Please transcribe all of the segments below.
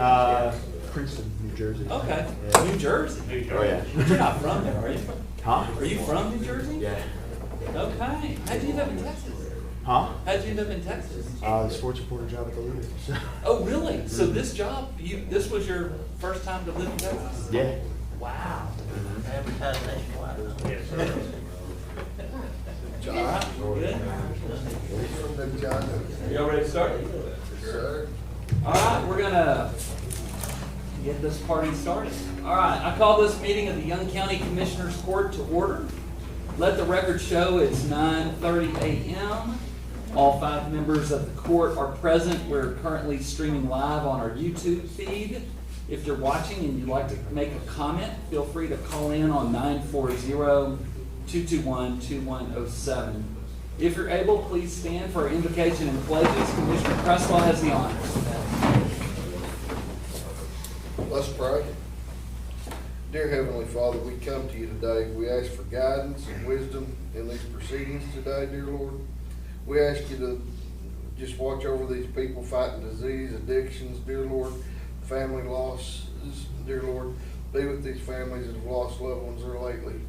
Princeton, New Jersey. Okay, Yeah. New Jersey. Oh, yeah. But you're not from there, are you? Huh? Are you from New Jersey? Yeah. Okay. How'd you end up in Texas? Huh? How'd you end up in Texas? The sports reporter job at the Leader. So. Oh, really? So this job, this was your first time to live in Texas? Yeah. Wow. Advertise nationwide. Yes, sir. All right, good. Y'all ready to start? Sir. All right, we're gonna get this party started. All right, I call this meeting of the Young County Commissioners Court to order. Let the record show it's 9:30 a.m. All 5 members of the court are present. We're currently streaming live on our YouTube feed. If you're watching and you'd like to make a comment, feel free to call in on 940-221-2107. If you're able, please stand for our invocation and pledges. Commissioner Cresswell has the honor. Let's pray. Dear Heavenly Father, we come to you today. We ask for guidance and wisdom in these proceedings today, dear Lord. We ask you to just watch over these people fighting disease, addictions, dear Lord, family losses, dear Lord. Be with these families that have lost loved ones there lately.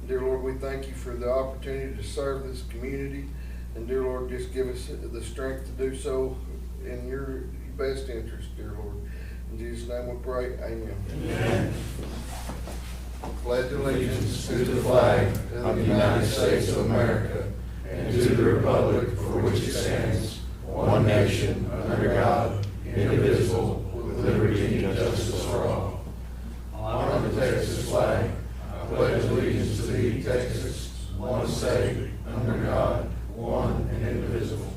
Dear Lord, we thank you for the opportunity to serve this community. And dear Lord, just give us the strength to do so in your best interest, dear Lord. In Jesus' name we pray, amen. Amen. Pledge allegiance to the flag of the United States of America and to the republic for which it stands, one nation, under God, indivisible, with liberty and justice for all. Honor the Texas flag. I pledge allegiance to thee, Texas, one state, under God, one and indivisible.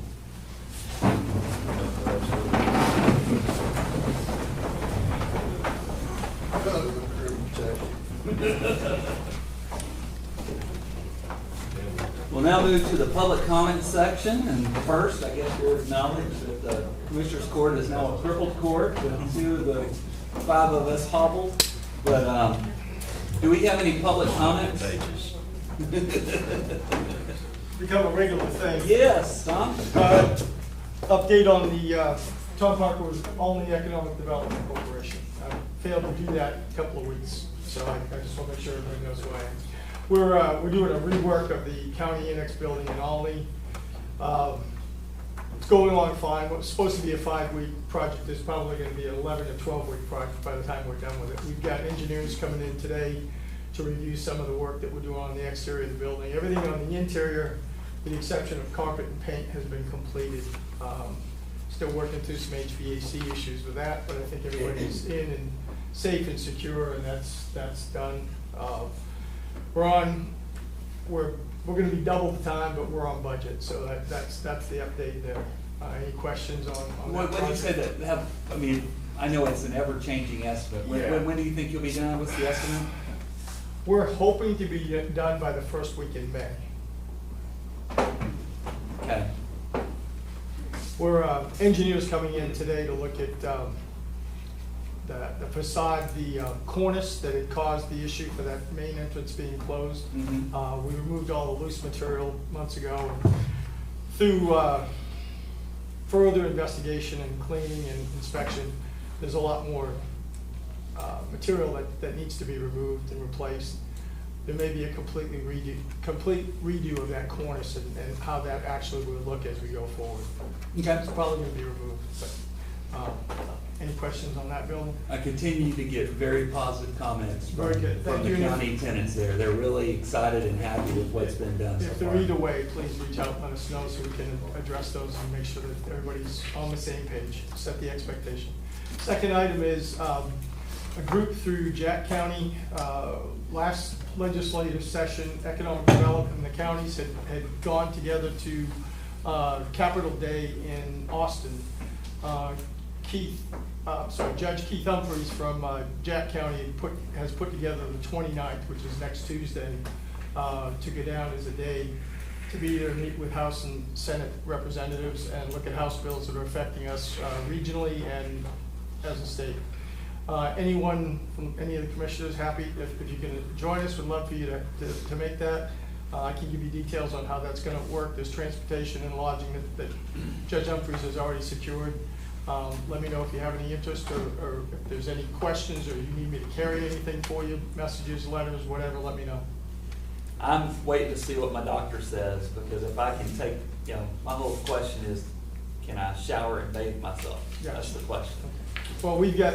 We'll now move to the public comment section, and first, I guess we'll acknowledge that the Commissioners Court is now a crippled court, with 2 of the 5 of us hobbled. But do we have any public comments? Become a regular thing. Yes, Tom? Update on the, Tom Parker was only Economic Development Corporation. I failed to do that a couple of weeks, so I just want to make sure everybody knows who I am. We're doing a rework of the county annex building in Olney. It's going along fine. What was supposed to be a 5-week project is probably going to be an 11 to 12-week project by the time we're done with it. We've got engineers coming in today to review some of the work that we're doing on the exterior of the building. Everything on the interior, with the exception of carpet and paint, has been completed. Still working through some HVAC issues with that, but I think everybody's in and safe and secure, and that's done. We're going to be double the time, but we're on budget, so that's the update there. Any questions on What that do you say project? that have, I mean, I know it's an ever-changing estimate. When do you think you'll be done? What's the estimate? We're hoping to be done by the first week in May. Okay. We're engineers coming in today to look at the facade, the cornice that had caused the issue for that main entrance being closed. Mhm. We removed all the loose material months ago. And through further investigation and cleaning and inspection, there's a lot more material that needs to be removed and replaced. There may be a complete redo of that cornice and how that actually will look as we go forward. Okay. It's probably going to be removed. But, any questions on that building? I continue to get very positive comments from, Very good. from Thank the you. county tenants there. They're really excited and happy with what's been done so If far. they're either way, please reach out and let us know so we can address those and make sure that everybody's on the same page, set the expectation. Second item is a group through Jack County, last legislative session, economic development in the counties had gone together to Capitol Day in Austin. Judge Keith Humphreys from Jack County has put together the 29th, which is next Tuesday, to go down as a day to be there, meet with House and Senate representatives and look at House bills that are affecting us regionally and as a state. Anyone from any of the commissioners happy if you can join us, would love for you to make that. I can give you details on how that's going to work. There's transportation and lodging that Judge Humphreys has already secured. Let me know if you have any interest or if there's any questions or you need me to carry anything for you, messages, letters, whatever, let me know. I'm waiting to see what my doctor says, because if I can take, my whole question is, can I shower and bathe myself? That's the question. Well, we've got,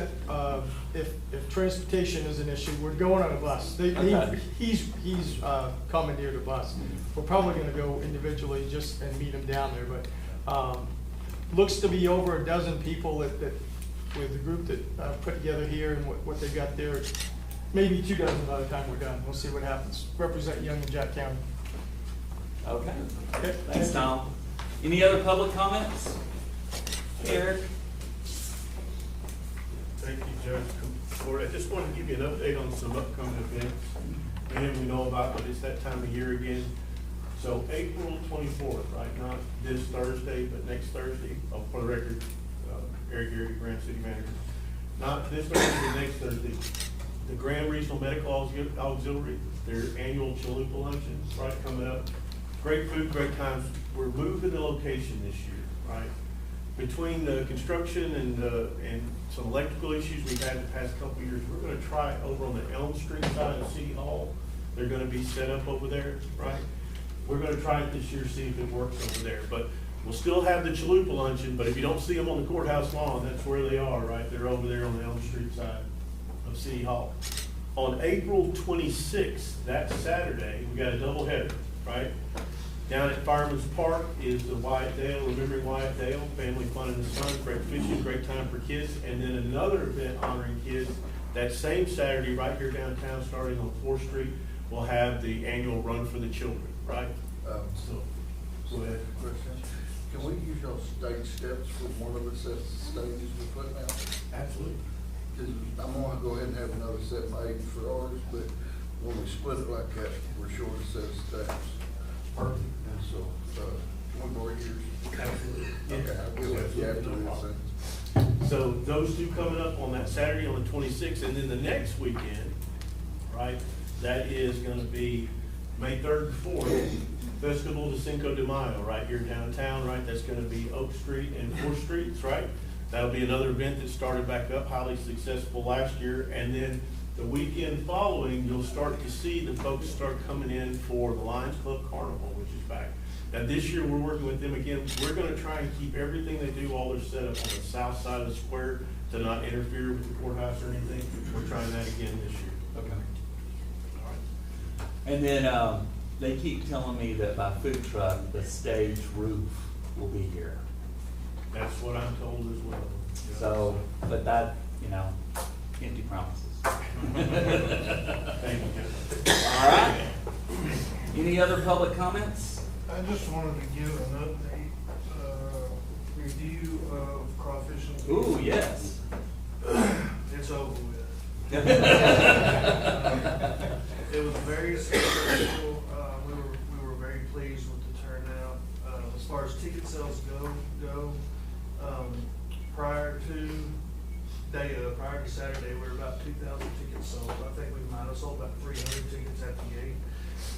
if transportation is an issue, we're going on a bus. Okay. He's commandeered a bus. We're probably gonna go individually just and meet him down there, but, looks to be over a dozen people that with the group that put together here and what they've got there. Maybe 2 dozen by the time we're done. We'll see what happens. Represent Young and Jack County. Okay. Okay. Thanks, Tom. Any other public comments? Eric? Thank you, Judge Ford. I just wanted to give you an update on some upcoming events. And we know about, but it's that time of year again. So April 24th, right, not this Thursday, but next Thursday, for the record, Eric Garrity, Graham City Manager. Not this Thursday, but next Thursday. The Graham Regional Medical Auxiliary, their annual Chalupa luncheon, right, coming up. Great food, great times. We're moving the location this year, right? Between the construction and some electrical issues we've had the past couple of years, we're gonna try over on the Elm Street side of City Hall. They're gonna be set up over there, right? We're gonna try it this year, see if it works over there. But we'll still have the Chalupa luncheon, but if you don't see them on the courthouse lawn, that's where they are, right? They're over there on the Elm Street side of City Hall. On April 26th, that Saturday, we got a doubleheader, right? Down at Fireman's Park is the Wyatt Dale, Remembering Wyatt Dale, Family Fun in the Sun, great fishing, great time for kids. And then another event honoring kids, that same Saturday, right here downtown, starting on 4th Street, we'll have the annual Run for the Children, right? So, go ahead. Question. Can we use your stage steps for one of the sets of stages we're putting out? Absolutely. Because I'm gonna go ahead and have another set made for ours, but when we split it like that, we're short a set of steps. Perfect. And so, one more year. Absolutely. Okay, I'll get with you after No problem. this. So those two coming up on that Saturday on the 26th, and then the next weekend, right, that is gonna be May 3rd and 4th, Festival de Cinco de Mayo, right here downtown, right? That's gonna be Oak Street and 4th Streets, right? That'll be another event that started back up, highly successful last year. And then the weekend following, you'll start to see the folks start coming in for the Lions Club Carnival, which is back. Now, this year, we're working with them again. We're gonna try and keep everything they do, all their setup on the south side of the square to not interfere with the courthouse or anything. We're trying that again this year. Okay. All right. And then, they keep telling me that my food truck, the stage roof, will be here. That's what I'm told as well. So, but that, empty promises. Thank you. All right. Any other public comments? I just wanted to give an update, review of crawfish and. Ooh, yes. It's over with. It was very successful, we were very pleased with the turnout. As far as ticket sales go, prior to Saturday, we were about 2,000 tickets sold. I think we might have sold about 300 tickets at the gate.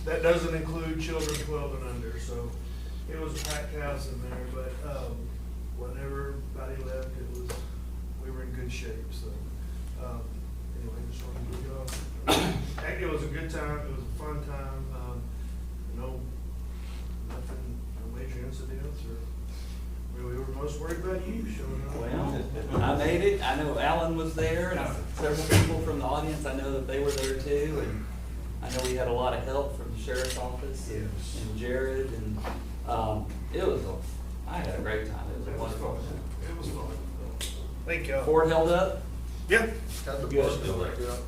That doesn't include children 12 and under, so it was a packed house in there, but, whenever everybody left, we were in good shape, so, anyway, just wanted to give you all. It was a good time, it was a fun time, no major incidents, or, we were most worried about you showing up. Well, I made it. I know Alan was there, and several people from the audience, I know that they were there too, and I know we had a lot of help from the sheriff's office and Jared, and, I had a great time. It was a wonderful time. It was fun. Thank y'all. Ford held up? Yeah. How'd the Good. parking work out?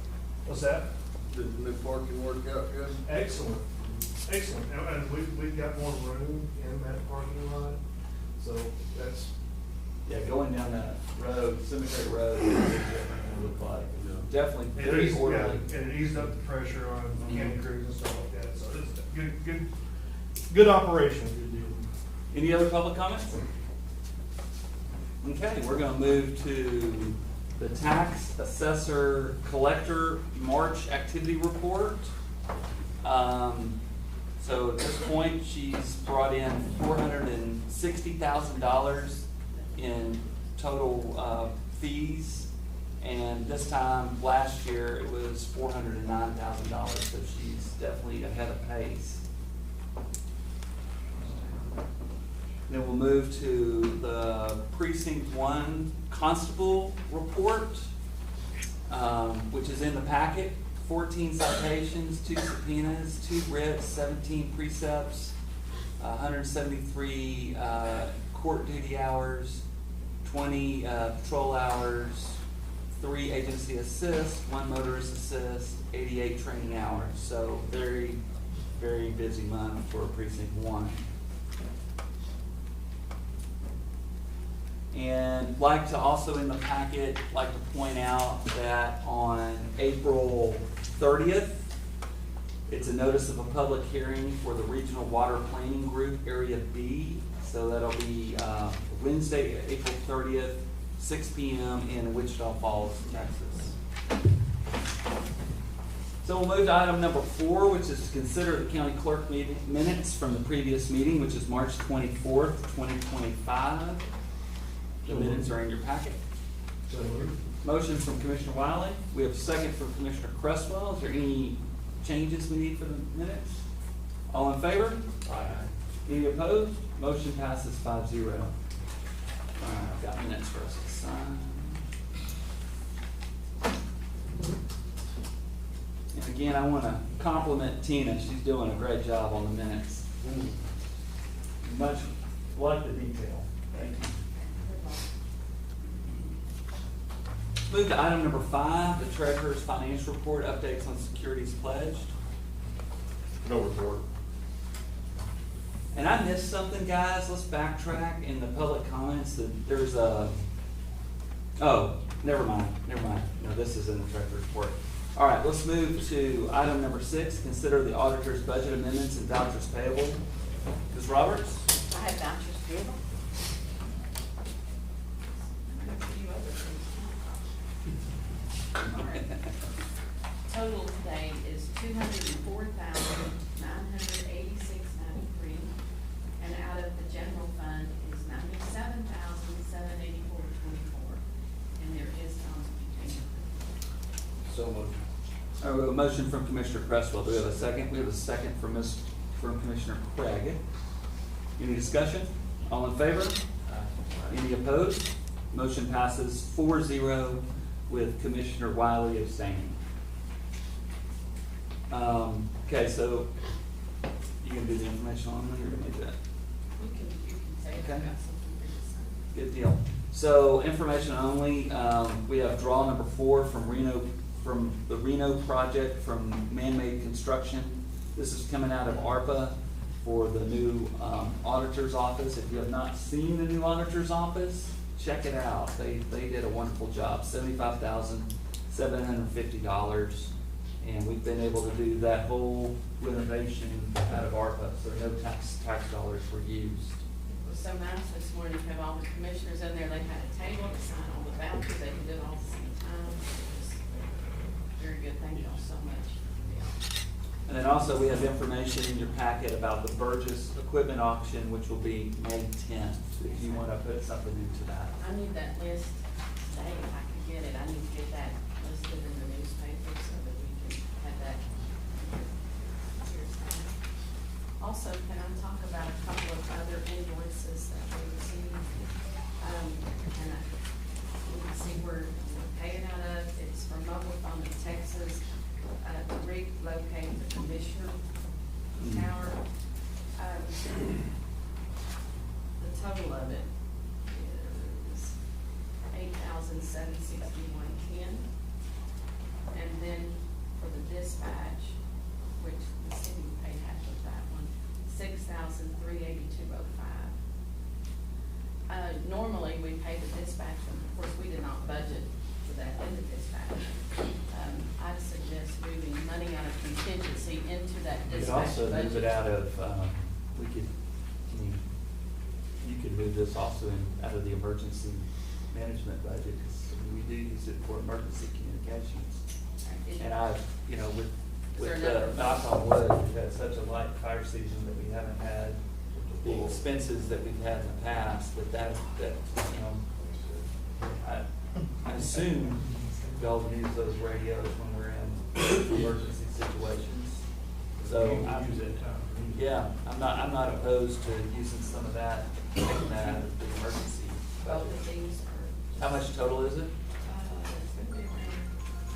What's that? Did the new parking work out good? Excellent, excellent, and we've got more room in that parking lot, so that's, Yeah, going down that road, Cemetery Road, it looked like. Definitely it very eased, orderly. yeah, and it eased up the pressure on county crews and stuff like that, so it's good operation. Good deal. Any other public comments? Okay, we're gonna move to the tax assessor collector March activity report. So at this point, she's brought in $460,000 in total fees. And this time, last year, it was $409,000, so she's definitely ahead of pace. Then we'll move to the Precinct 1 Constable report, which is in the packet. 14 citations, 2 subpoenas, 2 writs, 17 precepts, 173 court duty hours, 20 patrol hours, 3 agency assist, 1 motorist assist, 88 training hours. So very, very busy month for Precinct 1. And like to also in the packet, like to point out that on April 30th, it's a notice of a public hearing for the Regional Water Planning Group, Area B. So that'll be Wednesday, April 30th, 6 p.m. in Wichita Falls, Texas. So we'll move to item number 4, which is to consider the county clerk minutes from the previous meeting, which is March 24th, 2025. The minutes are in your packet. Motion from Commissioner Wiley. We have a second from Commissioner Cresswell. Is there any changes we need for the minutes? All in favor? Aye. Any opposed? Motion passes 5-0. All right, I've got minutes for us to sign. And again, I want to compliment Tina. She's doing a great job on the minutes. Much like the detail. Thank you. Move to item number 5, the treasurer's financial report, updates on securities pledged. No report. And I missed something, guys. Let's backtrack in the public comments. There's a, oh, never mind. No, this is in the treasurer's report. All right, let's move to item number 6, consider the auditor's budget amendments and vouchers payable. Ms. Roberts? I have vouchers payable. Total today is $204,986.93, and out of the general fund is $97,784.24, and there is funds contained. So moved. All right, we have a motion from Commissioner Cresswell. Do we have a second? We have a second from Commissioner Craig. Any discussion? All in favor? Any opposed? Motion passes 4-0 with Commissioner Wiley abstaining. Okay, so you can do the information only, or do we do that? You can say Okay. I've got something for you to sign. Good deal. So information only, we have draw number 4 from the Reno project from Man-Made Construction. This is coming out of ARPA for the new auditor's office. If you have not seen the new auditor's office, check it out. They did a wonderful job. $75,750, and we've been able to do that whole renovation out of ARPA, so no tax dollars were used. It was so nice this morning to have all the commissioners in there. They had a table to sign all the vouchers. They could do it all at the same time. It was very good. Thank you all so much. Yeah. And then also we have information in your packet about the Burgess equipment auction, which will be May 10th, if you want to put something into that. I need that list today if I can get it. I need to get that listed in the newspaper so that we can have that. Also, can I talk about a couple of other invoices that we received? And you can see where we're paying out of. It's from Mobile Phone in Texas, to relocate the commissioner tower. The total of it is $8,761.10. And then for the dispatch, which the city paid half of that one, $6,382.05. Normally, we pay the dispatch, and of course, we did not budget for that in the dispatch. I'd suggest moving money out of contingency into that We could dispatch also budget. move it out of, you could move this also out of the emergency management budget, because we do use it for emergency communications. And I've, with Is there another- knock on wood, we've had such a light fire season that we haven't had the expenses that we've had in the past, that I assume y'all use those radios when we're in emergency situations. So, You use that time. yeah, I'm not opposed to using some of that, taking that out of the emergency Both budget. of these are, How much total is it? it's gonna be around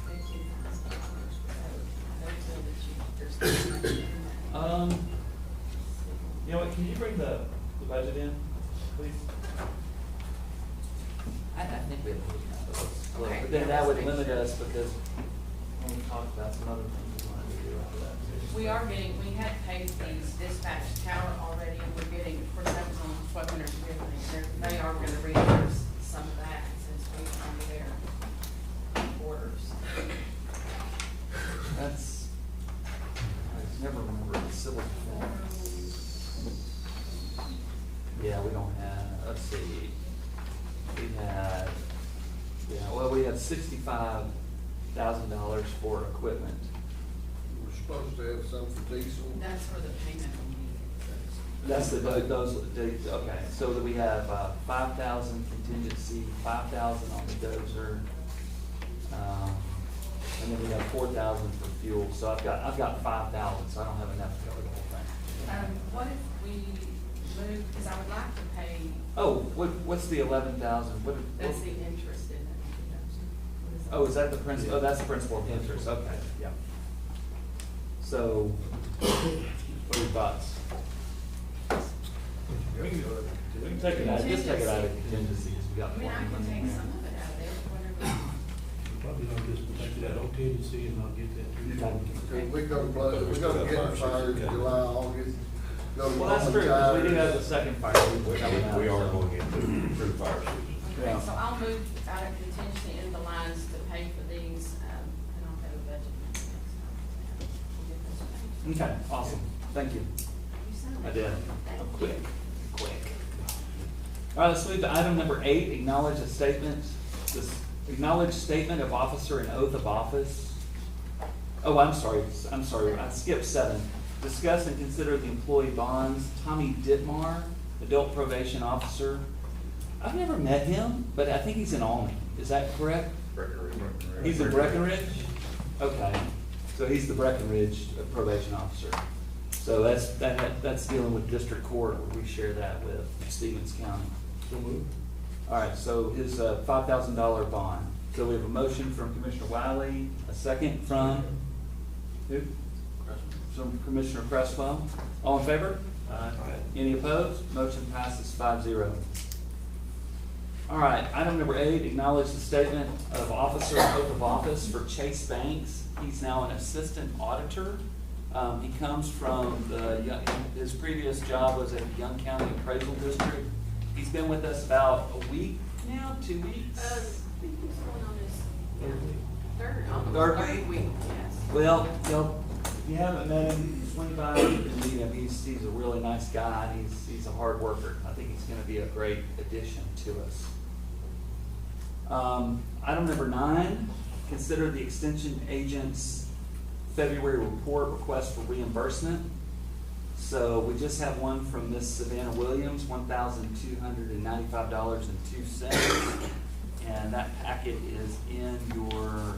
$15,000. I don't feel that there's not much in that. You know what, can you bring the budget in, please? I think we have to look at those. Okay. But then that would limit us because when we talk about some other things we wanted to do after that. We had paid these dispatch tower already, and we're getting, of course, that was on 1,250. They are gonna reimburse some of that since we under their orders. That's, I never remember the civil performance. Yeah, we don't have, let's see, we had $65,000 for equipment. We're supposed to have some for diesel. That's for the payment we That's okay, so that we have 5,000 contingency, 5,000 on the dozer, and then we have 4,000 for fuel, so I've got 5,000, so I don't have enough to cover the whole thing. What if we move, because I would like to pay, Oh, what's the 11,000? that's the interest in it. What is that? Oh, is that the principal? Oh, that's the principal of interest, okay, yeah. So, what are your thoughts? We can take it out, just take it out of contingency, because we got I mean, I plenty can of money take in some there. of it out of there, whatever. Probably not just take that on contingency and not get that. We go to play, we go to get the fire in July, August, go to. Well, that's true, because we do have the second fire. week coming out, We are so- going into through fire season. Okay, Yeah. so I'll move out of contingency in the lines to pay for these, and I'll have a budget next time. We'll get those paid. Okay, awesome, thank you. You signed I it. did. Thank I'm you. quick. All right, let's move to item number 8, acknowledge a statement, this acknowledge statement of officer and oath of office. Oh, I'm sorry, I skipped 7. Discuss and consider the employee bonds. Tommy Ditmar, adult probation officer. I've never met him, but I think he's in Almy, is that correct? He's in Breckenridge? Okay, so he's the Breckenridge probation officer. So that's dealing with district court, where we share that with Stevens County. So move. All right, so his $5,000 bond. So we have a motion from Commissioner Wiley, a second from, who? From Commissioner Cresswell. All in favor? Any opposed? Motion passes 5-0. All right, item number 8, acknowledge the statement of officer and oath of office for Chase Banks. He's now an assistant auditor. He comes from his previous job was at the Young County Appraisal District. He's been with us about a week now, 2 weeks. I think he's going on his Third third week? week, yes. Well, if you haven't met him, swing by and meet him. He's a really nice guy. And he's a hard worker. I think he's going to be a great addition to us. Item number 9, consider the extension agent's February report request for reimbursement. So we just have one from Miss Savannah Williams, $1,295.02. And that packet is in your,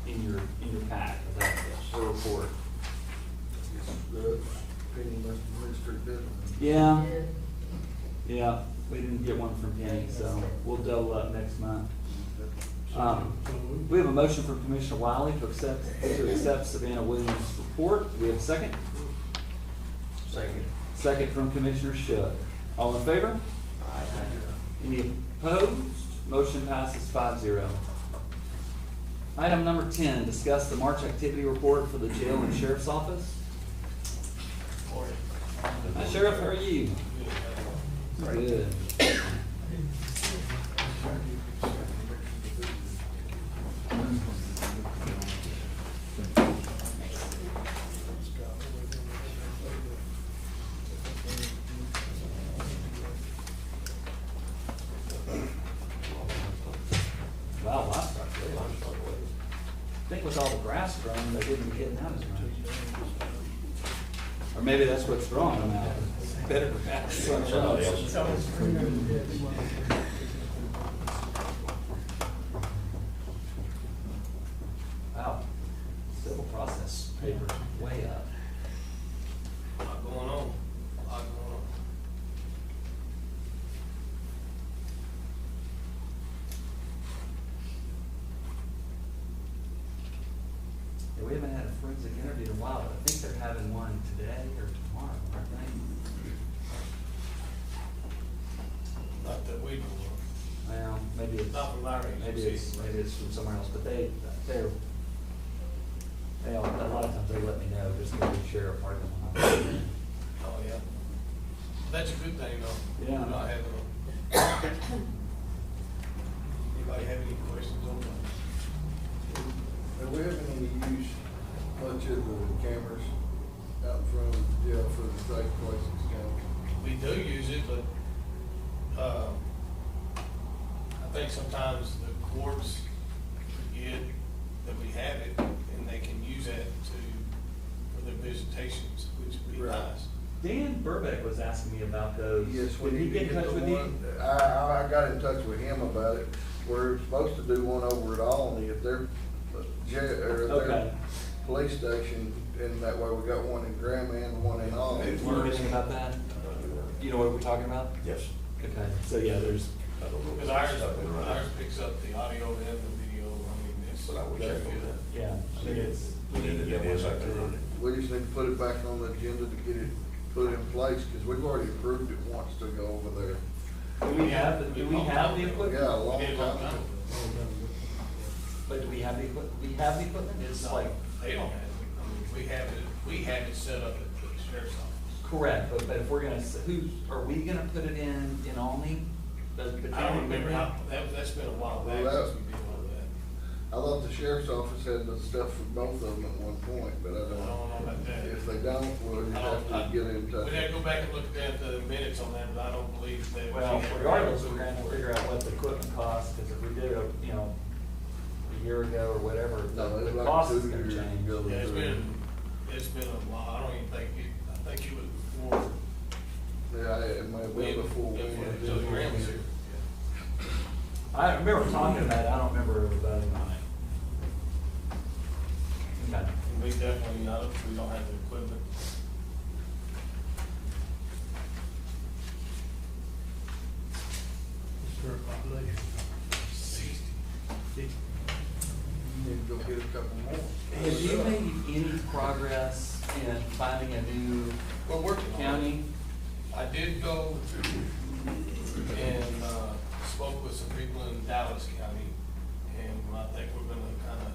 in your pack, of her report. The Penny must have missed her deadline. Yeah, yeah, we didn't get one from Penny, so we'll double up next month. We have a motion from Commissioner Wiley to accept Savannah Williams' report. Do we have a second? Second. Second from Commissioner Shook. All in favor? Any opposed? Motion passes 5-0. Item number 10, discuss the March activity report for the jail and sheriff's office. Hi Sheriff, how are you? Good. Wow, livestock, really livestock. I think with all the grass growing, they didn't get out as much. Or maybe that's what's throwing them out. better ask somebody else. Wow, civil process papers way up. A lot going on, a lot going on. Yeah, we haven't had a forensic interview in a while, but I think they're having one today or tomorrow, aren't they? Not that we know of. Well, maybe it's, Not from our agency. maybe it's from somewhere else, but they all, a lot of times they let me know, just to share a part of them. Oh, yeah. That's a good thing, though. Yeah. Not having them. Anybody have any questions on that? Are we having any use much of the cameras out in front of the jail for the safe places county? We do use it, but, I think sometimes the courts forget that we have it, and they can use that for their visitations, which would be Right. nice. Dan Burbeck was asking me about those. Yes, we Did he need to get in get touch the with you? one, I got in touch with him about it. We're supposed to do one over at Alney at their Okay. their police station, and that way we got one in Graham and one in Alney. Do you know anything about that? You know what we're talking about? Yes. Okay, so yeah, there's, Because ours picks up the audio and the video, I mean, it's. But I would check on that. yeah, I think it's. We need to get one back to running. We just need to put it back on the agenda to get it put in place, because we've already approved it once to go over there. Do we have the equipment? Yeah, a long We did a long time time ago. ago. But do we have the equipment? We have the equipment? It's like, They don't have it, I mean, we have it set up at the sheriff's office. correct, but if we're gonna, are we gonna put it in Alney? The I don't camera remember equipment? how, that's been a while back Well, since we did one of that. I thought the sheriff's office had the stuff for both of them at one point, but I I don't know don't. about that. If they don't, we'll just have to get in touch. We'd have to go back and look at the minutes on that, but I don't believe that. Well, regardless, we're gonna figure out what the equipment costs, because if we did it, a year ago or whatever, No, the it's like cost is 2 gonna years change. ago. Yeah, it's been a while, I don't even think I think it was before. Yeah, it might have been before. we Before went Joe to- Graham was here. I remember talking about it, I don't remember voting on it. Okay. And we definitely, we don't have the equipment. Current population. 60. Need to go get a couple more. Have you made any progress in finding a new We're working on it. county? I did go and, spoke with some people in Dallas County, and I think we're gonna kinda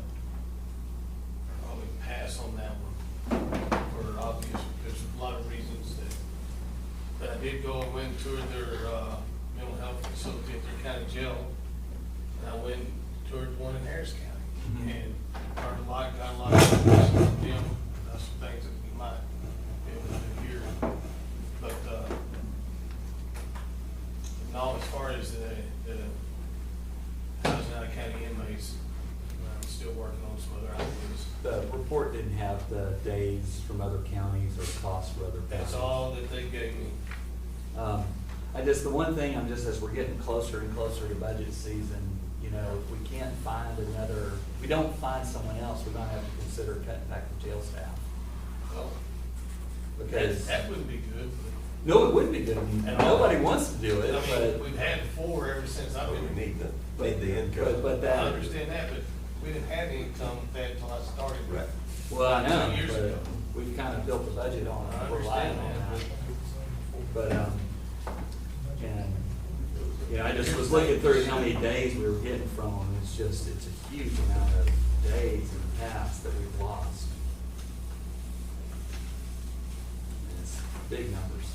probably pass on that one for obvious, there's a lot of reasons that I did go and went and toured their, mental health facility at their county jail, and I went and toured one in Harris County, Mhm. and learned a lot, got a lot of information from them, some things that we might be able to do here, but, no, as far as the housing out of county inmates, I'm still working on some other ideas. The report didn't have the days from other counties or the costs for other counties. That's all that they gave me. The one thing, as we're getting closer and closer to budget season, if we can't find if we don't find someone else, we're gonna have to consider cutting back the jail staff. Well, Because, that wouldn't be good. no, it wouldn't be good, And nobody wants to do I it, mean, but. we've had 4 ever since I've But been. we need the income. But I that. understand that, but we didn't have any income with that until I started. Right. Well, I know, 2 years ago. but we've kind of built the budget on I it, relying understand on that, that. But, I just was looking through how many days we were getting from them, it's a huge amount of days in the past that we've lost. And it's big numbers.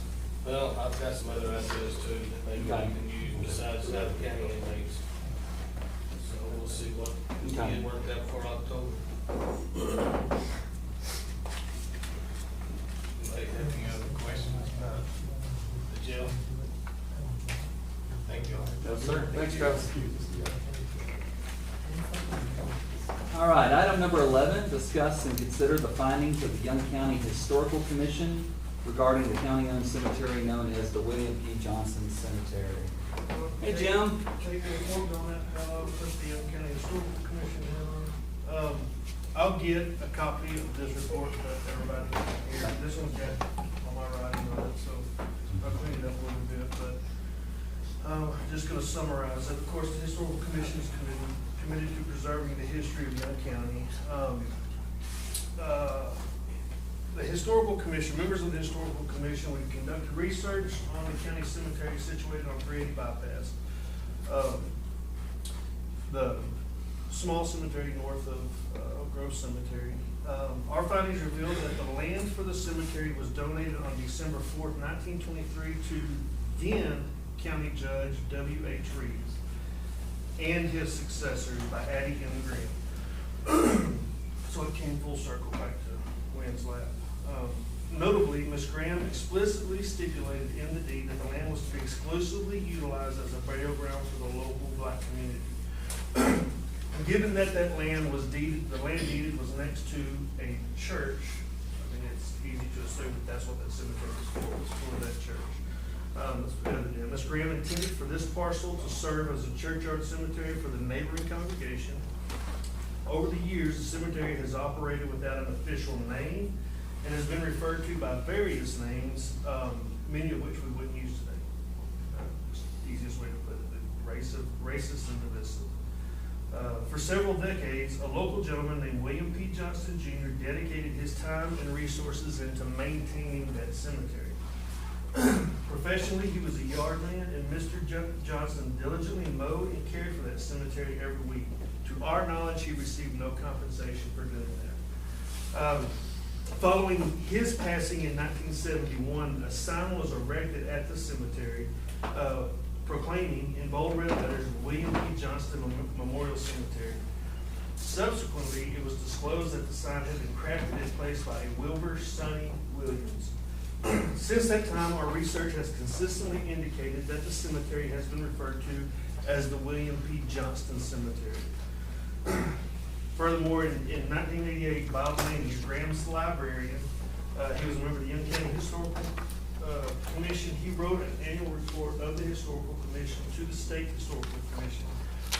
Well, I've got some other ideas too that maybe we Okay. can use besides out of county inmates. So we'll see what we Okay. get worked out for October. Anybody have any other questions about the jail? Thank you all. No, sir. Thanks, Travis. All right, item number 11, discuss and consider the findings of the Young County Historical Commission regarding the county-owned cemetery known as the William P. Johnson Cemetery. Hey, Jim. Take a report on that, put the Young County Historical Commission on. I'll get a copy of this report that everybody can hear. This one's got all my writing on it, so I'll clean it up a little bit, but, just gonna summarize it. Of course, the Historical Commission is committed to preserving the history of Young County. The Historical Commission, members of the Historical Commission, we conducted research on the county cemetery situated on 380 bypass. The small cemetery north of Oak Grove Cemetery. Our findings revealed that the land for the cemetery was donated on December 4th, 1923 to then County Judge W.H. Reeves and his successors by Addie M. Graham. So it came full circle back to Wynn's lap. Notably, Ms. Graham explicitly stipulated in the deed that the land was to be exclusively utilized as a burial ground for the local black community. Given that that land was deeded, the land deeded was next to a church, I mean, it's easy to assume that that's what that cemetery was for that church. Ms. Graham intended for this parcel to serve as a churchyard cemetery for the neighboring congregation. Over the years, the cemetery has operated without an official name and has been referred to by various names, many of which we wouldn't use today. Just the easiest way to put it, racist and divisive. For several decades, a local gentleman named William P. Johnston Jr. dedicated his time and resources into maintaining that cemetery. Professionally, he was a yard man, and Mr. Johnston diligently mowed and cared for that cemetery every week. To our knowledge, he received no compensation for doing that. Following his passing in 1971, a sign was erected at the cemetery proclaiming in bold red letters William P. Johnston Memorial Cemetery. Subsequently, it was disclosed that the sign had been crafted in place by a Wilbur Sonny Williams. Since that time, our research has consistently indicated that the cemetery has been referred to as the William P. Johnston Cemetery. Furthermore, in 1988, Bob Laney, Graham's librarian, he was a member of the Young County Historical Commission. He wrote an annual report of the Historical Commission to the State Historical Commission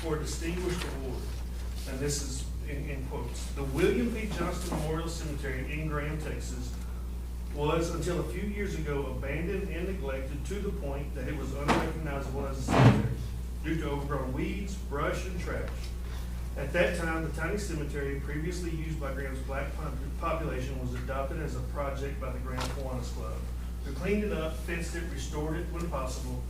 for a distinguished award. And this is in quotes. The William P. Johnston Memorial Cemetery in Graham, Texas, was until a few years ago abandoned and neglected to the point that it was unrecognizable as a cemetery due to overgrown weeds, brush, and trash. At that time, the tiny cemetery previously used by Graham's black population was adopted as a project by the Graham Kiwanis Club, who cleaned it up, fenced it, restored it when possible.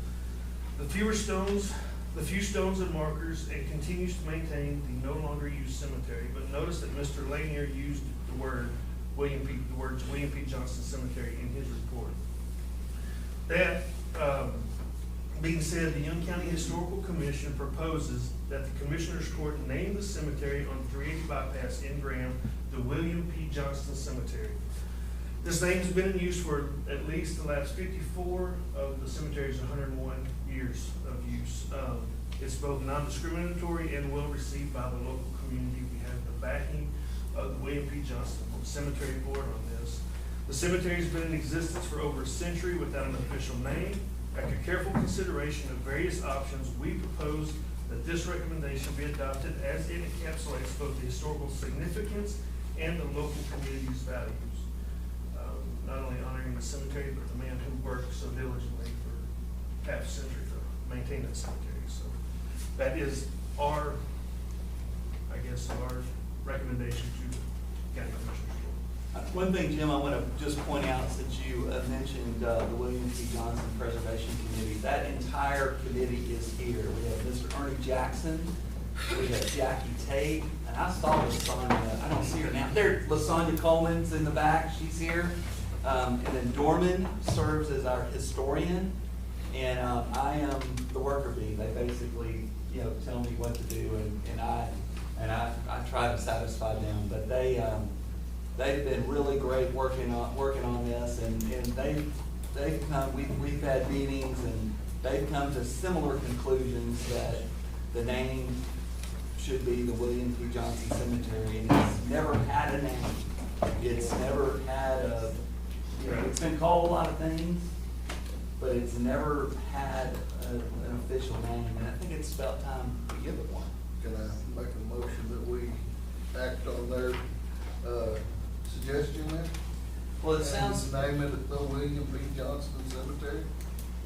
The few stones and markers, and continues to maintain the no longer used cemetery. But notice that Mr. Lanier used the words William P. Johnston Cemetery in his report. That being said, the Young County Historical Commission proposes that the Commissioner's Court name the cemetery on 380 bypass in Graham the William P. Johnston Cemetery. This name has been in use for at least the last 54 of the cemetery's 101 years of use. It's both non-discriminatory and well received by the local community. We have the backing of the William P. Johnston Cemetery Board on this. The cemetery has been in existence for over a century without an official name. After careful consideration of various options, we propose that this recommendation be adopted as it encapsulates both the historical significance and the local community's values. Not only honoring the cemetery, but the man who worked so diligently for half a century to maintain that cemetery. So that is our recommendation to the county commissioners. One thing, Jim, I want to just point out, since you mentioned the William P. Johnson Preservation Committee, that entire committee is here. We have Mr. Ernie Jackson, we have Jackie Tate, and I saw LaSonia, I don't see her now. There, LaSonia Coleman's in the back, she's here. And then Dorman serves as our historian, and I am the worker bee. They basically, tell me what to do, and I try to satisfy them. But they've been really great working on this, and they've come. We've had meetings, and they've come to similar conclusions that the name should be the William P. Johnson Cemetery, and it's never had a name. It's never had a It's been called a lot of things, but it's never had an official name, and I think it's about time to give it one. Can I make a motion that we act on their, suggestion there? Well, it sounds, And name it the William B. Johnston Cemetery?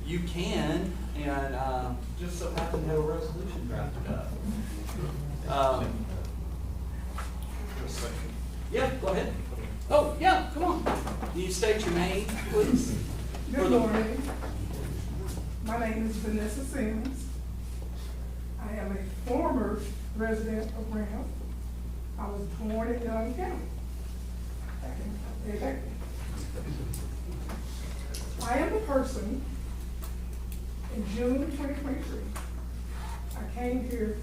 you can, and, just so happen to have a resolution drafted up. Yeah, go ahead. Oh, yeah, come on. Can you state your name, please? Good morning. My name is Vanessa Sims. I am a former resident of Graham. I was born in Young County. I am the person, in June 2023, I came here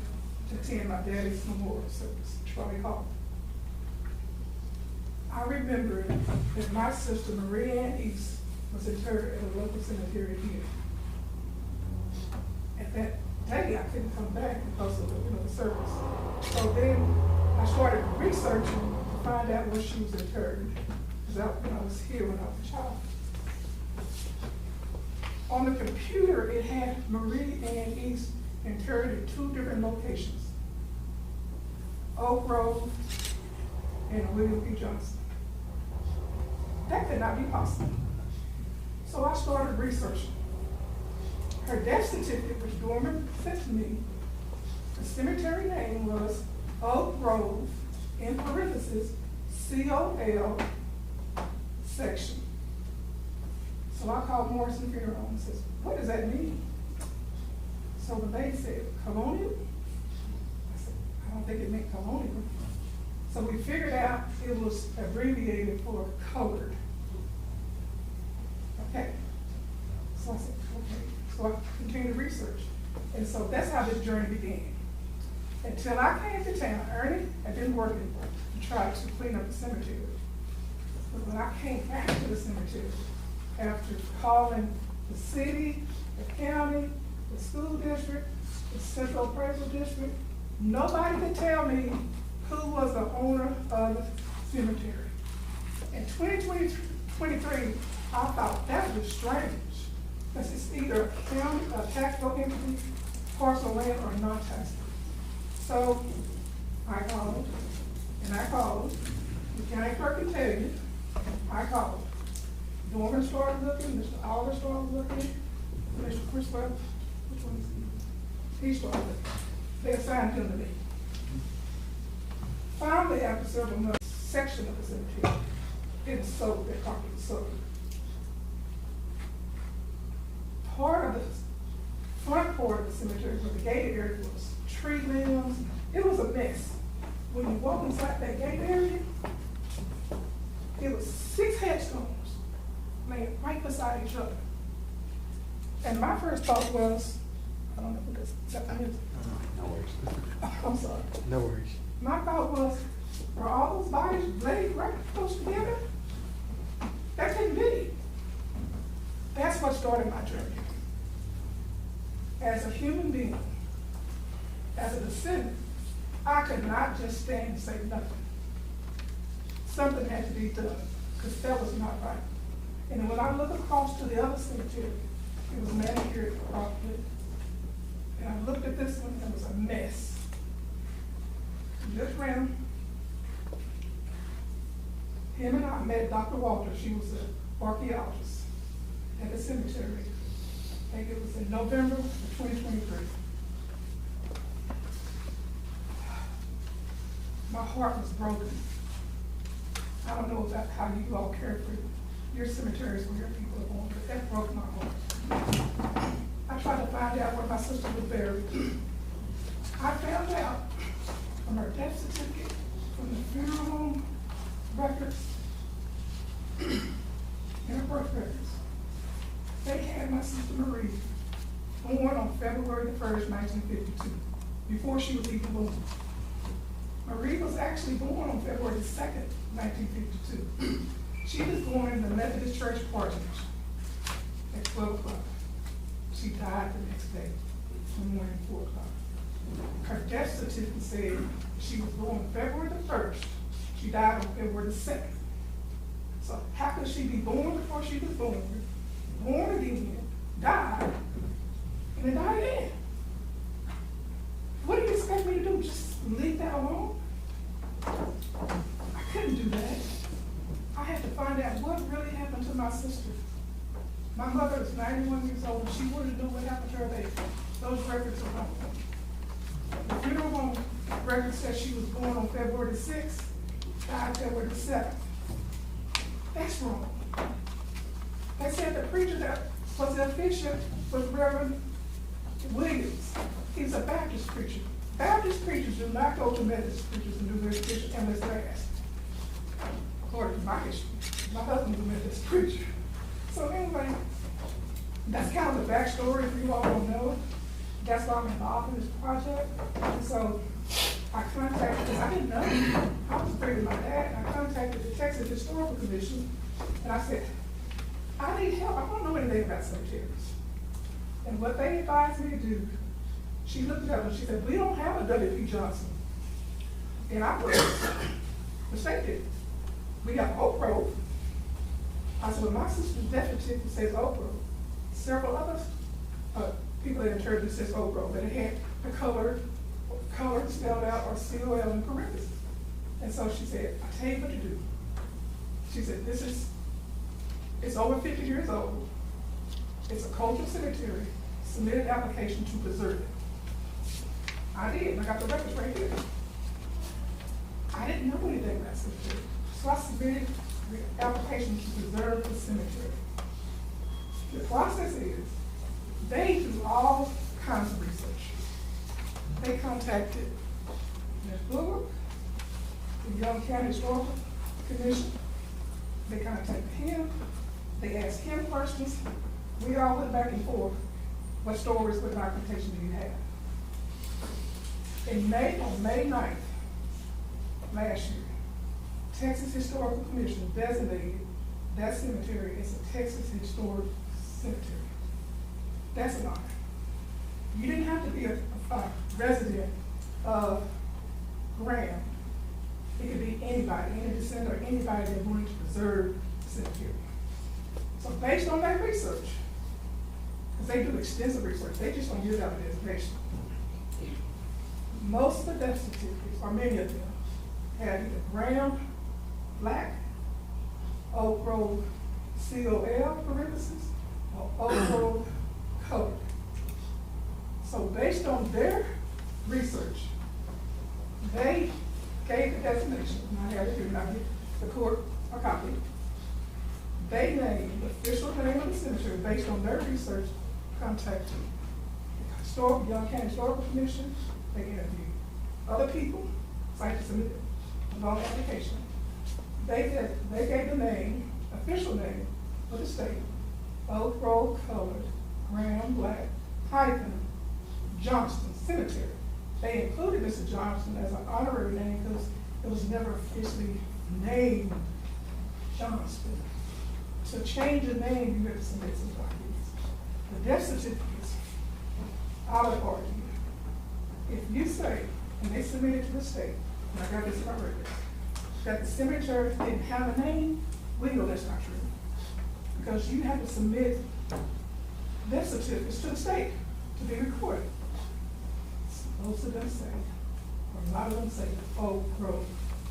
to attend my daddy's memorial service, Charlie Hall. I remember that my sister Marie Ann East was interred at a local cemetery here. At that day, I couldn't come back because of the service. So then I started researching to find out where she was interred, because I was here when I was a child. On the computer, it had Marie Ann East interred in 2 different locations, Oak Grove and William B. Johnston. That could not be possible. So I started researching. Her death certificate, which Dorman sent to me, the cemetery name was Oak Grove, in parentheses, COL section. So I called Morrison Funeral Home and says, what does that mean? So the lady said, colonial? I said, I don't think it meant colonial. So we figured out it was abbreviated for colored. Okay. So I said, okay. So I continued research. And so that's how this journey began. Until I came to town, Ernie had been working to try to clean up the cemetery. But when I came back to the cemetery, after calling the city, the county, the school district, the central appraisal district, nobody could tell me who was the owner of the cemetery. In 2023, I thought that was strange, because it's either a county, a taxable entity, parcel land, or non-taxable. So I called, and I called, the county clerk can tell you, I called. Dorman started looking, Mr. Aller started looking, Mr. Christopher, which one is he? He started looking. They assigned him to me. Finally, after several months, section of the cemetery didn't sold, their property was sold. Part of the front part of the cemetery where the gated area was tree limbs. It was a mess. When you walk inside that gate area, it was 6 headstones laying right beside each other. And my first thought was, I don't know who this is. No worries. I'm sorry. No worries. My thought was, are all those bodies laid right close together? That couldn't be. That's what started my journey. As a human being, as a descendant, I could not just stand and say nothing. Something had to be done, because that was not right. And when I look across to the other cemetery, it was manicured properly. And I looked at this one, and it was a mess. Just random. Him and I met Dr. Walter. She was an archaeologist at the cemetery. I think it was in November of 2023. My heart was broken. I don't know about how you all care for your cemeteries where your people are born, but that broke my heart. I tried to find out where my sister was buried. I found out from her death certificate, from the funeral home records, and her birth records. They had my sister Marie born on February the 1st, 1952, before she was even born. Marie was actually born on February the 2nd, 1952. She was born in the Methodist Church parsonage at 12 o'clock. She died the next day, in the morning, 4 o'clock. Her death certificate said she was born February the 1st. She died on February the 2nd. So how could she be born before she was born again, died, and then die again? What do you expect me to do, just leave that alone? I couldn't do that. I had to find out what really happened to my sister. My mother is 91 years old, and she wanted to know what happened to her baby. Those records are wrong. The funeral home record says she was born on February the 6th, died February the 7th. That's wrong. They said the preacher that was the officiant was Reverend Williams. He's a Baptist preacher. Baptist preachers do not go to Methodist preachers and do their preaching unless they're asked. According to my history, my husband's a Methodist preacher. So anyway, that's kind of the backstory, if you all don't know. That's why I'm involved in this project. And so I contacted, because I didn't know, I was afraid of my dad, and I contacted the Texas Historical Commission, and I said, I need help, I don't know anything about cemeteries. And what they advised me to do, she looked it up and she said, we don't have a W.P. Johnson. And I was mistaken. We got Oak Grove. I said, well, my sister's death certificate says Oak Grove. Several others, people that interred it says Oak Grove, but it had the color spelled out or COL in parentheses. And so she said, I tell you what to do. She said, it's over 50 years old. It's a cultural cemetery. Submit an application to preserve it. I did, and I got the records right here. I didn't know anything about cemetery. So I submitted the application to preserve the cemetery. The process is, they do all kinds of research. They contacted Ms. Bullock, the Young County Historical Commission. They contacted him. They asked him questions. We all went back and forth. What stories, what documentation do you have? On May 9th, last year, Texas Historical Commission designated that cemetery as a Texas Historic Cemetery. That's an honor. You didn't have to be a resident of Graham. It could be anybody, any descendant or anybody that wanted to preserve the cemetery. So based on that research, because they do extensive research, they just don't use out a designation. Most of the death certificates, or many of them, had either Graham, Black, Oak Grove, COL, parentheses, or Oak Grove, colored. So based on their research, they gave the designation, and I have it here, and I give the court a copy. They named the official name of the cemetery based on their research, contacted the Young County Historical Commission. They interviewed other people, cited submitted a long application. They gave the name, official name of the state, Oak Grove Colored, Graham Black, hyphen, Johnston Cemetery. They included Mr. Johnston as an honorary name because it was never officially named Johnston. To change the name, you have to submit some documents. The death certificates, I would argue, if you say, and they submitted to the state, and I got this in my records, that the cemetery didn't have a name, we know that's not true. Because you have to submit death certificates to the state to be recorded. Most of them say, or a lot of them say, Oak Grove.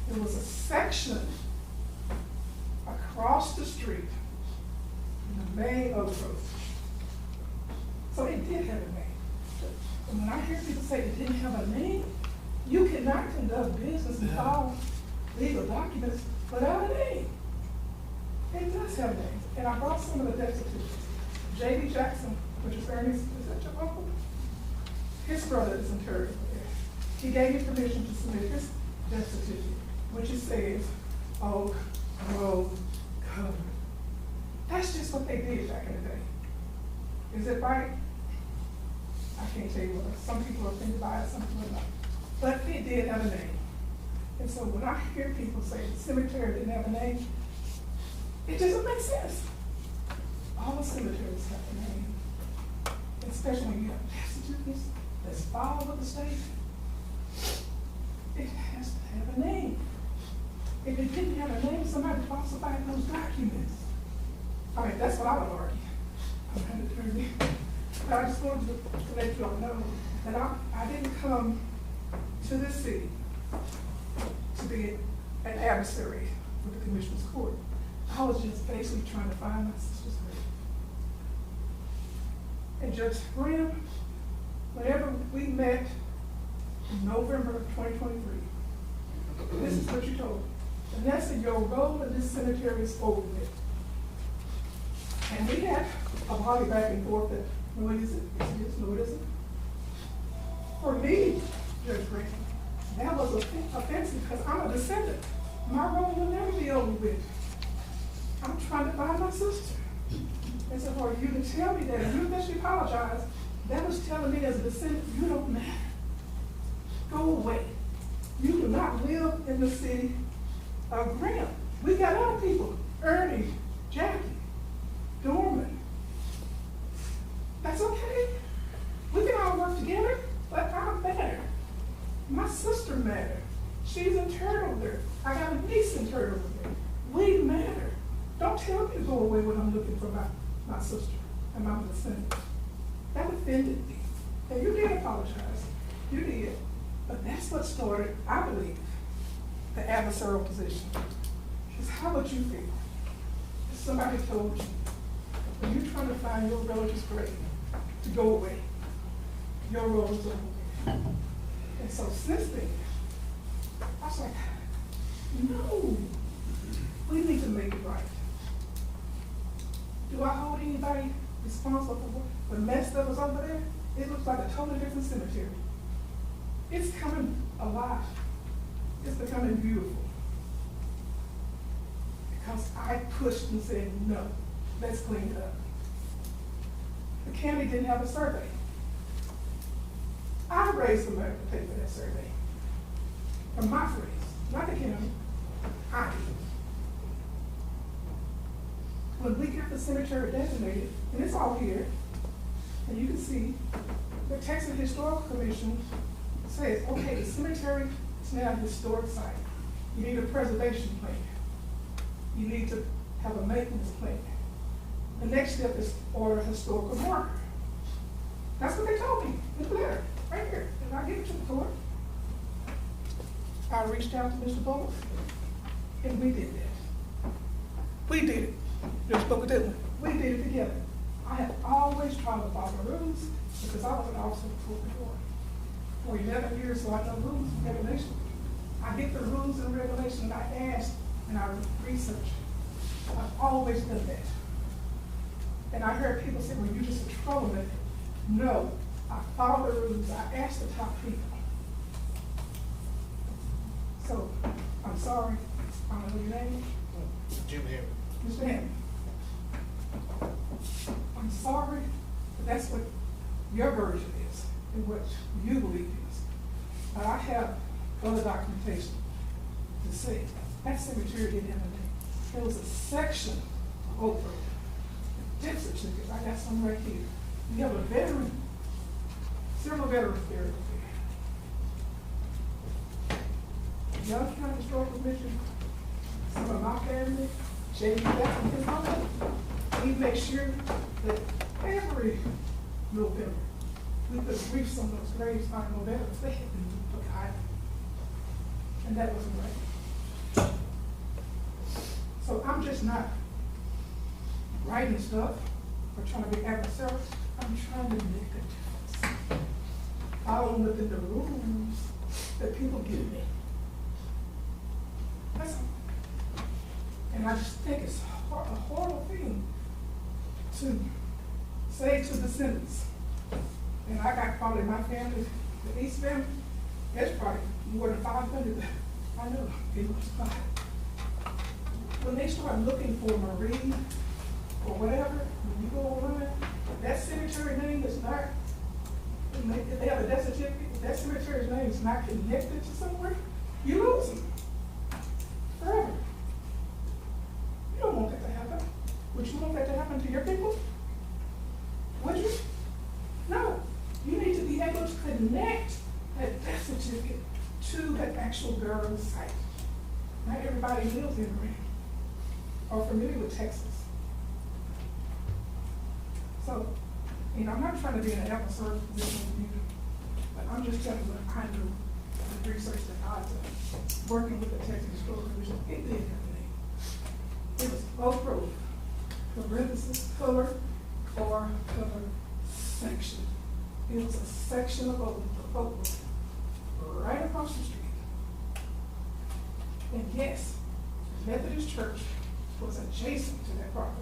There was a section across the street in the main Oak Grove. So it did have a name. And when I hear people say it didn't have a name, you cannot conduct business and file legal documents without a name. It does have names. And I brought some of the death certificates. J.B. Jackson, which is Ernest, is that your uncle? His brother is interred there. He gave me permission to submit his death certificate, which it says Oak Grove Colored. That's just what they did back in the day. Is it right? I can't tell you what. Some people are offended by it, some people are not. But it did have a name. And so when I hear people say the cemetery didn't have a name, it doesn't make sense. All the cemeteries have a name. Especially when you have death certificates that's filed with the state. It has to have a name. if it didn't have a name, somebody falsified those documents. I mean, that's what I would argue. I'm an attorney. But I just wanted to let you all know that I didn't come to this city to be an adversary with the Commissioner's Court. I was just basically trying to find my sister's grave. And Judge Graham, whenever we met in November of 2023, this is what you told me. Vanessa, your role in this cemetery is over with. And we had a volley back and forth that, no, it isn't, yes, it is, no, it isn't. For me, Judge Graham, that was offensive because I'm a descendant. My role will never be over with. I'm trying to find my sister. And so for you to tell me that, and you that she apologized, that was telling me as a descendant, you don't matter. Go away. You do not live in the city of Graham. We got other people, Ernie, Jackie, Dorman. That's okay. We can all work together, but I'm better. My sister matters. She's in Turtlewood. I got a niece in Turtlewood. We matter. Don't tell me to go away when I'm looking for my sister and my descendant. That offended me. And you did apologize. You did. But that's what started, I believe, the adversarial position. Is how would you feel if somebody told you, when you're trying to find your relative's grave, to go away? Your role is over. And so since then, I was like, no, we need to make it right. Do I hold anybody responsible for the mess that was over there? It looks like a totally different cemetery. It's coming alive. It's becoming beautiful. Because I pushed and said, no, let's clean it up. The county didn't have a survey. I raised the money to pay for that survey. From my friends, not the county. I did. When we got the cemetery designated, and it's all here, and you can see the Texas Historical Commission says, okay, the cemetery is now a historic site. You need a preservation plan. You need to have a maintenance plan. The next step is order a historical marker. That's what they told me in the letter, right here, and I give it to the court. I reached out to Mr. Bowles, and we did that. We did it. Just spoke with them. We did it together. I have always tried to follow rules because I was an officer before. For 11 years, so I know rules and regulations. I get the rules and regulations, and I ask and I research. I've always done that. And I heard people say, well, you're just a troublemaker. No, I follow the rules. I ask the top people. So, I'm sorry. I don't know your name. Jim Hammond. Mr. Hammond. I'm sorry, but that's what your version is and what you believe is. But I have other documentation to say that cemetery didn't have a name. There was a section over the death certificate. I got some right here. We have a veteran, several veterans buried there. Young County Historical Commission, some of my family, Jamie Beck and his mother, we make sure that every November, we put wreaths on those graves by November. They had been forgotten. And that wasn't right. So I'm just not writing stuff or trying to be adversarial. I'm trying to make a difference. Following within the rules that people give me. That's all. And I just think it's a horrible thing to say to descendants. And I got probably my family, the East family, there's probably more than 500 that I know people survived. When they start looking for Marie or whatever, when you go online, that cemetery name is not, if they have a death certificate, if that cemetery's name is not connected to somewhere, you lose them forever. You don't want that to happen. Would you want that to happen to your people? Would you? No. You need to be able to connect that death certificate to that actual burial site. Not everybody lives in Grant or familiar with Texas. So, you know, I'm not trying to be in an adversarial position with you, but I'm just telling you what I knew, the research that I did, working with the Texas Historical Commission. It did everything. It was Oak Grove, parentheses, color or color section. It was a section of Oak Grove, right across the street. And yes, Methodist Church was adjacent to that property.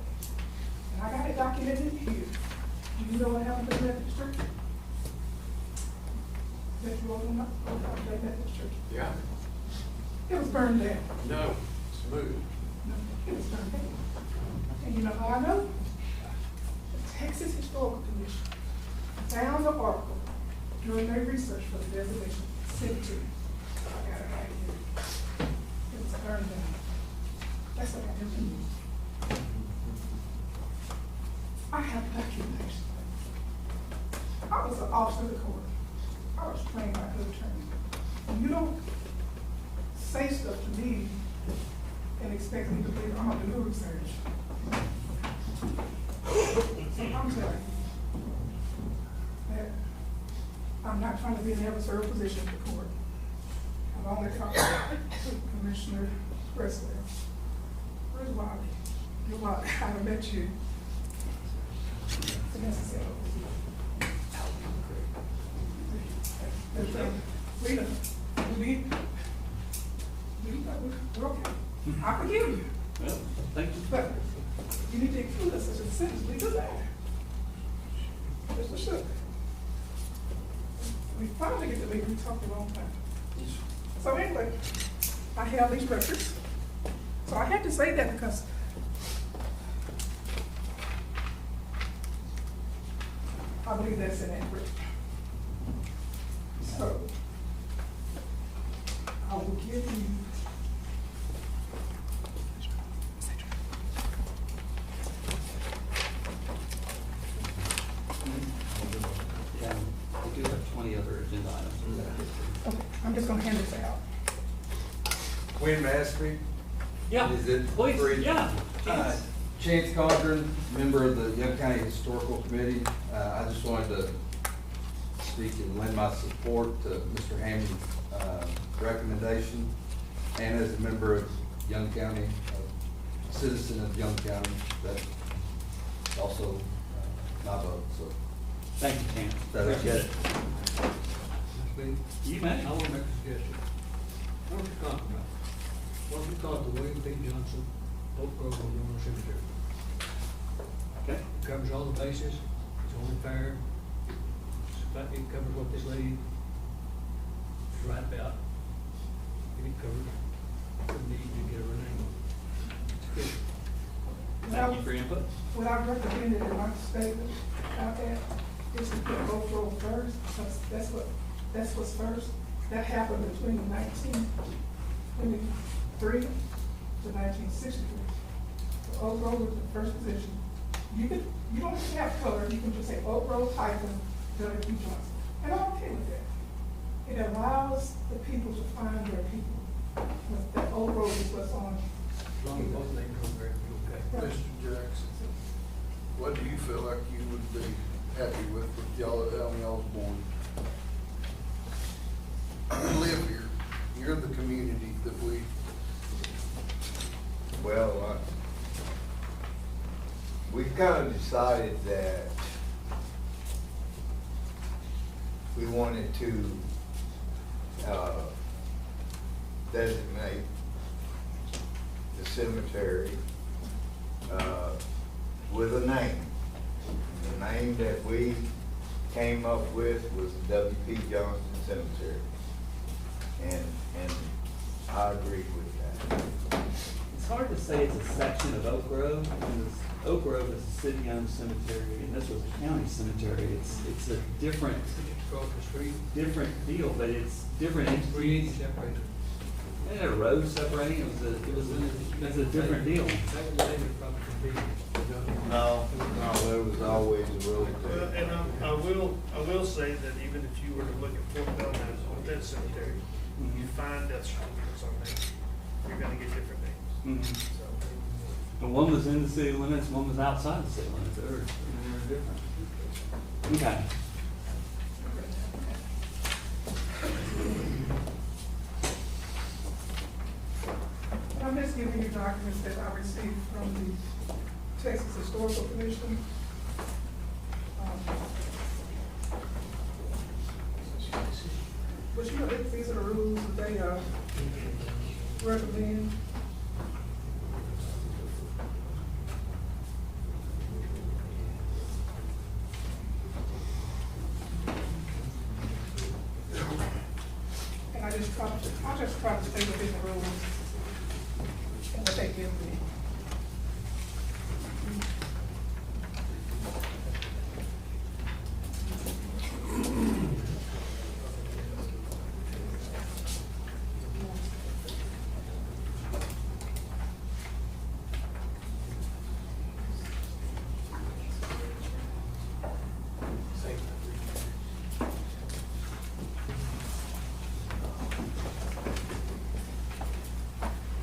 And I got it documented here. Do you know what happened to the Methodist Church? That you all know about that Methodist Church? Yeah. It was burned down. No, smooth. No, it was burned down. And you know how I know? The Texas Historical Commission found the article during their research for the designation, sent it to me. I got it right here. It was burned down. That's what I did. I have documentation. I was an officer of the court. I was trained by a good attorney. And you don't say stuff to me and expect me to believe I'm gonna do research. So I'm telling you that I'm not trying to be in an adversarial position with the court. I've only talked to Commissioner Wrestler. Where's Wally? You're Wally. I haven't met you. It's necessary. We know. We're okay. I forgive you. Well, thank you. But you need to include us as a citizen. We do that. Mr. Shook. We finally get to meet. We talked a long time. So anyway, I have these records. So I had to say that because I believe that's inaccurate. So I will give you. Yeah, we do have 20 other agenda items. Okay, I'm just gonna hand this out. Quinn Mastery. Yeah, Is it please, free? yeah. Uh, Chance Cochran, member of the Young County Historical Committee. I just wanted to speak and lend my support to Mr. Hammond's recommendation. And as a member of Young County, a citizen of Young County, that's also my vote, so. Thank you, Ken. That is Appreciate it. You may. I want to make a suggestion. What don't you talk about? What don't you call it the William P. Johnson Oak Grove Memorial Cemetery? Okay. It covers all the bases, it's only fair. It covers what this lady is right about. Get it covered. Couldn't need to get her name. It's good. Thank you for your input. What I recommended in my statement out there is to put Oak Grove first, because that's what's first. That happened between 1923 to 1963. So Oak Grove was the first position. You don't have to have color, you can just say Oak Grove hyphen W. P. Johnson. And I'm okay with that. It allows the people to find their people. Because that Oak Grove is what's on. As long as both names are there, it'll be okay. Right. Mr. Jackson, what do you feel like you would be happy with y'all on y'all's board? You live here, you're the community that we, Well, we've kind of decided that we wanted to designate the cemetery with a name. The name that we came up with was the W. P. Johnson Cemetery. And I agree with that. It's hard to say it's a section of Oak Grove, because Oak Grove is a city-owned cemetery, and this was a county cemetery. It's a different Across the street, deal, but it's different three entities. separated. And a road separating, it was a different deal. Back in the day, it probably could be. No, there was always a road Well, there. and I will say that even if you were to look at Fort Belknap with that cemetery, you find death certificates on there. you're gonna get different names, Mhm. so. And one was in the city limits, one was outside the city limits, they're different. Okay. I'm just giving you documents that I received from the Texas Historical Commission. But you know, these are the rules that they recommend. And I just try to stay within the rules and what they give me.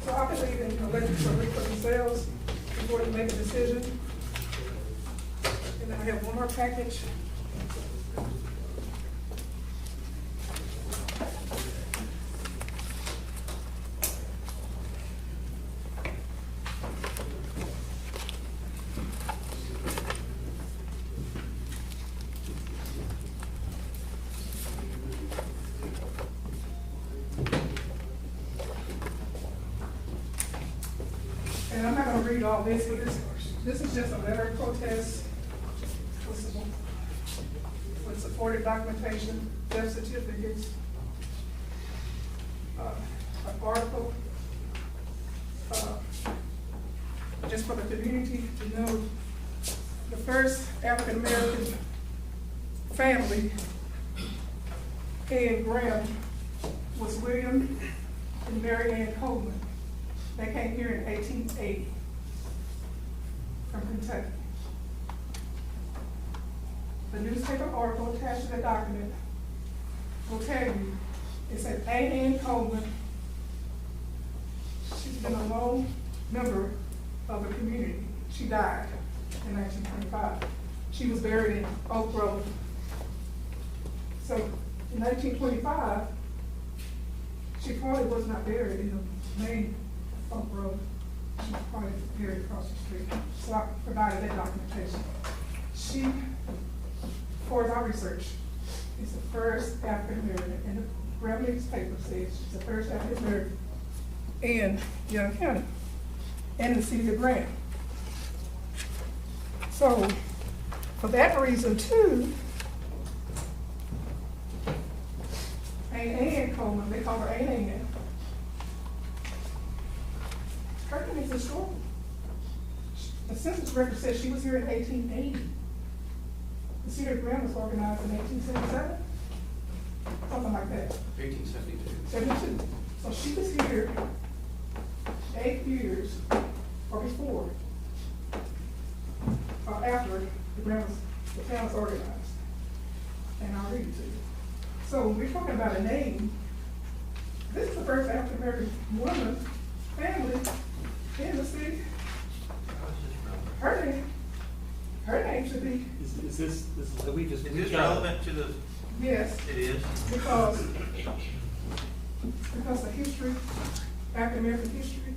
So I believe in letting people look for themselves before they make a decision. And then I have one more package. And I'm not gonna read all this, but this is just a letter of protest with supported documentation, death certificates, an article, just for the community to know the first African-American family in Graham was William and Mary Ann Coleman. They came here in 1880 from Kentucky. The newspaper article attached to the document will tell you, it said A.N. Coleman. She's been a lone member of the community. She died in 1925. She was buried in Oak Grove. So in 1925, she probably was not buried in the main Oak Grove. She was probably buried across the street. So I provided that documentation. She, for our research, is the first African American, and the Graham newspaper says she's the first African American in Young County and the city of Graham. So for that reason too, Ann Coleman, they call her Ann. Her name is historical. The census record says she was here in 1880. The city of Graham was organized in 1877, something like that. 1872. 72. So she was here 8 years or before, or after the town was organized. And I'll read it to you. So when we're talking about a name, this is the first African American woman, family in the city. Her name should be, Is this, we just. Is this relevant to the, yes, it is? because the history, African American history.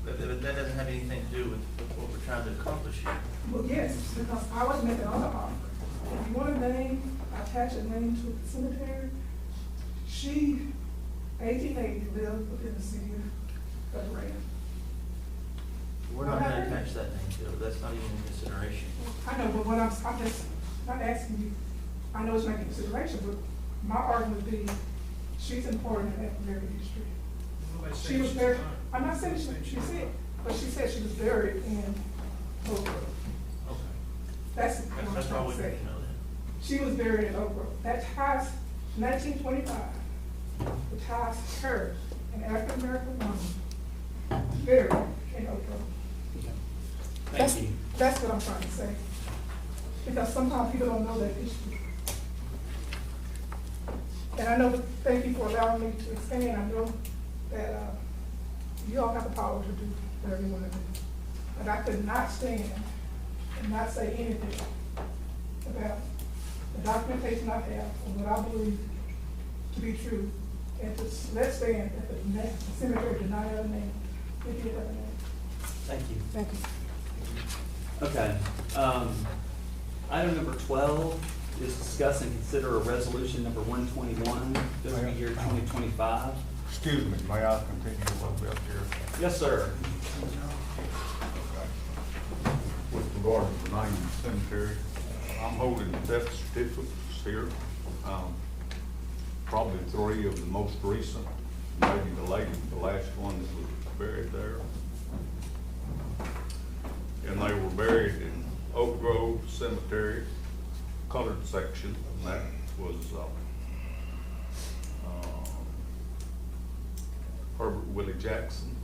But that doesn't have anything to do with what we're trying to accomplish here. Well, yes, because I was making other offer. If you want a name, attach a name to the cemetery. She, 1880, lived within the city of Graham. We're not gonna attach that name to it, that's not even in consideration. I know, but what I'm just not asking you, I know it's not in consideration, but my argument would be, she's important in African American history. She was buried, I'm not saying she said, but she said she was buried in Oak Grove. Okay. That's what I'm That's all trying we to need say. to know then. She was buried in Oak Grove. That ties, 1925, it ties her, an African American woman, buried in Oak Grove. Thank you. That's what I'm trying to say. Because sometimes people don't know that history. And I know, thank you for allowing me to expand. I know that You all have the power to do whatever you want to do. But I could not stand and not say anything about the documentation I have and what I believe to be true, and to let stand that the cemetery denied her name. It did have a name. Thank you. Thank you. Okay, item number 12 is discuss and consider a resolution number 121, fiscal year 2025. Excuse me, may I continue a little bit here? Yes, sir. With regard to the name of the cemetery, I'm holding death certificates here. Probably 3 of the most recent, maybe the last one that was buried there. And they were buried in Oak Grove Cemetery, colored section, and that was Herbert Willie Jackson.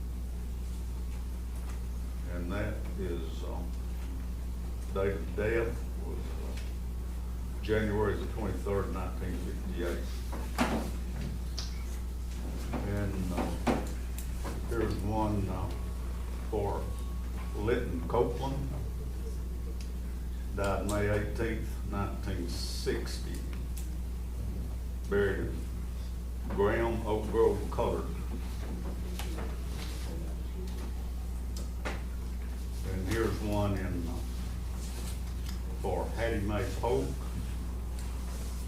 And that is, date of death was January the 23rd, 1958. And here's one for Lytton Copeland, died May 18th, 1960, buried in Graham Oak Grove Colored. And here's one in for Hattie Mae Polk,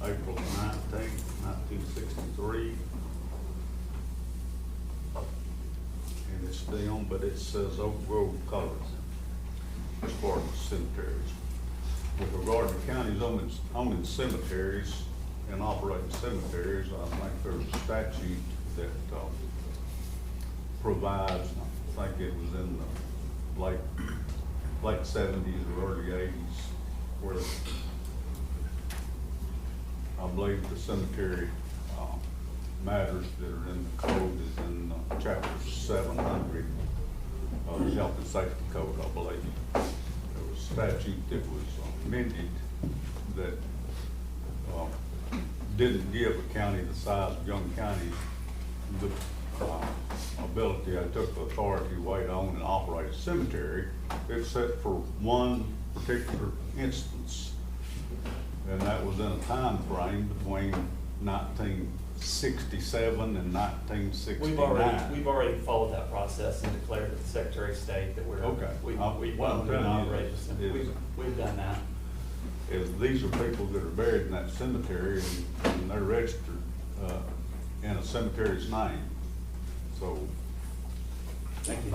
April 19th, 1963. And it's them, but it says Oak Grove Colors as far as cemeteries. With regard to counties owning cemeteries and operating cemeteries, I think there's a statute that provides, I think it was in the late 70s or early 80s, where I believe the cemetery matters that are in the code is in chapter 700 of the Health and Safety Code, I believe. There was a statute that was amended that didn't give a county the size of Young County the ability, I took the authority way to own and operate a cemetery, except for one particular instance. And that was in a time frame between 1967 and 1969. We've already followed that process and declared with the Secretary of State that we're, Okay. we've What I'm telling you operated, is- we've done that. Is these are people that are buried in that cemetery and they're registered in a cemetery's name. So, Thank you.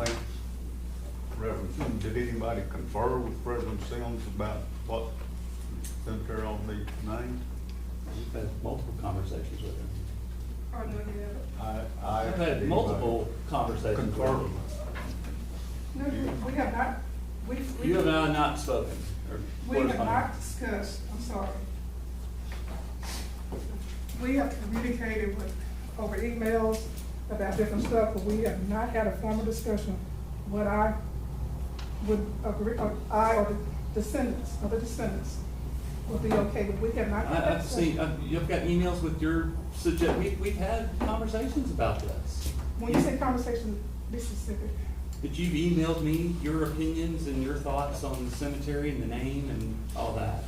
Reverend Sims, did anybody confer with Reverend Sims about what cemetery ought to be named? We've had multiple conversations with him. Oh, no, you haven't. I've had multiple conversations with him. No, we have not, You have not spoken or we have corresponded. not discussed, I'm sorry. We have communicated over emails about different stuff, but we have not had a formal discussion. What I would agree, or I or the descendants, would be okay, but we have not had that I've seen, discussion. you've got emails with your we've had conversations about this. When you say conversation, be specific. But you've emailed me your opinions and your thoughts on the cemetery and the name and all that.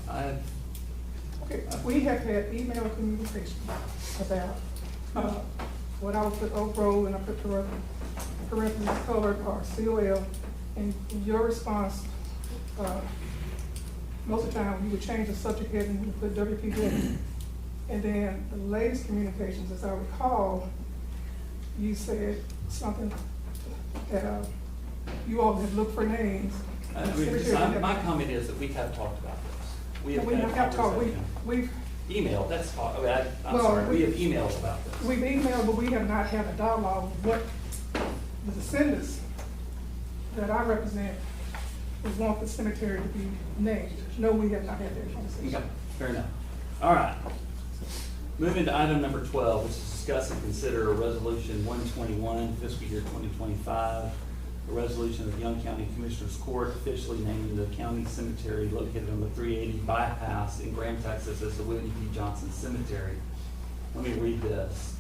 Okay, we have had email communication about, what I would put Oak Grove and I put parentheses colored or COL, and your response, most of the time, you would change the subject heading and put WPW. And then the latest communications, as I recall, you said something that, you all had looked for names. My comment is that we have talked about this. We We had a have talked, conversation. we've Emailed, that's fine. I'm Well, sorry, we have emailed about this. We've emailed, but we have not had a dialogue. What the descendants that I represent would want the cemetery to be named. No, we have not had that conversation. Okay, fair enough. All right. Moving to item number 12, which is discuss and consider a resolution 121, fiscal year 2025, a resolution of the Young County Commissioners Court officially naming the county cemetery located on the 380 bypass in Graham, Texas as the William P. Johnson Cemetery. Let me read this.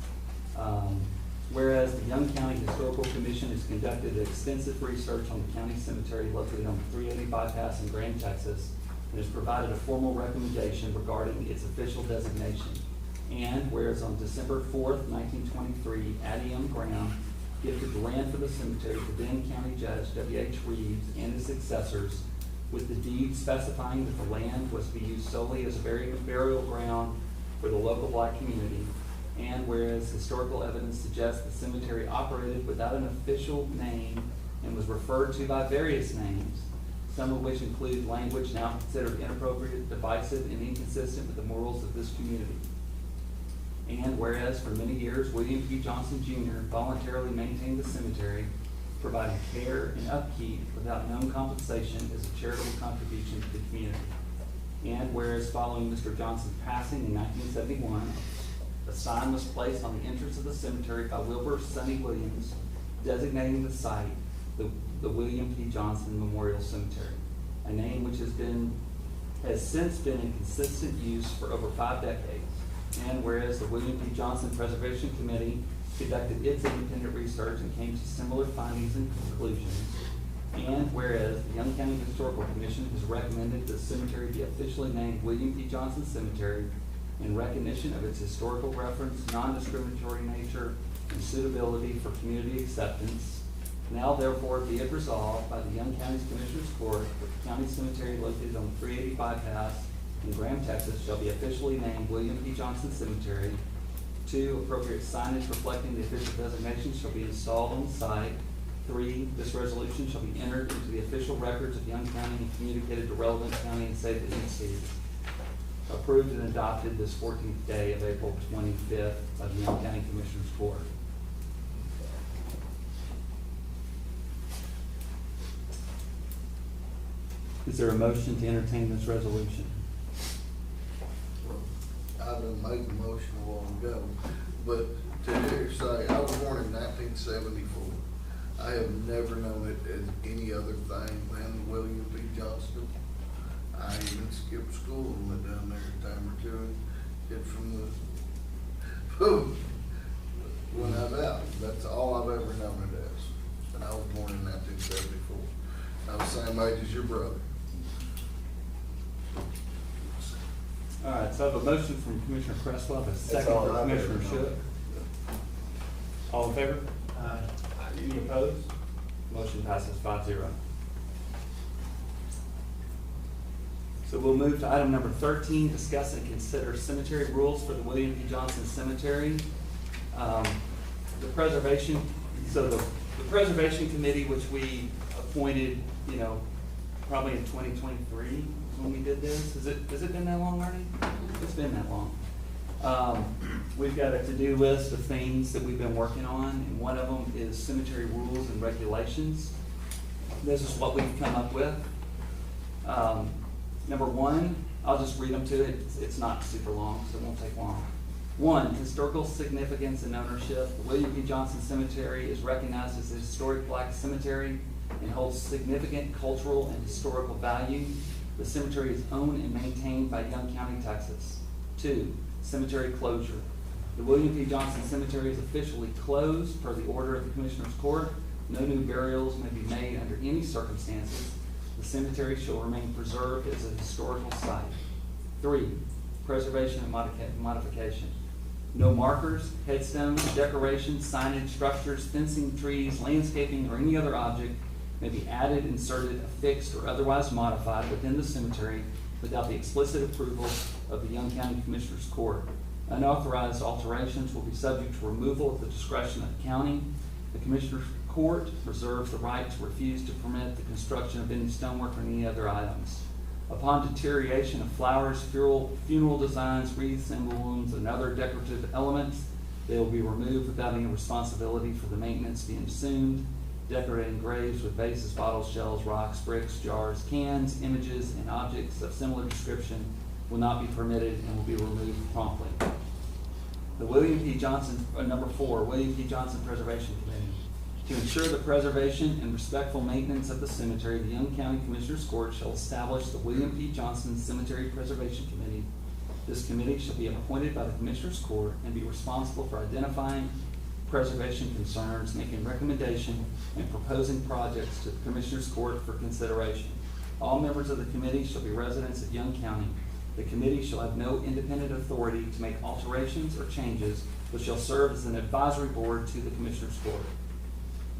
whereas the Young County Historical Commission has conducted extensive research on the county cemetery located on 380 bypass in Graham, Texas, and has provided a formal recommendation regarding its official designation. And whereas on December 4th, 1923, Addie M. Graham gifted the land for the cemetery to then County Judge W.H. Reeves and his successors, with the deed specifying that the land was to be used solely as a burial ground for the local black community. And whereas historical evidence suggests the cemetery operated without an official name and was referred to by various names, some of which include language now considered inappropriate, divisive, and inconsistent with the morals of this community. And whereas for many years, William P. Johnson Jr. voluntarily maintained the cemetery, providing care and upkeep without known compensation as a charitable contribution to the community. And whereas following Mr. Johnson's passing in 1971, a sign was placed on the entrance of the cemetery by Wilbur Sonny Williams, designating the site the William P. Johnson Memorial Cemetery, a name which has since been in consistent use for over 5 decades. And whereas the William P. Johnson Preservation Committee conducted its independent research and came to similar findings and conclusions. And whereas the Young County Historical Commission has recommended the cemetery be officially named William P. Johnson Cemetery in recognition of its historical reference, non-discriminatory nature, and suitability for community acceptance. Now therefore be it resolved by the Young County Commissioners Court that the county cemetery located on 380 bypass in Graham, Texas shall be officially named William P. Johnson Cemetery. 2, appropriate signage reflecting the official designation shall be installed on the site. 3, this resolution shall be entered into the official records of Young County and communicated to relevant county and state agencies. Approved and adopted this 14th day of April 25th by the Young County Commissioners Court. Is there a motion to entertain this resolution? I done made the motion a while ago, but to hear say, I was born in 1974. I have never known it as any other thing than William P. Johnston. I even skipped school and went down there a time or two and hid from the when I was out. That's all I've ever known it as. And I was born in 1974. I'm the same age as your brother. All right, so I have a motion from Commissioner Cresswell, a second all from I've ever Commissioner known. Shook. All in favor? Any opposed? Motion passes 5-0. So we'll move to item number 13, discuss and consider cemetery rules for the William P. Johnson Cemetery. The preservation Preservation Committee, which we appointed, probably in 2023 when we did this. Has it been that long already? It's been that long. We've got a to-do list of things that we've been working on, and one of them is cemetery rules and regulations. This is what we've come up with. Number 1, I'll just read them to it. It's not super long, so it won't take long. 1, historical significance and ownership. The William P. Johnson Cemetery is recognized as a historic black cemetery and holds significant cultural and historical value. The cemetery is owned and maintained by Young County, Texas. 2, cemetery closure. The William P. Johnson Cemetery is officially closed per the order of the Commissioner's Court. No new burials may be made under any circumstances. The cemetery shall remain preserved as a historical site. 3, preservation and modification. No markers, headstones, decorations, signage, structures, fencing, trees, landscaping, or any other object may be added, inserted, affixed, or otherwise modified within the cemetery without the explicit approval of the Young County Commissioners Court. Unauthorized alterations will be subject to removal at the discretion of the county. The Commissioners Court reserves the right to refuse to permit the construction of any stonework or any other items. Upon deterioration of flowers, funeral designs, wreaths, emblems, and other decorative elements, they will be removed without any responsibility for the maintenance being assumed. Decorating graves with vases, bottles, shells, rocks, bricks, jars, cans, images, and objects of similar description will not be permitted and will be removed promptly. The William P. Johnson, number 4, William P. Johnson Preservation Committee. To ensure the preservation and respectful maintenance of the cemetery, the Young County Commissioners Court shall establish the William P. Johnson Cemetery Preservation Committee. This committee shall be appointed by the Commissioners Court and be responsible for identifying, preservation concerns, making recommendation and proposing projects to the Commissioners Court for consideration. All members of the committee shall be residents of Young County. The committee shall have no independent authority to make alterations or changes, but shall serve as an advisory board to the Commissioners Court.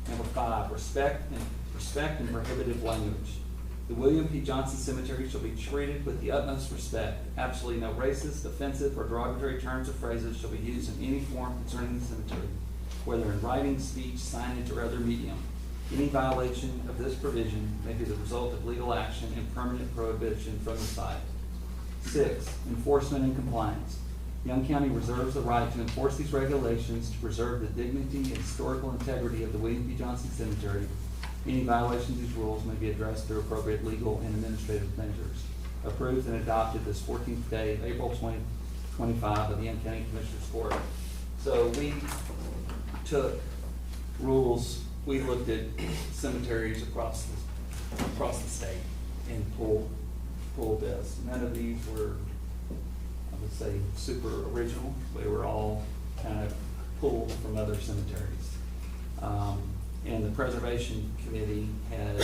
Number 5, respect and prohibitive language. The William P. Johnson Cemetery shall be treated with the utmost respect. Absolutely no racist, offensive, or derogatory terms or phrases shall be used in any form concerning the cemetery, whether in writing, speech, signage, or other medium. Any violation of this provision may be the result of legal action and permanent prohibition from the site. 6, enforcement and compliance. Young County reserves the right to enforce these regulations to preserve the dignity and historical integrity of the William P. Johnson Cemetery. Any violation of these rules may be addressed through appropriate legal and administrative measures. Approved and adopted this 14th day of April 2025 of the Young County Commissioners Court. So we took rules, we looked at cemeteries across the state and pulled this. None of these were, I would say, super original. They were all kind of pulled from other cemeteries. And the Preservation Committee has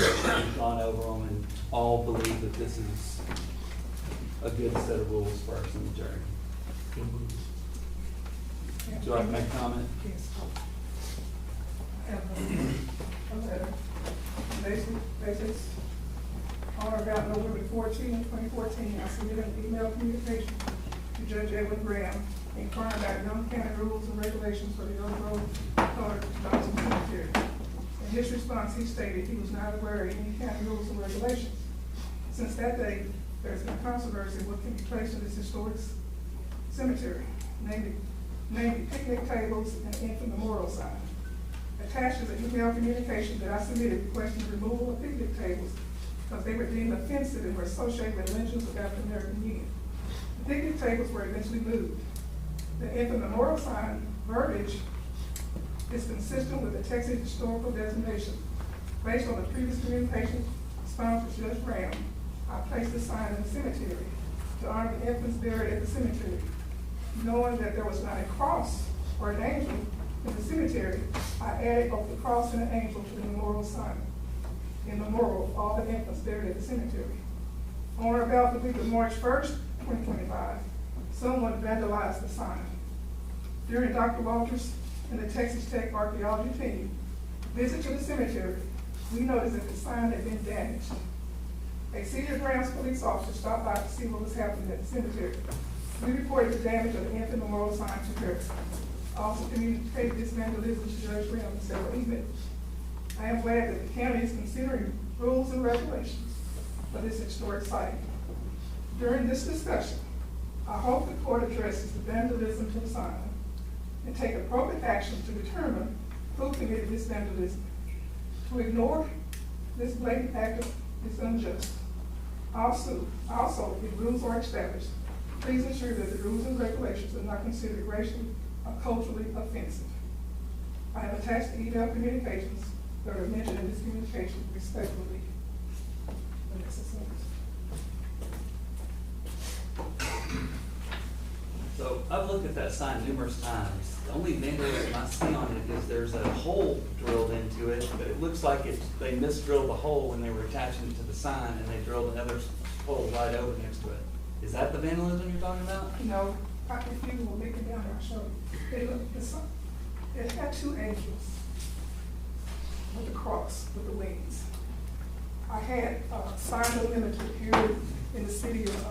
gone over them and all believe that this is a good set of rules for our cemetery. Would you like to make a comment? Yes. I have a letter. Basically, on or about November 14, 2014, I submitted an email communication to Judge Edwin Graham inquiring about Young County rules and regulations for the Oak Grove Carter Johnson Cemetery. In his response, he stated he was not aware of any county rules and regulations. Since that day, there's been controversy what can be placed in this historic cemetery, namely picnic tables and infant memorial sign. Attached is an email communication that I submitted requesting the removal of picnic tables because they were deemed offensive and were associated with lynchings of African American men. The picnic tables were eventually moved. The infant memorial sign verbiage is consistent with the Texas historical designation. Based on the previous communication response to Judge Graham, I placed the sign in the cemetery to honor the infants buried at the cemetery. Knowing that there was not a cross or an angel in the cemetery, I added both the cross and an angel to the memorial sign in memorial of all the infants buried at the cemetery. On or about the week of March 1st, 2025, someone vandalized the sign. During Dr. Walters and the Texas Tech archaeology team visit to the cemetery, we noticed that the sign had been damaged. A Cedar Grounds police officer stopped by to see what was happening at the cemetery. We reported the damage of the infant memorial sign to her. I also communicated this vandalism to Judge Graham in several emails. I am glad that the county is considering rules and regulations for this historic site. During this discussion, I hope the court addresses the vandalism to the sign and take appropriate action to determine who committed this vandalism. To ignore this blatant act is unjust. Also, if rules are established, please ensure that the rules and regulations are not considered racially or culturally offensive. I have attached the email communications that are mentioned in this communication respectfully. So I've looked at that sign numerous times. The only vandalism I see on it is there's a hole drilled into it, but it looks like they misdrilled the hole when they were attaching it to the sign and they drilled another hole right over next to it. Is that the vandalism you're talking about? No, if you will make it down, I'll show you. It had two angels with the cross, with the wings. I had Sign Unlimited here in the city of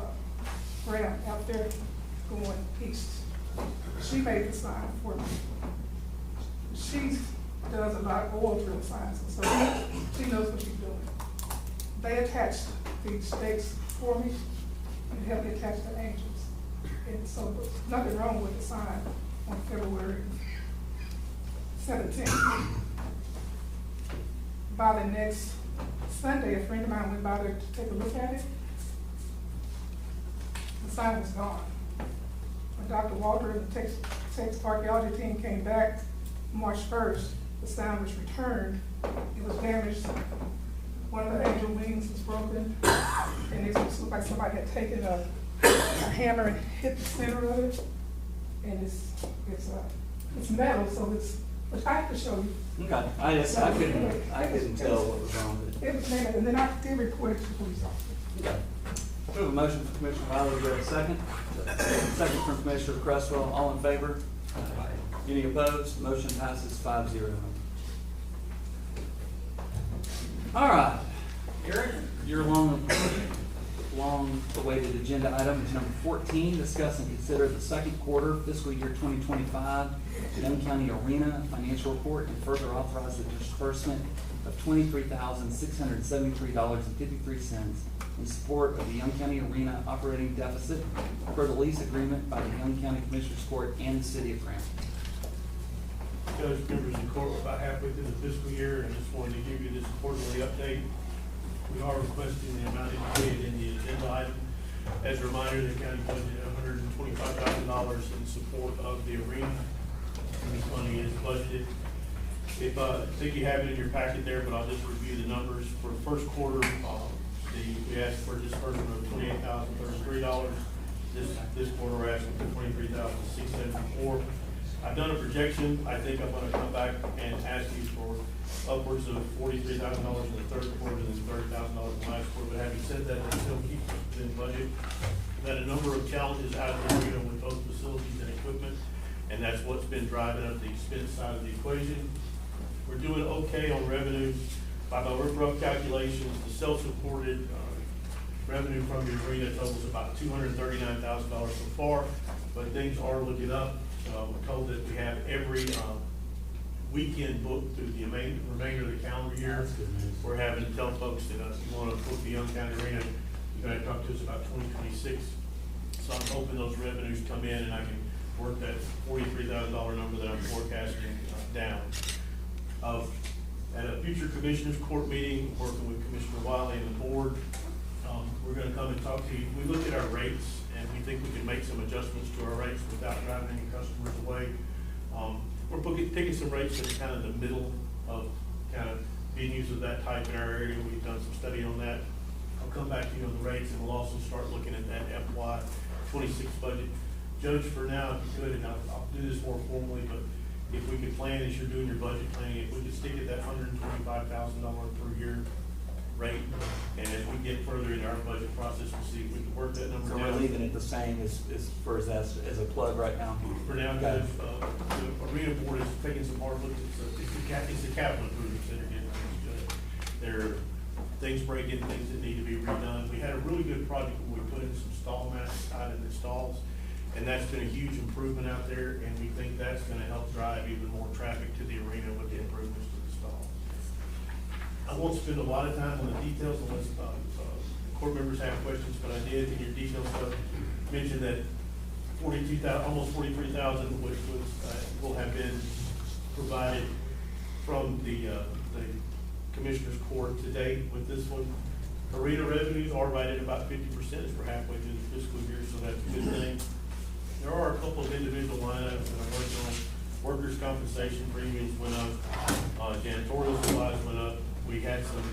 Graham out there going east. She made the sign for me. She does a lot of oil drill signs, and so she knows what she's doing. They attached these stakes for me and helped me attach the angels. And so there's nothing wrong with the sign on February 17th. By the next Sunday, a friend of mine went by there to take a look at it. The sign was gone. When Dr. Walter and the Texas archaeology team came back March 1st, the sign was returned. It was damaged. One of the angel wings was broken, and it looked like somebody had taken a hammer and hit the center of it. And it's metal, so it's which I have to show you. Okay, I couldn't tell what was wrong with it. It was named, and then I did report it to the police officer. Okay. We have a motion from Commissioner Wiley, we have a second. Second from Commissioner Cresswell, all in favor? Any opposed? Motion passes 5-0. All right, your long-awaited agenda item is number 14, discuss and consider the second quarter fiscal year 2025 Young County Arena financial report and further authorize the disbursement of $23,673.53 in support of the Young County Arena operating deficit per the lease agreement by the Young County Commissioners Court and the City of Grant. Judge, members of the court, we're about halfway through the fiscal year, and just wanted to give you this quarterly update. We are requesting the amount indicated in the agenda item. As a reminder, the county budgeted $125,000 in support of the arena, and this money is budgeted. If, I think you have it in your packet there, but I'll just review the numbers. For the first quarter, we asked for a disbursement of $28,033. This quarter, we're asking for $23,674. I've done a projection. I think I'm gonna come back and ask you for upwards of $43,000 in the third quarter and $30,000 in the last quarter. But having said that, I still keep it within budget. We've had a number of challenges out of the arena with both facilities and equipment, and that's what's been driving up the expense side of the equation. We're doing okay on revenue. By my rough calculations, the self-supported revenue from the arena totals about $239,000 so far, but things are looking up. We're told that we have every weekend booked through the remainder of the calendar year. We're having to tell folks that if you want to book the Young County Arena, you're going to talk to us about 2026. So I'm hoping those revenues come in and I can work that $43,000 number that I'm forecasting down. At a future Commissioners Court meeting, working with Commissioner Wiley and the board, we're going to come and talk to you. We looked at our rates, and we think we can make some adjustments to our rates without driving any customers away. We're taking some rates that are kind of the middle of kind of venues of that type in our area. We've done some study on that. I'll come back to you on the rates, and we'll also start looking at that FY 26 budget. Judge, for now, if you could, and I'll do this more formally, but if we could plan as you're doing your budget planning, if we could stick at that $125,000 per year rate, and as we get further in our budget process, we'll see if we can work that number So down. we're leaving it the same as a plug right now? For now, Judge, the arena board is taking some hard looks. It's the capital improvements that are getting things, Judge. There are things breaking, things that need to be redone. We had a really good project where we put in some stall mats tied in the stalls, and that's been a huge improvement out there, and we think that's gonna help drive even more traffic to the arena with the improvements to the stalls. I won't spend a lot of time on the details unless court members have questions, but I did in your details stuff mention that almost 43,000, which will have been provided from the Commissioners Court to date with this one. Arena revenues are right at about 50% as we're halfway through the fiscal year, so that's a good thing. There are a couple of individual line items that I'm working on. Workers' compensation premiums went up, janitorial supplies went up. We had some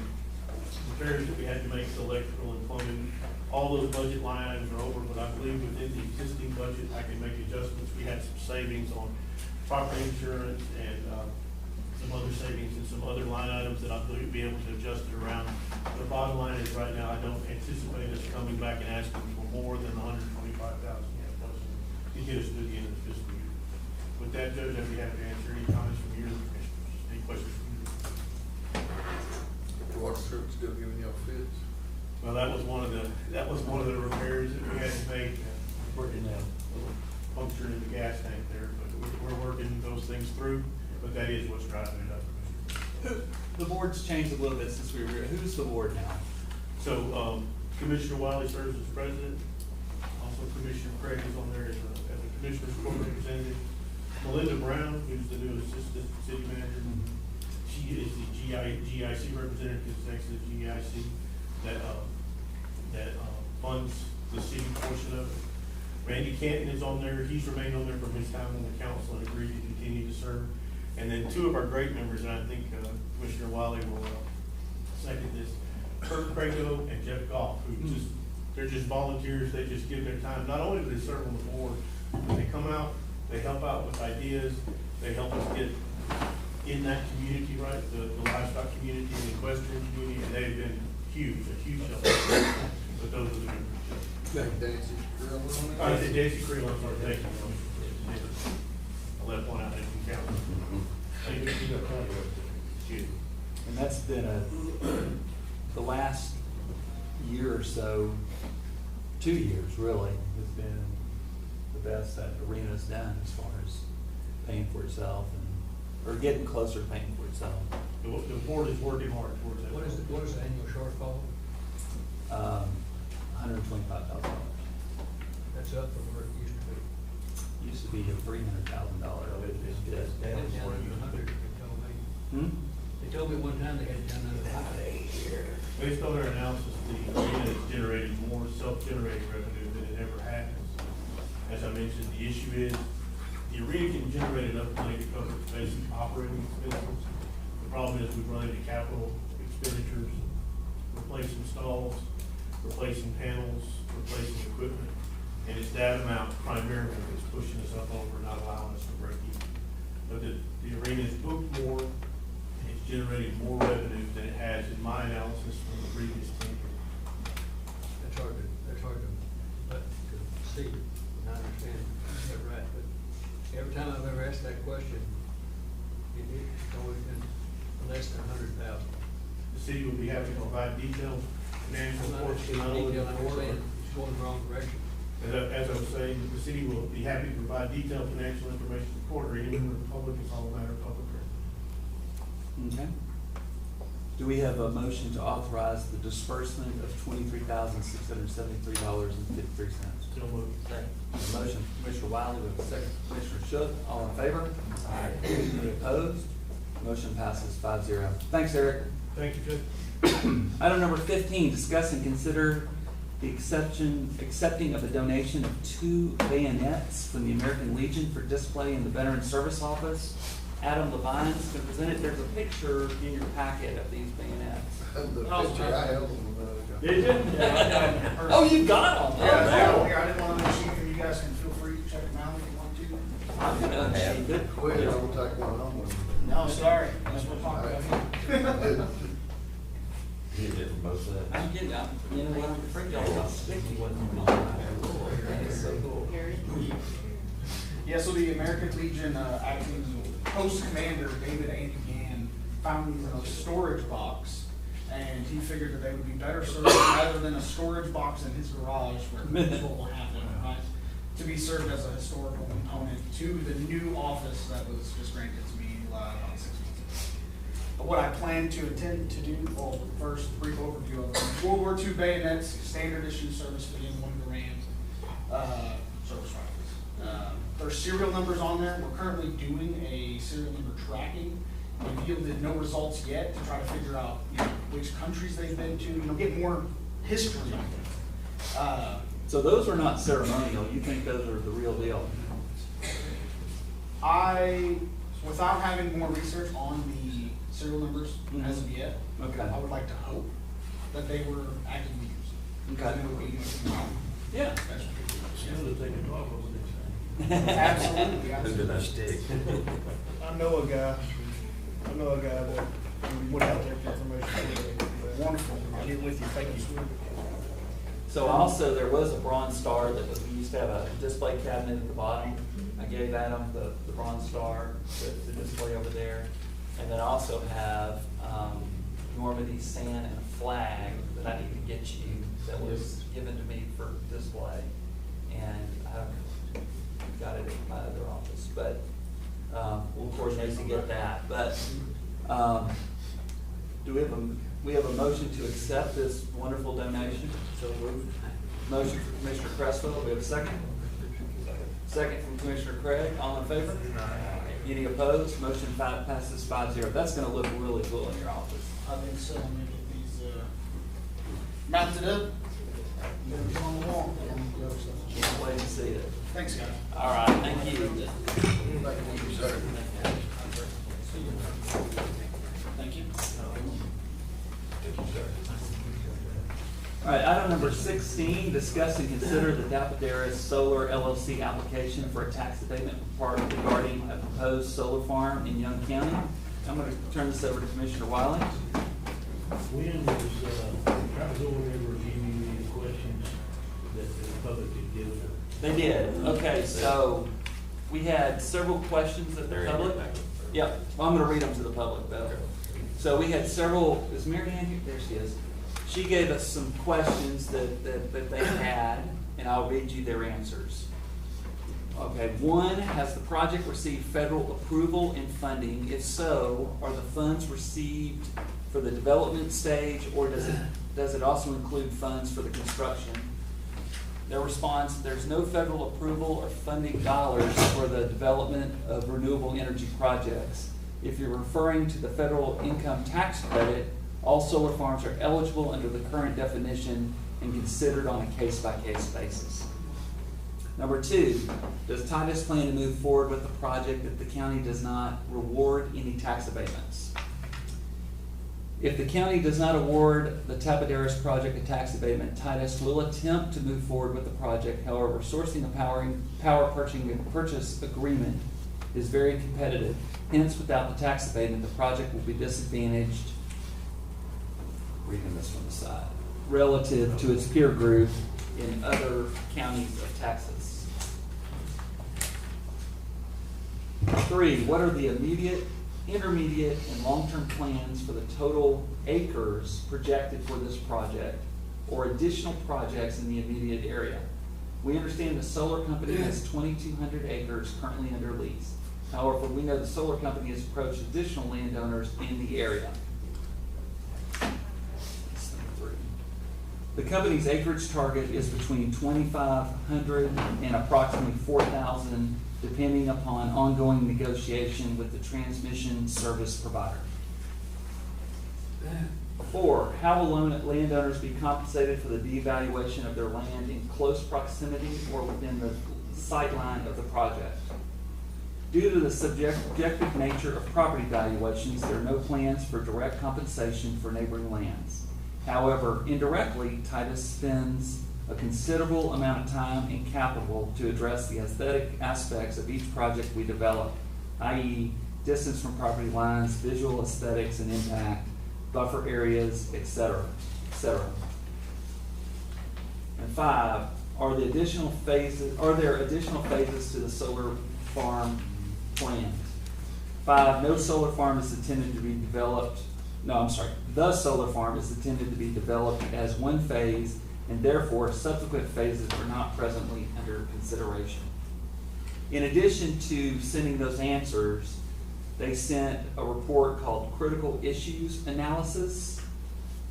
repairs that we had to make to electrical and plumbing. All those budget line items are over, but I believe within the existing budget, I can make adjustments. We had some savings on property insurance and some other savings and some other line items that I believe we'll be able to adjust it around. The bottom line is right now, I don't anticipate us coming back and asking for more than the $125,000 to get us through the end of the fiscal year. With that, Judge, I'd be happy to answer any comments from you or the commissioners. Any questions from you? The water service still giving y'all fits? Well, that was one of the repairs that we had to make. Working now. Puncture in the gas tank there, but we're working those things through, but that is what's driving it up. The board's changed a little bit since we were here. Who's the board now? So, Commissioner Wiley serves as president. Also, Commissioner Craig is on there as a Commissioner's Court representative. Melinda Brown, who's the new assistant city manager, she is the GIC representative, because next to the GIC that funds the city portion of it. Randy Canton is on there. He's remained on there from his time on the council and agreed to continue to serve. And then two of our great members, and I think Commissioner Wiley will second this, Kurt Crago and Jeff Goff, who they're just volunteers. They just give their time. Not only do they serve on the board, but they come out, they help out with ideas, they help us get in that community, right, the livestock community and the equestrian community, and they've been huge, a huge help. But those are the members. Dancy Grill on I it? said J.C. Creel, I'm sorry, thank you. I left one out, I didn't count. Thank you. Excuse me. And that's been the last year or so, 2 years really, has been the best that arena's done as far as paying for itself or getting closer to paying for itself. The board is working hard towards that. What is the annual shortfall? $125,000. That's up from where it used to be. Used to be a $300,000. They had it down under 100, they told me. Hmm? They told me one time they had it down under 100. Based on their analysis, the arena has generated more self-generated revenue than it ever has. As I mentioned, the issue is, the arena can generate enough money to cover its basic operating expenses. The problem is we've run into capital expenditures, replacing stalls, replacing panels, replacing equipment. And it's that amount primarily that's pushing us up over, not allowing us to break even. But the arena's booked more, and it's generated more revenue than it has in my analysis from the previous 10 years. That's hard to see, and I understand that right, but every time I've ever asked that question, it's always been less than 100,000. The city will be happy to provide detailed financial I'm not reports to not only the I'm board, saying it's going the wrong direction. as I was saying, the city will be happy to provide detailed financial information to the court or any member of the public. It's all a matter of public record. Okay. Do we have a motion to authorize the disbursement of $23,673.53? Still moving. A motion, Commissioner Wiley, with a second, Commissioner Shook, all in favor? Aye. Any opposed? Motion passes 5-0. Thanks, Eric. Thank you, Judge. Item number 15, discuss and consider the accepting of a donation of 2 bayonets from the American Legion for display in the Veteran Service Office. Adam Levine is going to present it. There's a picture in your packet of these bayonets. The picture I held them Did you? Oh, you got them? Yeah, I didn't want to unseat you guys can feel free to check them out if you want to. I'm going to unsheath it. Quit, I will take one home with me. No, sorry, that's what I'm talking about. You did from both sides. I'm getting out. You know what? I'm afraid y'all got sticky with them. That is so cool. Yeah, so the American Legion acting post commander, David A. Gann, found these in a storage box, and he figured that they would be better served rather than a storage box in his garage where that's what will happen, right? To be served as a historical component to the new office that was just granted to me about 6 months ago. What I plan to intend to do, well, first, brief overview of them. World War II bayonets, standard issue service begin one of the Rams service rifles. There's serial numbers on there. We're currently doing a serial number tracking. We've yielded no results yet to try to figure out, which countries they've been to, get more history on them. So those are not ceremonial. You think those are the real deal? Without having more research on the serial numbers as of yet, Okay. I would like to hope that they were actively used. Okay. And it would be, Yeah. absolutely, Who absolutely. did I stick? I know a guy that went out there for information. Wonderful. I'll get with you, thank you. So also, there was a Bronze Star that was, we used to have a display cabinet at the bottom. I gave Adam the Bronze Star, the display over there. And then I also have Normandy sand and a flag that I need to get you that was given to me for display. And I've got it in my other office, but we'll coordinate to get that. But do we have a motion to accept this wonderful donation? So moved. Motion from Commissioner Cresswell. Do we have a second? Second from Commissioner Craig. All in favor? Any opposed? Motion passes 5-0. That's going to look really cool in your office. I think so. I'm gonna get these mounted up. Get them on the wall. Can't wait to see it. Thanks, guys. All right, thank you. Thank you, sir. Thank you. All right, item number 16, discuss and consider the Dapaderas Solar LLC application for a tax abatement regarding a proposed solar farm in Young County. I'm gonna turn this over to Commissioner Wiley. When was, try to go over and review any questions that the public had given us. They did. Okay, so we had several questions that the public. Yep, well, I'm gonna read them to the public though. So we had several, is Mary Ann here? There she is. She gave us some questions that they had, and I'll read you their answers. Okay, one, has the project received federal approval and funding? If so, are the funds received for the development stage, or does it also include funds for the construction? Their response, there's no federal approval or funding dollars for the development of renewable energy projects. If you're referring to the federal income tax credit, all solar farms are eligible under the current definition and considered on a case-by-case basis. Number two, does Titus plan to move forward with a project if the county does not reward any tax abatements? If the county does not award the Tapaderas project a tax abatement, Titus will attempt to move forward with the project. However, sourcing a power purchase agreement is very competitive. Hence, without the tax abatement, the project will be disadvantaged, reading this from the side, relative to its peer group in other counties of Texas. 3, what are the immediate, intermediate, and long-term plans for the total acres projected for this project or additional projects in the immediate area? We understand the solar company has 2,200 acres currently under lease. However, we know the solar company has approached additional landowners in the area. The company's acreage target is between 2,500 and approximately 4,000, depending upon ongoing negotiation with the transmission service provider. 4, how will landowners be compensated for the devaluation of their land in close proximity or within the sightline of the project? Due to the subjective nature of property valuations, there are no plans for direct compensation for neighboring lands. However, indirectly, Titus spends a considerable amount of time and capital to address the aesthetic aspects of each project we develop, i.e. distance from property lines, visual aesthetics and impact, buffer areas, etc., etc. And 5, are there additional phases to the solar farm planned? 5, no solar farm is intended to be developed. The solar farm is intended to be developed as one phase, and therefore subsequent phases are not presently under consideration. In addition to sending those answers, they sent a report called Critical Issues Analysis,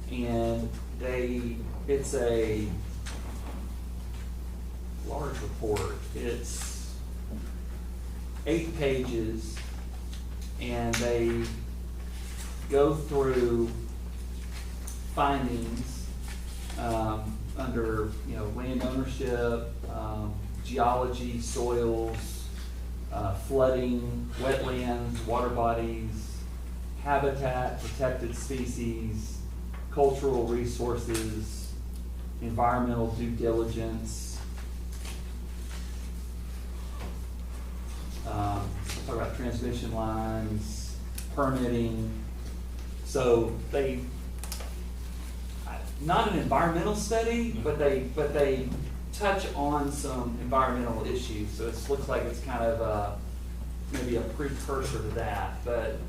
and it's a large report. It's 8 pages, and they go through findings under land ownership, geology, soils, flooding, wetlands, water bodies, habitat, protected species, cultural resources, environmental due diligence. Talk about transmission lines, permitting. So they, not an environmental study, but they touch on some environmental issues. So it looks like it's kind of maybe a precursor to that. But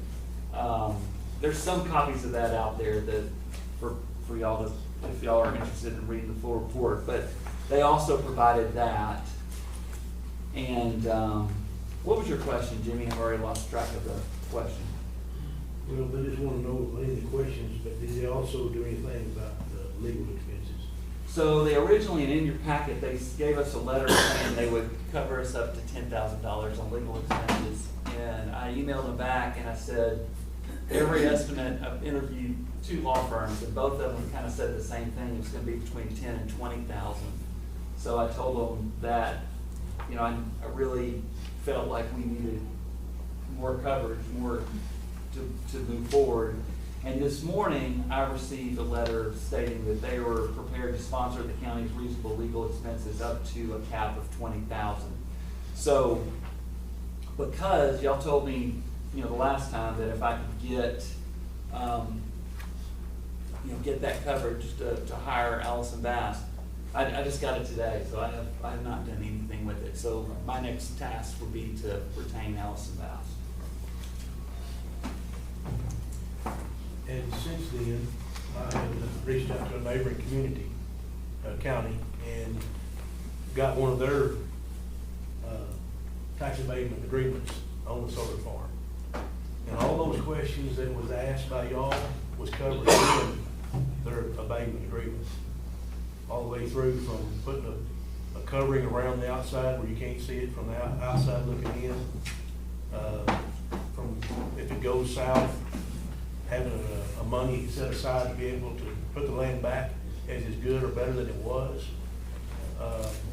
there's some copies of that out there that for y'all to, if y'all are interested in reading the full report. But they also provided that. And what was your question, Jimmy? I've already lost track of the question. Well, they just want to know any of the questions, but did they also do anything about the legal expenses? So they originally, and in your packet, they gave us a letter saying they would cover us up to $10,000 on legal expenses. And I emailed them back and I said, every estimate, I've interviewed 2 law firms, and both of them kind of said the same thing. It was going to be between $10,000 and $20,000. So I told them that, I really felt like we needed more coverage, more to move forward. And this morning, I received a letter stating that they were prepared to sponsor the county's reasonable legal expenses up to a cap of $20,000. So, because y'all told me the last time, that if I could get, get that coverage to hire Allison Bass. I just got it today, so I have not done anything with it. So my next task would be to retain Allison Bass. And since then, I have reached out to a neighboring community, county, and got one of their tax abatement agreements on the solar farm. And all those questions that was asked by y'all was covered in their abatement agreement. All the way through from putting a covering around the outside where you can't see it from the outside looking in. From if it goes south, having a money set aside to be able to put the land back as is good or better than it was.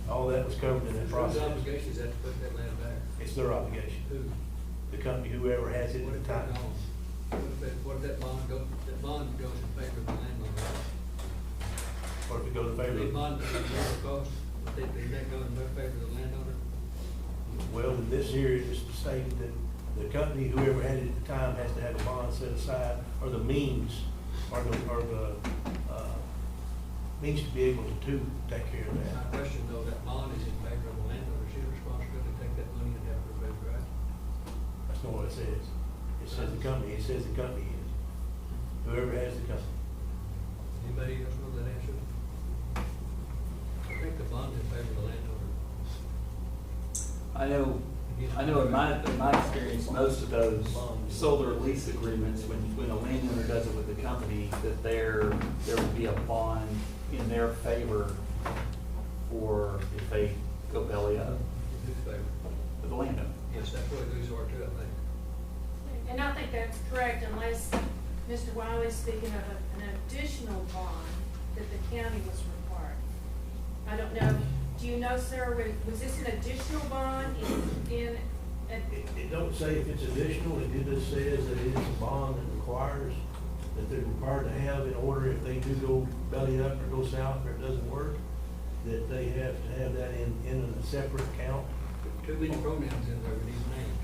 All that was covered in that process. Whose obligation is that to put that land back? It's their obligation. Who? The company, whoever has it What at if the time. what if that bond goes in favor of the landowner? Or if it goes in The favor bond doesn't cost, but does that go in favor of the landowner? well, in this here, it's stated that the company, whoever had it at the time, has to have a bond set aside, or the means, or the means to be able to take care of My that. question though, that bond is in favor of the landowner, she responsibility to take that money and have it removed, right? That's not what it says. It says the company is. Whoever has the company. Anybody else know that answer? I think the bond is in favor of the landowner. I know in my experience, most of those solar lease agreements, when a landowner does it with the company, that there would be a bond in their favor for if they go belly up, In whose favor? for the landowner. Yes, that's what these are too, I think. And I think that's correct unless Mr. Wiley's speaking of an additional bond that the county was required. I don't know, do you know, sir, was this an additional bond It don't say if it's additional, it just says that it is a bond that requires, that they're required to have in order if they do go belly up or go south or it doesn't work, that they have to have that in a separate account. Too many pronouns in there with these names.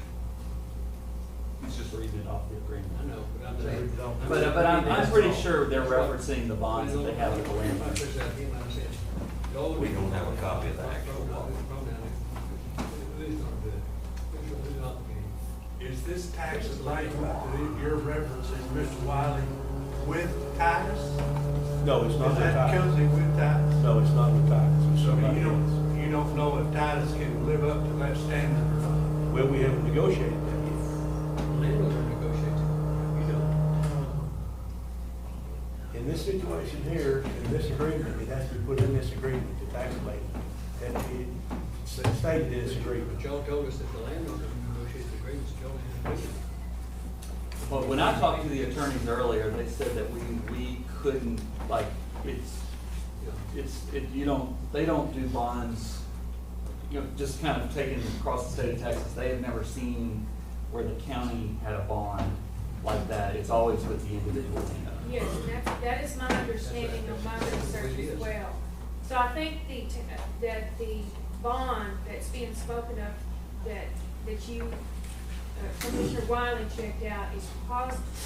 He's just reading it off the agreement. I know, but I'm saying. But I'm pretty sure they're referencing the bonds that they have with the If I landowner. push that in, I said, We don't have a copy of the actual bond. Who's gonna do it? Who's obligated? Is this tax abatement that you're referencing, Mr. Wiley, with Titus? No, it's not Is with that Titus. company with Titus? No, it's not with Titus. It's So somebody else. you don't know if Titus can live up to that standard or not? Well, we haven't negotiated that yet. Landowner negotiates. You don't. In this situation here, in this agreement, it has to be put in this agreement, the tax abatement. And it's stated in this agreement. But y'all told us that the landowner negotiates the agreements, y'all didn't do it. Well, when I talked to the attorneys earlier, they said that we couldn't, like, they don't do bonds, just kind of taken across the state of Texas. They have never seen where the county had a bond like that. It's always with the individual landowner. Yes, and that is my understanding of my research as well. So I think that the bond that's being spoken of, that you, Commissioner Wiley checked out, is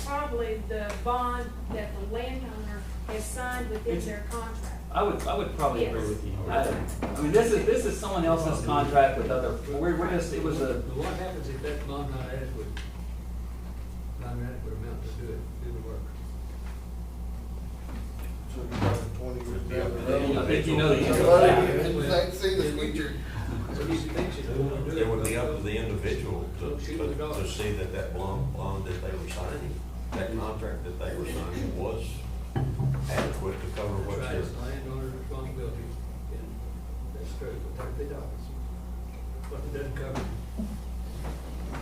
probably the bond that the landowner has signed within their contract. I would probably Yes. agree with you. I mean, this is someone else's contract with other, we're just, it was a, But what happens if that bond not adequate amount to do the work? So you're talking 20 years down the road. I think you know the answer to Well, that. you can't see the future. So you think she's gonna do it? It would be up to the individual to see that that bond that they were signing, that contract that they were signing was adequate to cover That's what right, they're. it's the landowner's responsibility, and that's true, but $30, but it doesn't cover.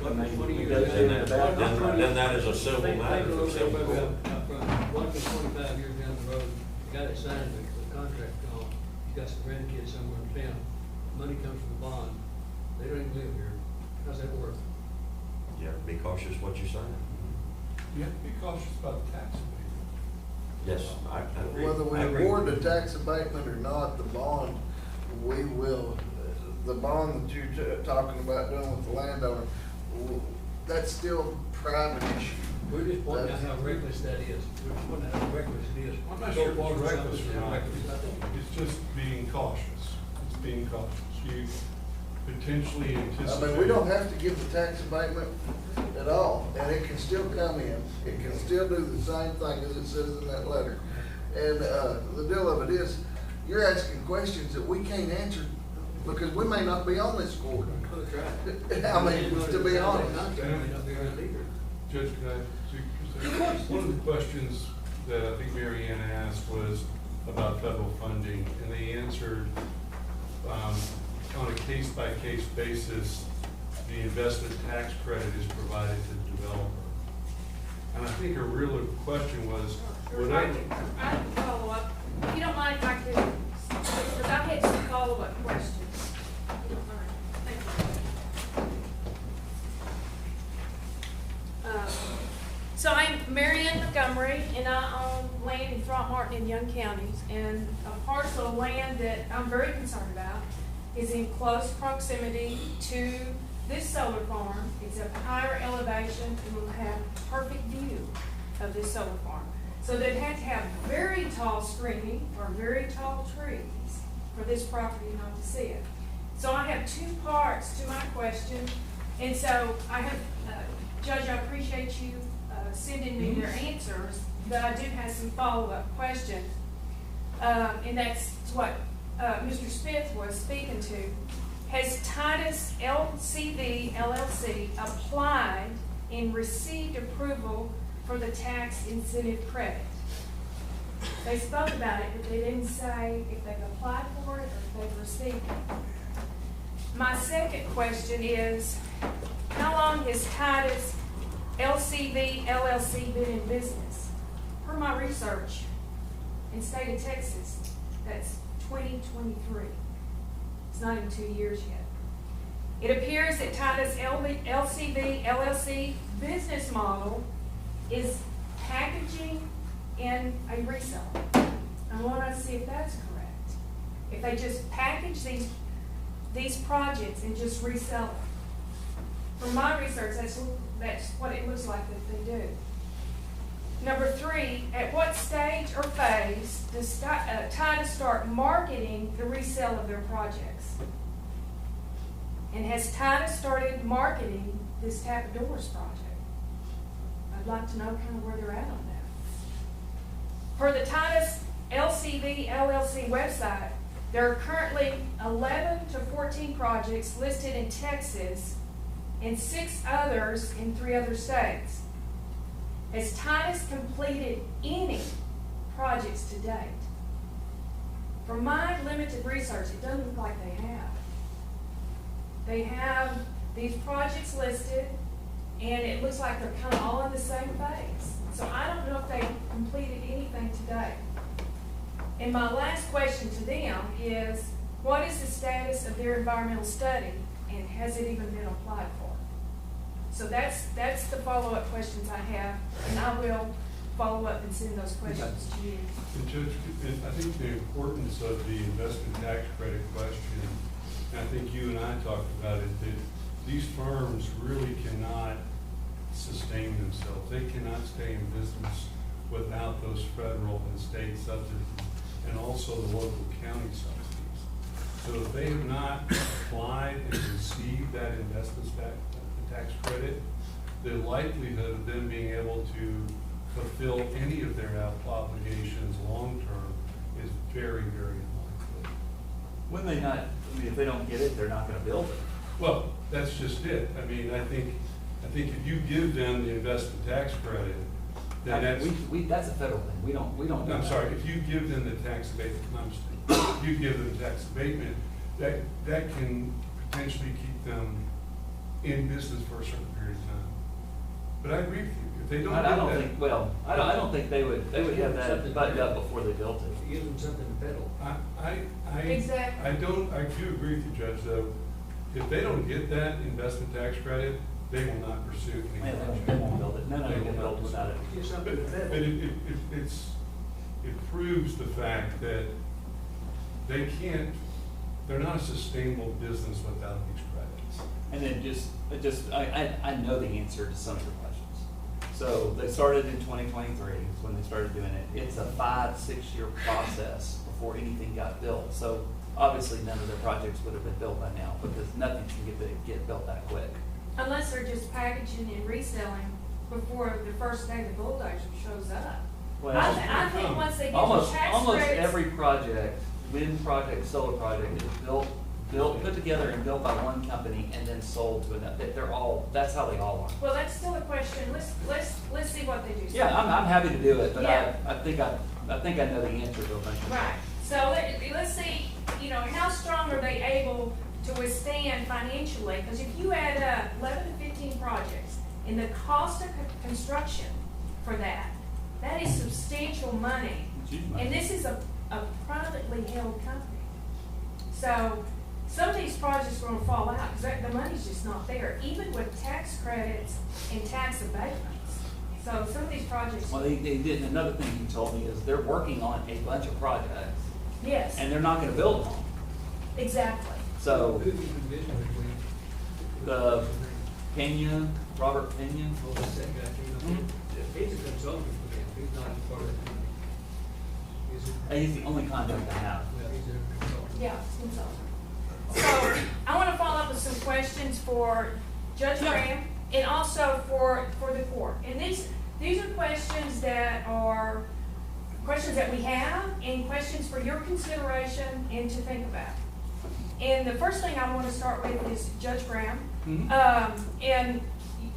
What, 20 years? Then that is a civil Think matter a for little bit civil court. up front. What if 25 years down the road, you got it signed, the contract gone, you got some grandkids somewhere in town, money comes from the bond, they don't even live here, how's that work? You have to be cautious what you sign. You have to be cautious about the tax abatement. Yes, I agree. Whether we I agree. award the tax abatement or not, the bond, the bond that you're talking about doing with the landowner, that's still private issue. We're just pointing out how reckless that is. We're just pointing out how reckless it is. I'm not So sure if far it's as reckless something or not. reckless, I think. It's just being cautious. It's being cautious. You potentially I anticipate. mean, we don't have to give the tax abatement at all, and it can still come in. It can still do the same thing as it says in that letter. And, the deal of it is, you're asking questions that we can't answer because we may not be on this court. I mean, to be honest. Judge, can I, one of the questions that I think Mary Ann asked was about federal funding, and they answered, on a case-by-case basis, the investment tax credit is provided to the developer. And I think her real question was, would I can follow up. If you don't mind if I could, because I had some follow-up questions. If you don't mind. Thank you. So I'm Mary Ann Montgomery, and I own land in Throckmorton and Young counties. And a parcel of land that I'm very concerned about is in close proximity to this solar farm. It's at a higher elevation and will have perfect view of this solar farm. So they'd have to have very tall screening or very tall trees for this property not to see it. So I have two parts to my question. And so I have, Judge, I appreciate you sending me their answers, but I do have some follow-up questions. And that's what Mr. Smith was speaking to. Has Titus LCV LLC applied and received approval for the tax incentive credit? They spoke about it, but they didn't say if they've applied for it or if they've received it. My second question is, how long has Titus LCV LLC been in business? Per my research, in the state of Texas, that's 2023. It's not even 2 years yet. It appears that Titus LCV LLC business model is packaging and a reseller. I want to see if that's correct. If they just package these projects and just resell them. From my research, that's what it looks like that they do. Number 3, at what stage or phase does Titus start marketing the resale of their projects? And has Titus started marketing this Tapadores project? I'd like to know kind of where they're at on that. For the Titus LCV LLC website, there are currently 11 to 14 projects listed in Texas and 6 others in 3 other states. Has Titus completed any projects to date? From my limited research, it doesn't look like they have. They have these projects listed, and it looks like they're kind of all in the same phase. So I don't know if they completed anything to date. And my last question to them is, what is the status of their environmental study, and has it even been applied for? So that's the follow-up questions I have, and I will follow up and send those questions to you. And Judge, I think the importance of the investment tax credit question, and I think you and I talked about it, that these firms really cannot sustain themselves. They cannot stay in business without those federal and state subsidies, and also the local county subsidies. So if they have not applied and received that investment tax credit, the likelihood of them being able to fulfill any of their obligations long-term is very, very unlikely. When they not, I mean, if they don't get it, they're not gonna build it. Well, that's just it. I mean, I think if you give them the investment tax credit, then that's. That's a federal thing. We don't do I'm that. sorry, if you give them the tax abatement, if you give them tax abatement, that can potentially keep them in business for a certain period of time. But I agree with you, if they don't I do don't that. think, well, I don't think they would have that buttoned up before they built it. Give them something to peddle. Exactly. I do agree with you, Judge, though. If they don't get that investment tax credit, they will not pursue any Man, project. they won't build it. None of They them will will not build without it. Give But something to peddle. it proves the fact that they're not a sustainable business without these credits. And then I know the answer to some of your questions. So they started in 2023, is when they started doing it. It's a 5-6 year process before anything got built. So obviously none of their projects would have been built by now, because nothing can get built that quick. Unless they're just packaging and reselling before the first day the bulldozer shows up. Well, I think once they get the almost tax credits. every project, wind project, solar project, is put together and built by one company and then sold to another. That's how they all are. Well, that's still a question. Let's see what they do. Yeah, I'm happy to do it, but Yeah. I think I know the answer to a bunch of Right, so let's see, how strong are they able to withstand financially? Because if you add up 11 to 15 projects, and the cost of construction for that is substantial money. It's huge money. And this is a privately held company. So some of these projects are gonna fall out, because the money's just not there, even with tax credits and tax abatements. So some of these projects. Well, they did. Another thing he told me is they're working on a bunch of projects, Yes, and they're not going to build them all. exactly. So Who's the division between? the Pena, Robert Pena. Oh, that's that guy, he's a consultant for them, he's not a part of the company. He's the only contact I have. Well, he's a consultant. Yeah, so I want to follow up with some questions for Judge Graham and also for the court. And these are questions that we have and questions for your consideration and to think about. And the first thing I want to start with is Judge Graham. And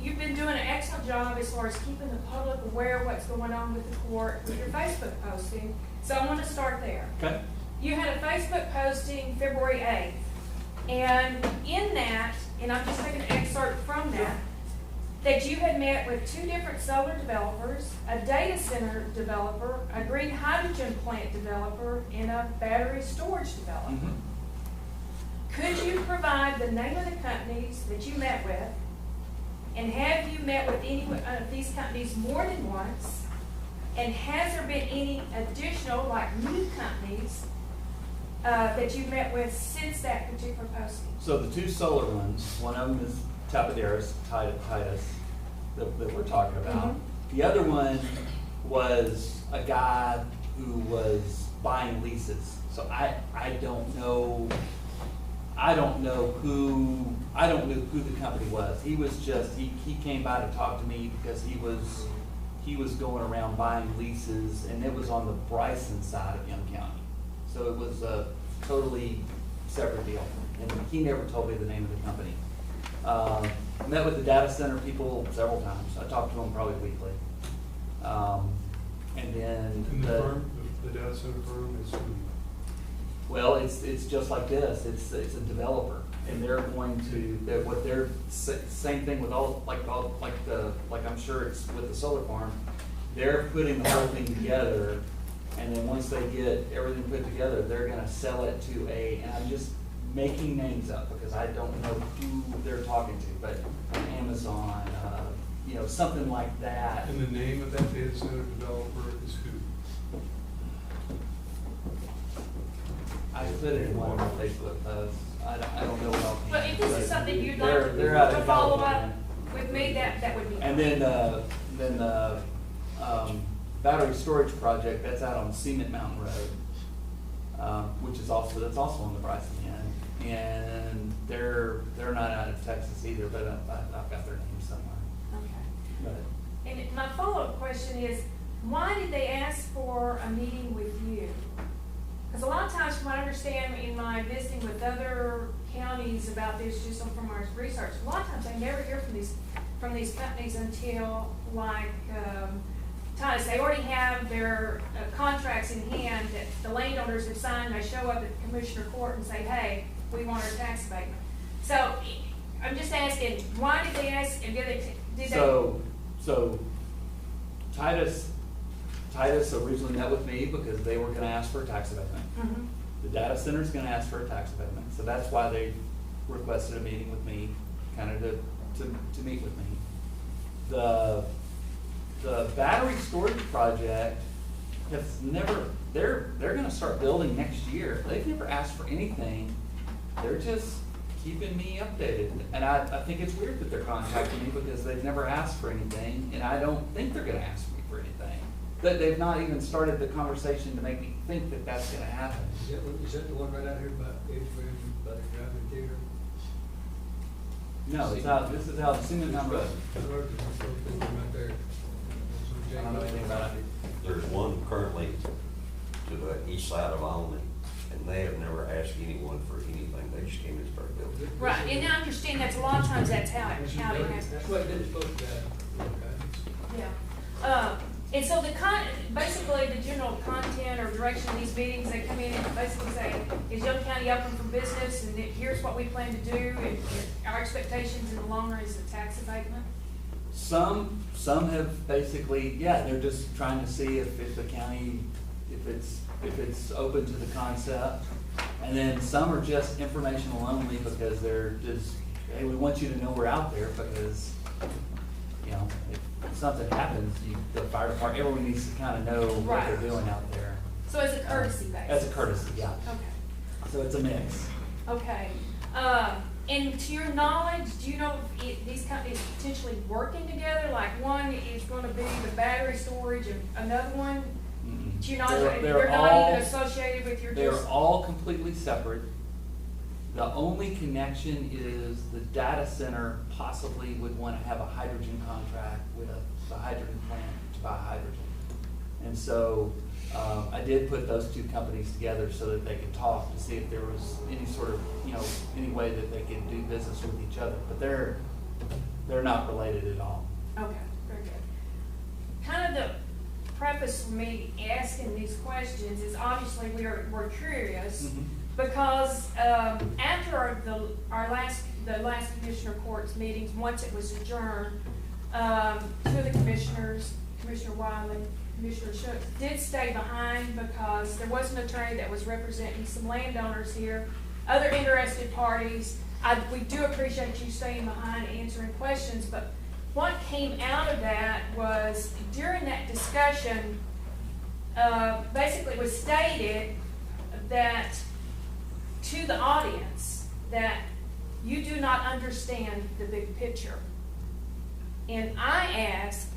you've been doing an excellent job as far as keeping the public aware of what's going on with the court with your Facebook posting. So I want to start there. Okay. You had a Facebook posting February 8th, and in that, and I'm just taking an excerpt from that you had met with 2 different solar developers, a data center developer, a green hydrogen plant developer, and a battery storage developer. Could you provide the name of the companies that you met with, and have you met with any of these companies more than once? And has there been any additional, like new companies, that you've met with since that particular posting? So the 2 solar ones, one of them is Tapaderas, Titus, that we're talking about. The other one was a guy who was buying leases. So I don't know who the company was. He was just, he came by to talk to me because he was going around buying leases, and it was on the Bryson side of Young County. So it was a totally separate deal, and he never told me the name of the company. Met with the data center people several times. I talked to them probably weekly. And then And the firm, the data center firm is who? well, it's just like this. It's a developer, and they're going to same thing with like I'm sure it's with the solar farm. They're putting the whole thing together, and then once they get everything put together, they're going to sell it to and I'm just making names up because I don't know who they're talking to, but Amazon, something like that. And the name of that data center developer is who? I put it in one of the Facebook posts. I don't know what else. But if this is something you'd like They're out to of follow up California. with me, that would be. And then battery storage project, that's out on Cement Mountain Road, which is that's also on the Bryson end. And they're not out of Texas either, but I've got their name somewhere. Okay. But And my follow-up question is, why did they ask for a meeting with you? Because a lot of times, from what I understand in my visiting with other counties about this, just from our research, a lot of times I never hear from these companies until like Titus. They already have their contracts in hand that the landowners have signed. They show up at Commissioner Court and say, "Hey, we want our tax abatement." So I'm just asking, why did they ask? And So Titus originally met with me because they were going to ask for a tax abatement. Mhm. The data center is going to ask for a tax abatement, so that's why they requested a meeting with me, kind of to meet with me. The battery storage project has never. They're going to start building next year. They've never asked for anything. They're just keeping me updated. And I think it's weird that they're contacting me because they've never asked for anything, and I don't think they're gonna ask me for anything. But they've not even started the conversation to make me think that that's gonna happen. Is that the one right out here by Edgewood, by the driving theater? No, it's out, this is out Seaman Road. Right there. I don't know anything about it. There's one currently to the east side of Alney, and they have never asked anyone for anything, they just came and started building. Right, and I understand that's a lot of times that's how it happens. That's what they're supposed to have. Okay. Yeah. And so basically the general content or direction of these meetings, they come in and basically say, is Young County open for business? And here's what we plan to do, and our expectations in the long run is the tax abatement? Some have basically, yeah, they're just trying to see if the county, if it's open to the concept. And then some are just informational only because they're just, hey, we want you to know we're out there because, you know, if something happens, the fire department, everyone needs to kind of know what they're doing out there. So as a courtesy basis? As a courtesy, yeah. Okay. So it's a mix. Okay. And to your knowledge, do you know if these companies potentially working together? Like one is going to be the battery storage and another one? To your knowledge, they're not even associated with your They're district? all completely separate. The only connection is the data center possibly would want to have a hydrogen contract with the hydrogen plant to buy hydrogen. And so I did put those two companies together so that they could talk to see if there was any sort of, you know, any way that they could do business with each other. But they're not related at all. Okay, very good. Kind of the preface for me asking these questions is obviously we're curious because after the last commissioner courts meetings, once it was adjourned, two of the commissioners, Commissioner Wiley, Commissioner Schutz, did stay behind because there was an attorney that was representing some landowners here, other interested parties. We do appreciate you staying behind answering questions, but what came out of that was during that discussion, basically was stated that to the audience that you do not understand the big picture. And I asked,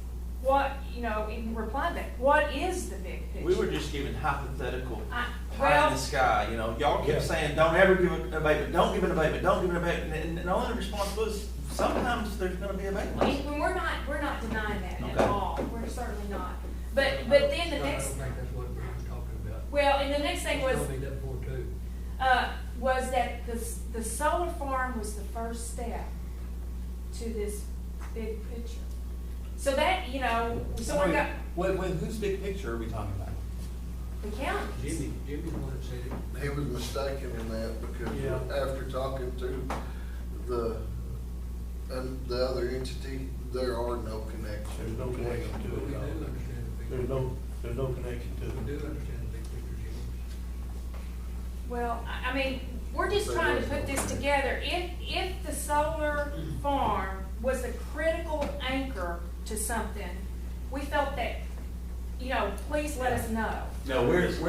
what, you know, in reply to that, what is the big picture? We were just giving hypothetical pie well- in the sky, you know. Y'all kept saying, don't ever give an abatement, don't give an abatement, don't give an abatement. And the only response was, sometimes there's gonna be abatements. Well, we're not denying that at Okay. all. We're certainly not. But then the I don't next, think that's what we're talking about. well, and the next thing You was, told me that before too. was that the solar farm was the first step to this big picture. So that, you know, someone got Whose big picture are we talking about? the county. Jimmy the one that said it. He was mistaken in that because after talking to the other entity, there are no connections. There's no connection to We it do at all. understand the big There's picture. there's no connection to We do it. understand the big picture, Jimmy. Well, I mean, we're just trying to put this together. If the solar farm was the critical anchor to something, we felt that, you know, please let us know. No, there is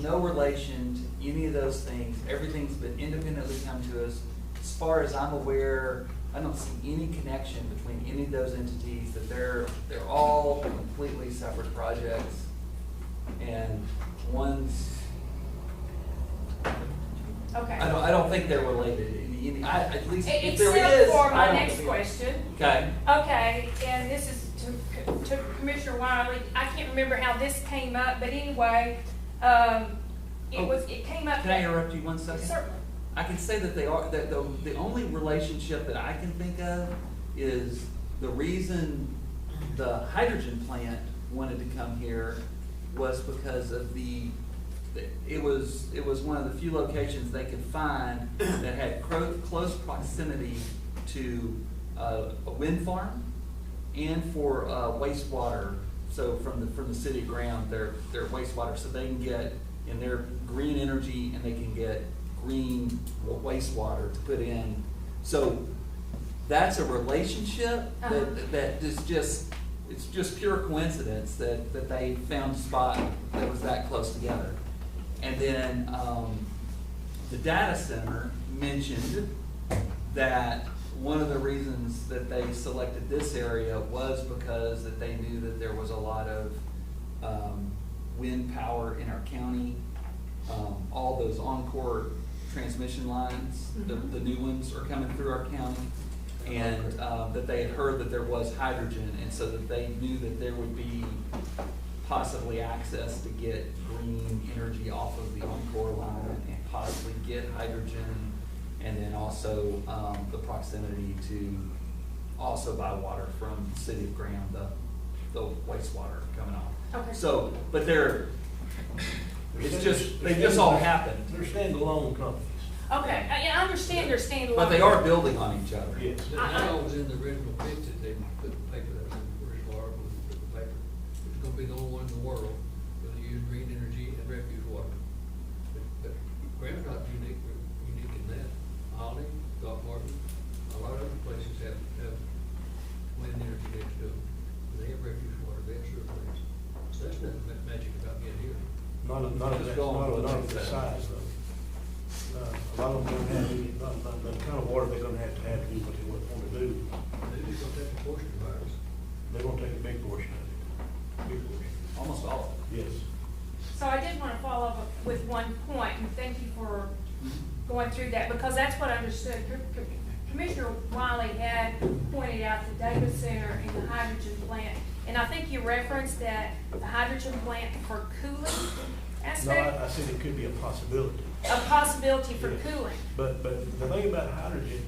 no relation to any of those things. Everything's been independently come to us. As far as I'm aware, I don't see any connection between any of those entities, that they're all completely separate projects. And one's, Okay. I don't think they're related. At least if there Except is. for I my don't next see it. question. Okay. Okay, and this is to Commissioner Wiley. I can't remember how this came up, but anyway, it came up. Can I interrupt you 1 second? Certainly. I can say that the only relationship that I can think of is the reason the hydrogen plant wanted to come here was because of it was one of the few locations they could find that had close proximity to a wind farm and for wastewater. So from the city ground, their wastewater, so they can get in their green energy and they can get green wastewater to put in. So that's a relationship that is it's just pure coincidence that they found a spot that was that close together. And then the data center mentioned that one of the reasons that they selected this area was because that they knew that there was a lot of wind power in our county. All those Encore transmission lines, the new ones are coming through our county. And that they had heard that there was hydrogen, and so that they knew that there would be possibly access to get green energy off of the Encore line and possibly get hydrogen, and then also the proximity to also buy water from the city of Graham, the wastewater coming off. Okay. So, but it's just, they just all happened. They're standalone companies. Okay, I understand they're standalone. But they are building on each other. Yes. That was in the original pitch that they put the paper, that was in the first article, put the paper. It's gonna be the only one in the world that'll use green energy and refuse water. But Graham's not unique in that. Holly, Doc Martin, a lot of other places have wind energy next to them. They have refuse water, they have sewer plants. So that's nothing magic about getting here. Not of that size though. A lot of them don't have any, not the kind of water they're gonna have to do what they want to do. They're just gonna take a portion of ours. They're gonna take a big portion of it. Big portion. Almost all of it. Yes. So I did want to follow up with one point, and thank you for going through that, because that's what I understood. Commissioner Wiley had pointed out the data center and the hydrogen plant, and I think you referenced that the hydrogen plant for cooling No, aspect, I said it could be a possibility. a possibility for Yes. cooling. But the thing about hydrogen,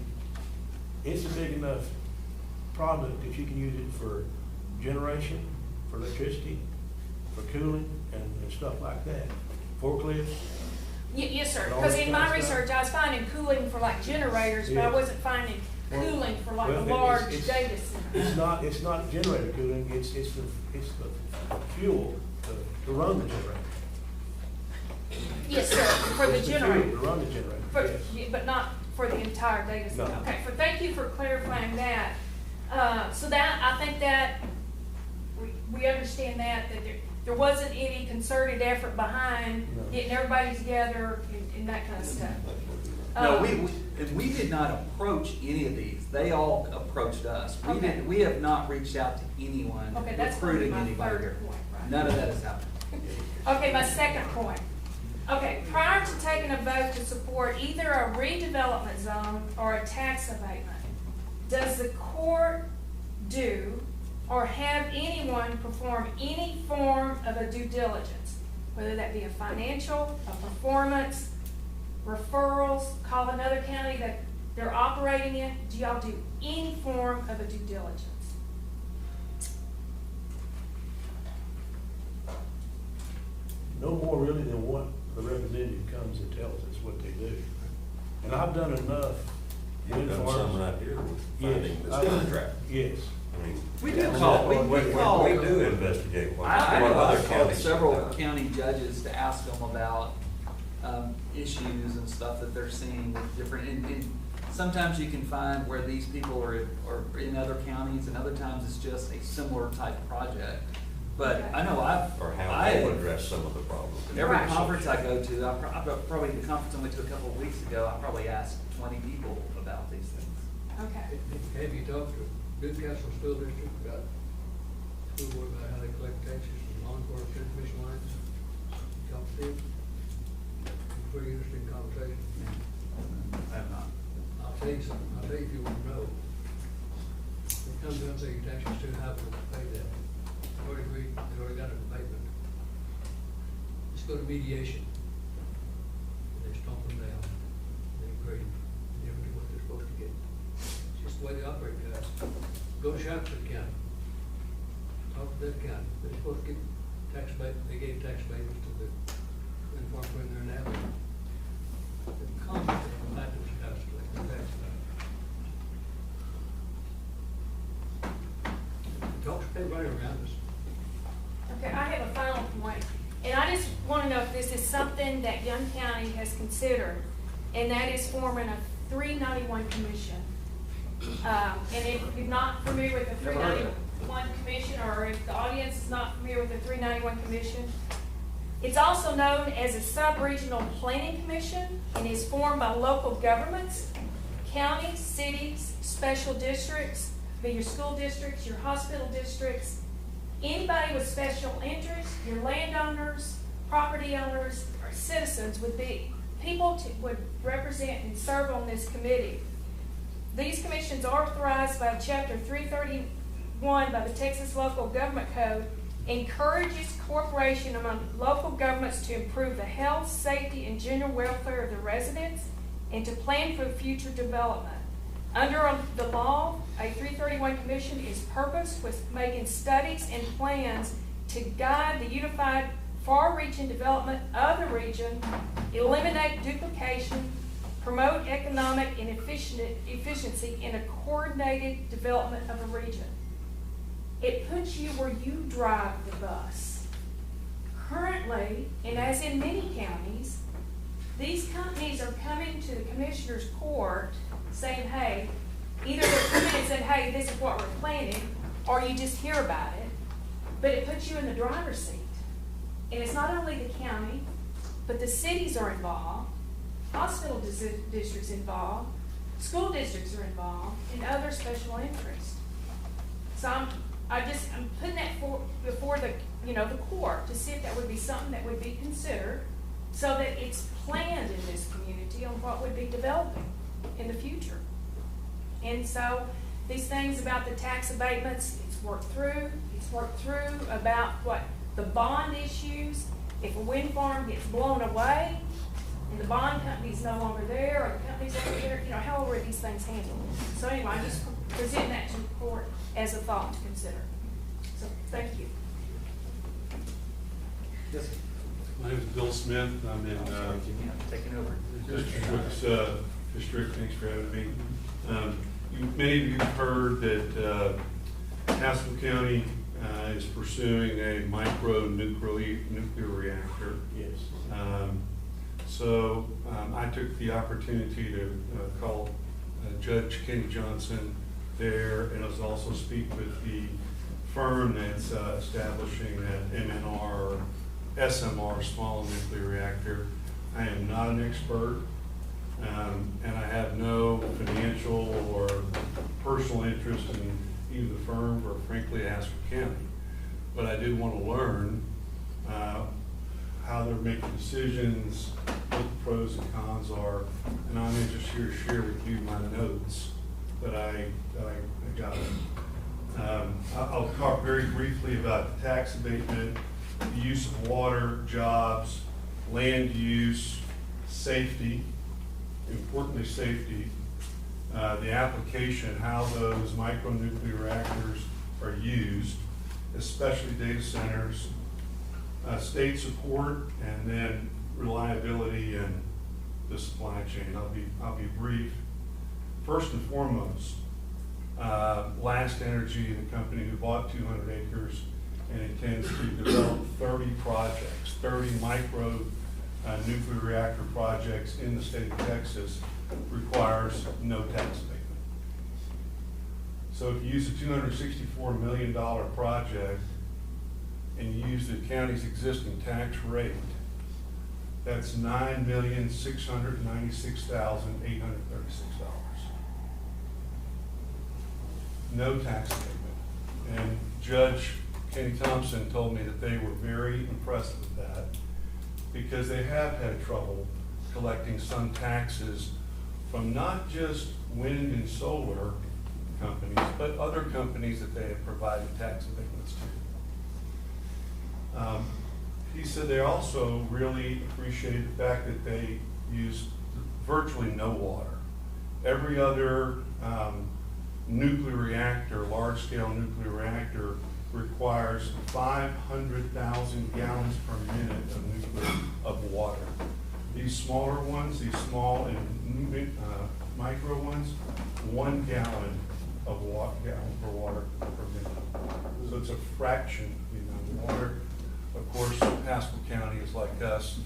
it's a big enough product that you can use it for generation, for electricity, for cooling, and stuff like that. Forklifts. Yes, sir, And all because that in kind my of stuff. research, I was finding cooling for like generators, but I Yeah. wasn't finding cooling for like a Well, large it's- data center. It's not generator cooling, it's the fuel to run the generator. Yes, sir, for the It's fuel generator. To run the generator, For, yes. yeah, but not for the entire data center. No. Okay, thank you for clarifying that. So that, I think that, we understand that there wasn't any concerted effort behind No. getting everybody together and that kind of stuff. No, Um, we did not approach any of these. They all approached us. Okay. We have not reached out to anyone Okay, that's gonna be recruiting my anybody third here. point, right. None of that has happened. Okay, my second point. Okay, prior to taking a vote to support either a redevelopment zone or a tax abatement, does the court do or have anyone perform any form of a due diligence, whether that be a financial, a performance, referrals, call another county that they're operating in? Do y'all do any form of a due diligence? No more really than what the representative comes and tells us what they do. And I've done enough. You've done some right here with finding this contract. Yes. I mean, We do call, we call. We do investigate what I what know, other I've called counties several have done. county judges to ask them about, issues and stuff that they're seeing with different, and sometimes you can find where these people are in other counties, and other times it's just a similar type project. But I know Or how they would address some of the problems. every Right. conference I go to, probably the conference I went to a couple of weeks ago, I probably asked 20 people about these things. Okay. Have you talked to Newcastle School District about school board about how they collect taxes from Encore transmission lines? Talk to them? Pretty interesting conversation. I have not. I'll tell you something, I'll tell you if you want to know. They come down and say your taxes too high, we'll pay that. They already agreed, they already got an abatement. Let's go to mediation. And they stomp them down, they agree, they never do what they're supposed to get. It's just the way they operate, guys. Go to Shafter County. Talk to that county, they're supposed to get tax abatement, they gave tax abatements to the wind farm in there now. The Congress is not just has to collect the tax abatement. Talk to everybody around us. Okay, I have a final point, and I just want to know if this is something that Young County has considered, and that is forming a 391 commission. And if you're not familiar with the Never heard of it. 391 commission, or if the audience is not familiar with the 391 commission, It's also known as a sub-regional planning commission and is formed by local governments, counties, cities, special districts, your school districts, your hospital districts, anybody with special interest, your landowners, property owners, or citizens would be people would represent and serve on this committee. These commissions are authorized by Chapter 331 by the Texas Local Government Code, encourages cooperation among local governments to improve the health, safety, and general welfare of the residents, and to plan for future development. Under the law, a 331 commission is purposed with making studies and plans to guide the unified far-reaching development of the region, eliminate duplication, promote economic and efficiency in a coordinated development of a region. It puts you where you drive the bus. Currently, and as in many counties, these companies are coming to the commissioner's court saying, hey, either they're coming and saying, hey, this is what we're planning, or you just hear about it, but it puts you in the driver's seat. And it's not only the county, but the cities are involved, hospital districts involved, school districts are involved, and other special interests. So I'm putting that before the court to see if that would be something that would be considered, so that it's planned in this community on what would be developing in the future. And so these things about the tax abatements, it's worked through about what the bond issues. If a wind farm gets blown away and the bond company's no longer there, or the company's over there, how are these things handled? So anyway, I just present that to the court as a thought to consider. So thank you. Yes. My name is Bill Smith. I'm in taking over. District. Thanks for having me. Many of you have heard that Haskell County is pursuing a micro-nuclear reactor. Yes. So I took the opportunity to call Judge Kenny Johnson there, and I was also speak with the firm that's establishing that MNR or SMR, small nuclear reactor. I am not an expert, and I have no financial or personal interest in either the firm or frankly Haskell County. But I do want to learn how they're making decisions, what the pros and cons are, and I'm just here to share with you my notes that I got. I'll talk very briefly about the tax abatement, the use of water, jobs, land use, safety, importantly safety, the application, how those micronuclear reactors are used, especially data centers, state support, and then reliability and the supply chain. I'll be brief. First and foremost, Last Energy, the company who bought 200 acres and intends to develop 30 projects, 30 micro nuclear reactor projects in the state of Texas, requires no tax abatement. So if you use a $264 million project and you use the county's existing tax rate, that's $9,696,836. No tax abatement. And Judge Kenny Thompson told me that they were very impressed with that because they have had trouble collecting some taxes from not just wind and solar companies, but other companies that they have provided tax abatements to. He said they also really appreciated the fact that they use virtually no water. Every other nuclear reactor, large-scale nuclear reactor, requires 500,000 gallons per minute of water. These smaller ones, these small and micro ones, 1 gallon of gallon per water per minute. So it's a fraction of the amount of water. Of course, Haskell County is like us.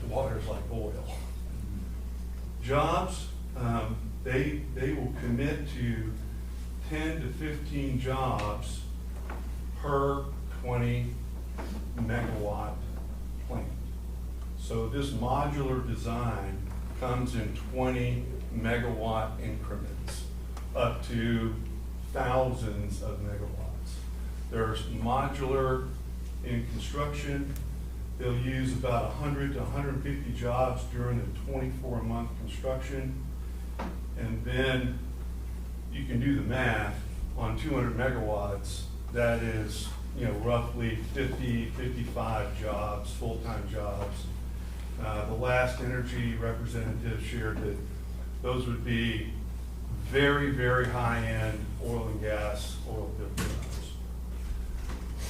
Water is like oil. Jobs, they will commit to 10 to 15 jobs per 20 megawatt this modular design comes in 20 megawatt increments, up to thousands of megawatts. There's modular in construction. They'll use about 100 to 150 jobs during the 24-month construction. And then you can do the math on 200 megawatts. That is, roughly 50, 55 jobs, full-time jobs. The last energy representative shared that those would be very, very high-end oil and gas, oil field jobs.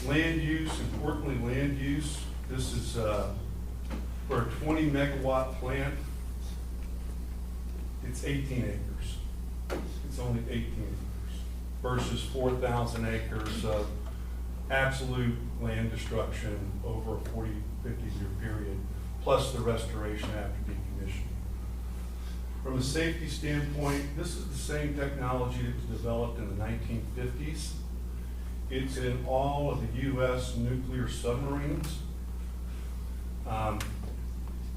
Land use, importantly land use, this is for a 20 megawatt plant, it's 18 acres. It's only 18 acres versus 4,000 acres of absolute land destruction over a 40, 50-year period, plus the restoration after decommissioning. From a safety standpoint, this is the same technology that was developed in the 1950s. It's in all of the U.S. nuclear submarines.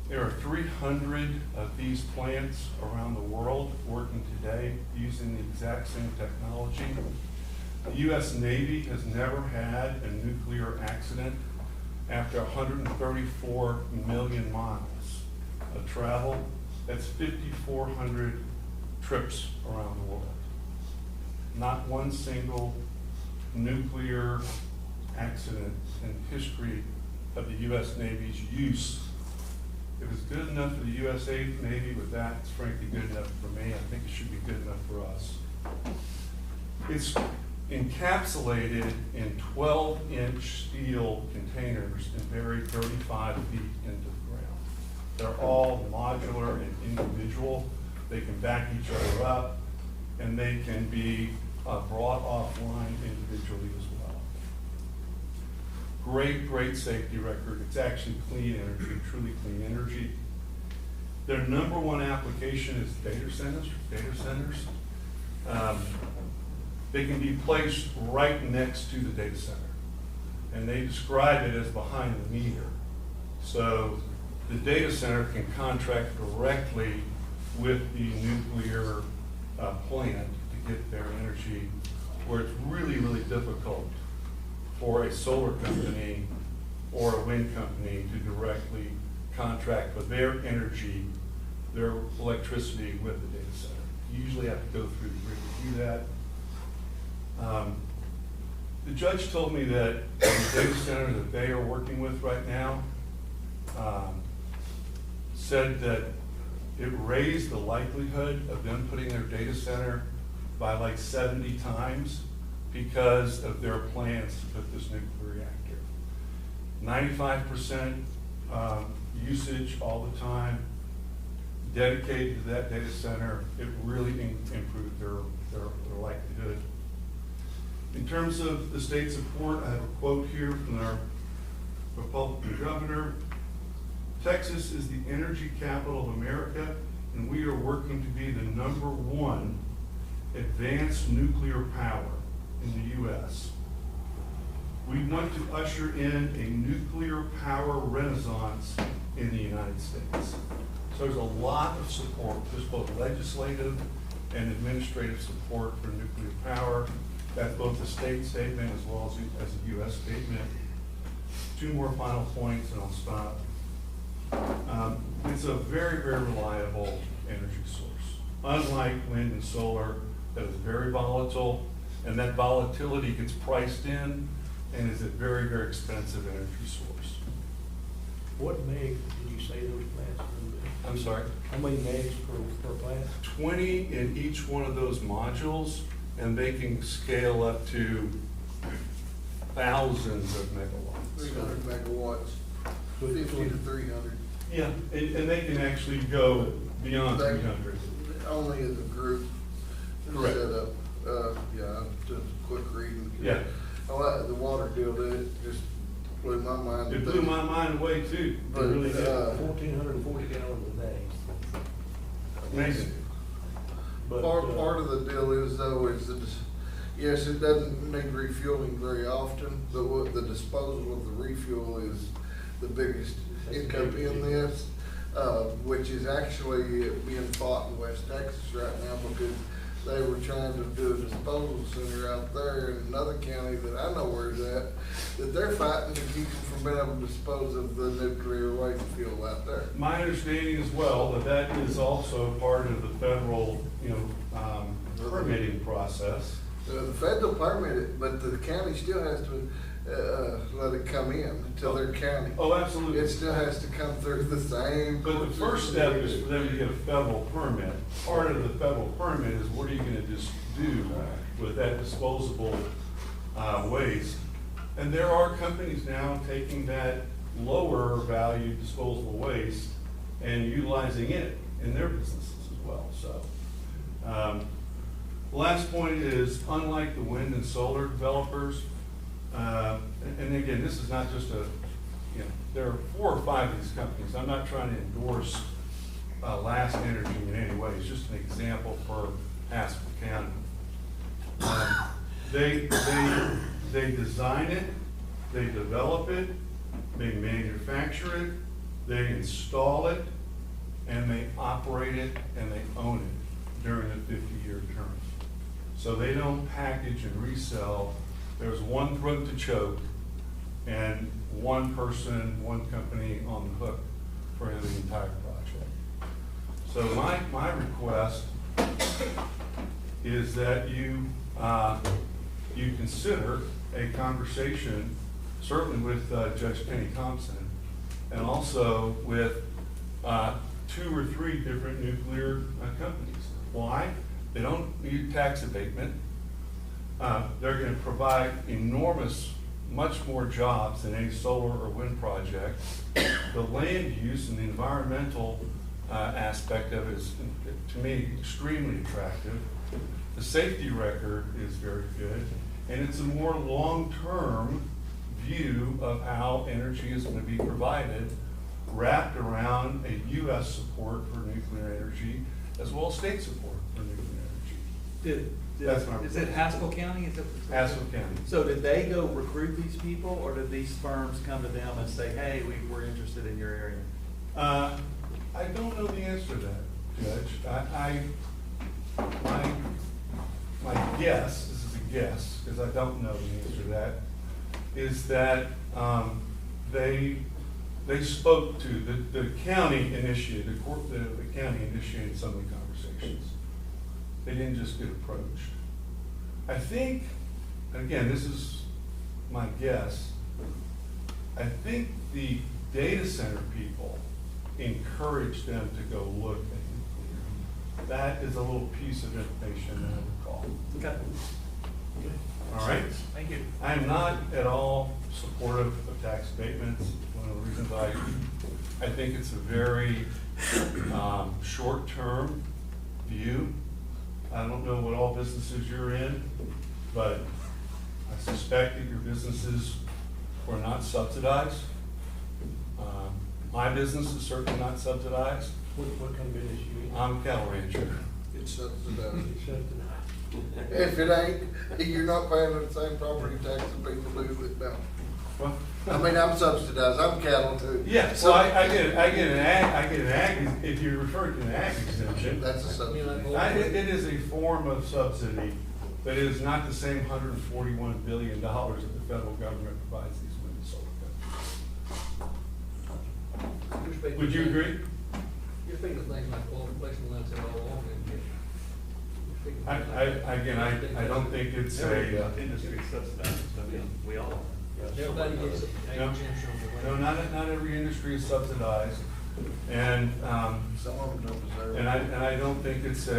There are 300 of these plants around the world working today using the exact same technology. The U.S. Navy has never had a nuclear accident after 134 million miles of travel. That's 5,400 trips around the world. Not one single nuclear accident in the history of the U.S. Navy's use. If it's good enough for the U.S. Navy with that, it's frankly good enough for me. I think it should be good enough for us. It's encapsulated in 12-inch steel containers and buried 35 feet into the ground. They're all modular and individual. They can back each other up, and they can be brought offline individually as well. Great, great safety record. It's actually clean energy, truly clean energy. Their number one application is data centers. They can be placed right next to the data center, and they describe it as behind the meter. So the data center can contract directly with the nuclear plant to get their energy, where it's really, really difficult for a solar company or a wind company to directly contract with their energy, their electricity with the data center. You usually have to go through the grid to do that. The judge told me that the data center that they are working with right now said that it raised the likelihood of them putting their data center by like 70 times because of their plans to put this nuclear reactor. 95% usage all the time, dedicated to that data center. It really improved their likelihood. In terms of the state support, I have a quote here from our Republican governor. Texas is the energy capital of America, and we are working to be the #1 advanced nuclear power in the U.S. We want to usher in a nuclear power renaissance in the United States. So there's a lot of support, there's both legislative and administrative support for nuclear power. That's both a state statement as well as a U.S. statement. Two more final points and I'll stop. It's a very, very reliable energy source. Unlike wind and solar, that is very volatile, and that volatility gets priced in and is a very, very expensive energy source. What meg did you say those plants were? I'm sorry? How many megs per plant? 20 in each one of those modules, and they can scale up to thousands of megawatts. 300 megawatts, 50 to 300. Yeah, and they can actually go beyond 300. Only as a group Correct. set up. Yeah, just a quick reading. Yeah. I like the water deal, that just blew my mind. It blew my mind away too. It But, really did. 1,440 gallons a day. Amazing. But, Part of the deal is though, is that, yes, it doesn't need refueling very often, but what the disposal of the refuel is, the biggest hiccup in this, which is actually being fought in West Texas right now because they were trying to do a disposal center out there in another county that I know where it's at, that they're fighting to keep them from being able to dispose of the nuclear waste fuel out there. My understanding as well, that is also part of the federal, permitting process. The federal permit it, but the county still has to, let it come in until their county. Oh, absolutely. It still has to come through the same. But the first step is for them to get a federal permit. Part of the federal permit is what are you gonna just do with that disposable, waste? And there are companies now taking that lower value disposable waste and utilizing it in their businesses as well, so. The last point is, unlike the wind and solar developers, and again, this is not just there are 4 or 5 of these companies. I'm not trying to endorse Last Energy in any way. It's just an example for Haskell County. They design it, they develop it, they manufacture it, they install it, and they operate it, and they own it during a 50-year term. So they don't package and resell. There's one throat to choke and one person, one company on the hook for the entire project. So my request is that you consider a conversation, certainly with Judge Kenny Thompson, and also with 2 or 3 different nuclear companies. Why? They don't need tax abatement. They're going to provide much more jobs than any solar or wind project. The land use and the environmental aspect of it is, to me, extremely attractive. The safety record is very good, and it's a more long-term view of how energy is going to be provided, wrapped around a U.S. support for nuclear energy, as well as state support for nuclear energy. Is it Haskell County? Haskell County. So did they go recruit these people, or did these firms come to them and say, hey, we're interested in your area? I don't know the answer to that, Judge. My guess, this is a guess, because I don't know the answer to that, is that they spoke to, the county initiated, the county initiated some of the conversations. They didn't just get approached. I think, and again, this is my guess, I think the data center people encouraged them to go look at nuclear. That is a little piece of information that I recall. Okay. All right? Thank you. I'm not at all supportive of tax abatements. One of the reasons I think it's a very short-term view. I don't know what all businesses you're in, but I suspect that your businesses were not subsidized. My business is certainly not subsidized. What kind of business you in? I'm a cattle rancher. It's subsidized. If it ain't, you're not paying the same property tax that people do that don't. Well, I mean, I'm subsidized, I'm cattle too. yeah, so I get an ag, if you refer to an ag exemption. That's a subsidy. It is a form of subsidy, but it is not the same $141 billion that the federal government provides these wind and solar companies. Would you agree? You're thinking of things like qualification lines that all along. I don't think it's a, Industry subsidized, I mean, we all. Everybody gets an No. exemption on the no, way. not every industry is subsidized. And, Some of them don't deserve it. and I don't think it's I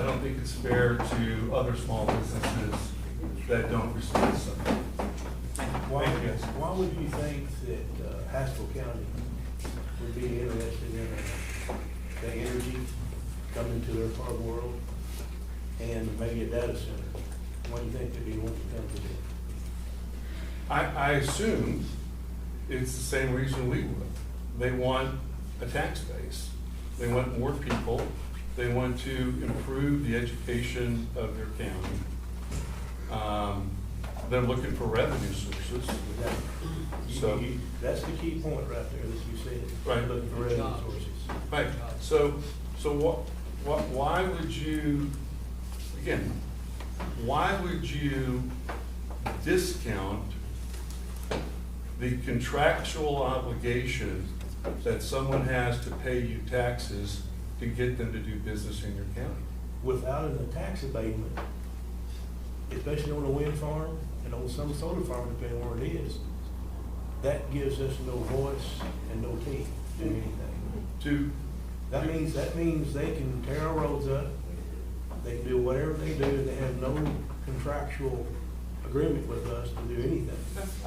don't think it's fair to other small businesses that don't receive something. Why would you think that Haskell County would be interested in the energy coming to their part of the world and maybe a data center? Why do you think they'd be wanting to come to them? I assume it's the same reason we would. They want a tax base. They want more people. They want to improve the education of their county. they're looking for revenue sources. So- That's the key point right there, that you said. Right. Looking for revenue Jobs. sources. Right, so why would you, again, why would you discount the contractual obligation that someone has to pay you taxes to get them to do business in your county? Without a tax abatement, especially on a wind farm and on some solar farm, depending on where it is, that gives us no voice and no teeth to do anything. That means they can tear our roads up, they can do whatever they do, and they have no contractual agreement with us to do anything.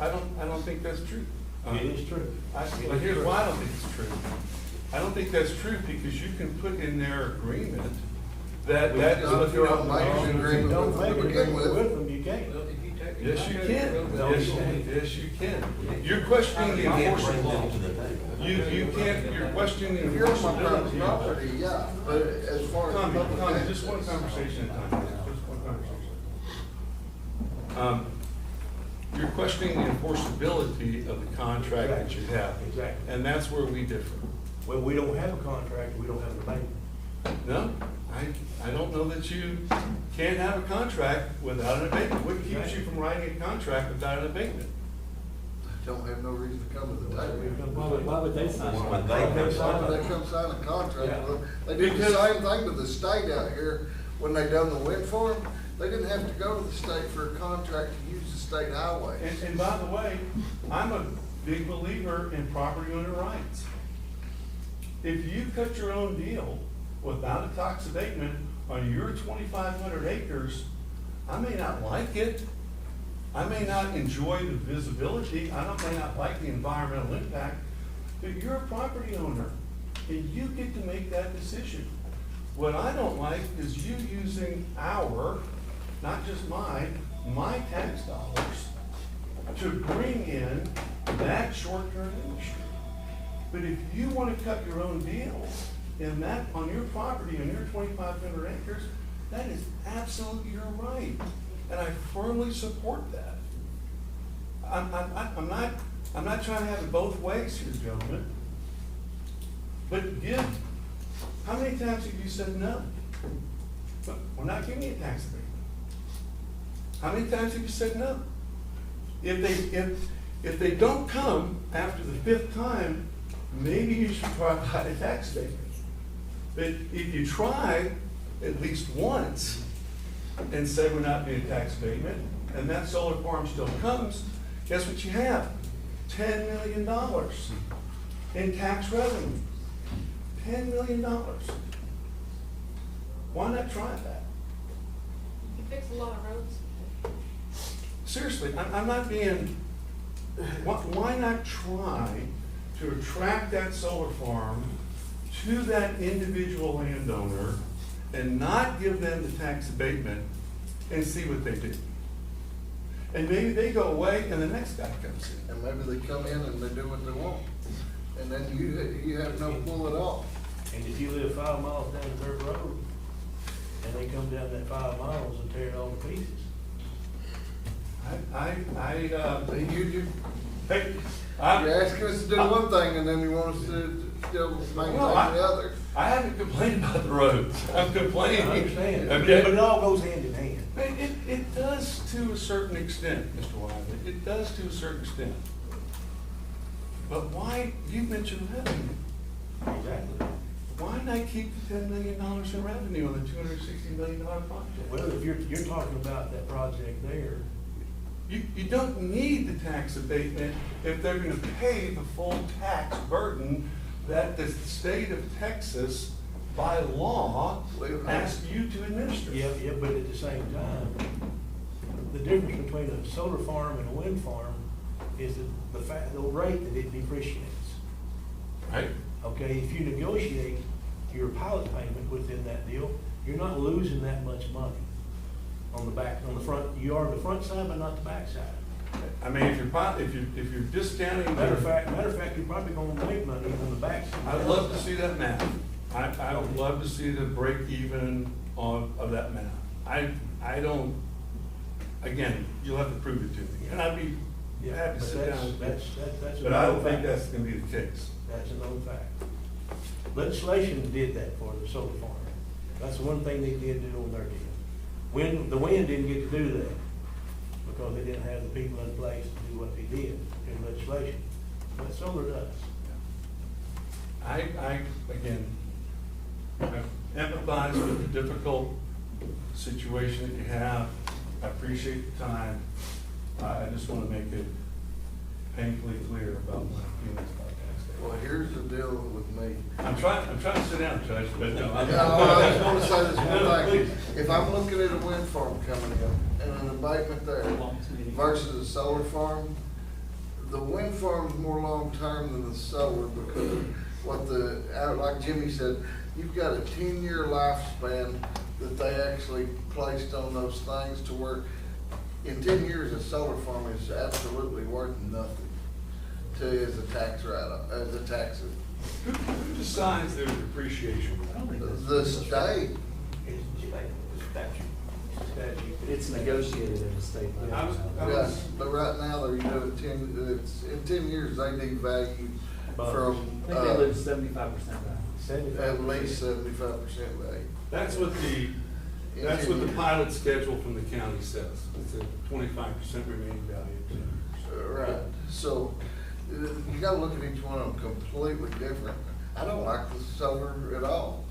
I don't think that's true. It is true. But here's why I don't think it's true. I don't think that's true because you can put in their agreement that that is what they're Don't make an agreement Don't make to an begin agreement with. with them, you can't. Yes, you can. No, Yes, you can't. yes, you can. You're questioning the enforcement law. You can't, you're questioning the If you're on my private enforceability. property, yeah, but as far as. Tommy, just one conversation at a time, just one conversation. You're questioning the enforceability of the contract that you have. Exactly. And that's where we differ. When we don't have a contract, we don't have an abatement. No, I don't know that you can't have a contract without an abatement. What keeps you from writing a contract without an abatement? Don't have no reason to come to the table. Why would they sign Why one? would they Why would they come sign a contract Yeah. with them? They did the same thing to the state out here when they done the wind farm. They didn't have to go to the state for a contract to use the state highway. And by the way, I'm a big believer in property owner rights. If you cut your own deal without a tax abatement on your 2,500 acres, I may not like it. I may not enjoy the visibility. I may not like the environmental impact, but you're a property owner and you get to make that decision. What I don't like is you using our, not just mine, my tax dollars to bring in that short-term industry. But if you want to cut your own deal in that, on your property, on your 2,500 acres, that is absolutely your right. And I firmly support that. I'm not trying to have it both ways here, gentlemen. But how many times have you said no? But we're not giving you a tax abatement. How many times have you said no? If they don't come after the 5th time, maybe you should provide a tax abatement. But if you try at least once and say we're not doing a tax abatement, and that solar farm still comes, guess what you have? $10 million in tax revenue. $10 million. Why not try that? You fix a lot of roads. Seriously, I'm not being, why not try to attract that solar farm to that individual landowner and not give them the tax abatement and see what they do? And maybe they go away and the next guy comes in. And maybe they come in and they do what they want. And then you have no pull at all. And if you live 5 miles down the dirt road, and they come down that 5 miles and tear it all to pieces. You're asking us to do one thing and then you want us to still maintain the other. I haven't complained about the roads. I'm complaining. I understand, but Okay? it all goes hand in hand. It does to a certain extent, Mr. Wiley. It does to a certain extent. But why, you mentioned revenue. Exactly. Why not keep the $10 million in revenue on the $260 million project? Well, if you're talking about that project there, You don't need the tax abatement if they're gonna pay the full tax burden that the state of Texas, by law, asks you to administer. yeah, but at the same time, the difference between a solar farm and a wind farm is the rate that it depreciates. Right? Okay, if you negotiate your pilot payment within that deal, you're not losing that much money on the front. You are the front side, but not the back side. I mean, if you're discounting. Matter of fact, you're probably gonna make money on the back side. I'd love to see that math. I would love to see the break even of that math. I don't, again, you'll have to prove it to me, and I'd be happy to But sit down. that's a But I don't known think fact. that's gonna be the case. That's a known fact. Legislation did that for the solar farm. That's the one thing they did do on their deal. The wind didn't get to do that because they didn't have the people in place to do what they did in legislation. But solar does. Again, I empathize with the difficult situation that you have. I appreciate the time. I just want to make it painfully clear about my feelings about that. Well, here's the deal with me. I'm trying to sit down, Judge, but no. I just want to say this one thing. If I'm looking at a wind farm coming in and an abatement there versus a solar farm, the wind farm's more long-term than the solar because like Jimmy said, you've got a 10-year lifespan that they actually placed on those things to where in 10 years, a solar farm is absolutely worth nothing to you as a tax write-off, as a tax. Who decides their depreciation? The state. It's negotiated at the state level. Yeah, but right now, they're doing in 10 years, they devalue from, I think they lose 75% value. at least 75% value. That's what the pilot schedule from the county says. It's a 25% remaining value. Right, so you gotta look at each one of them completely different. I don't like the solar at all,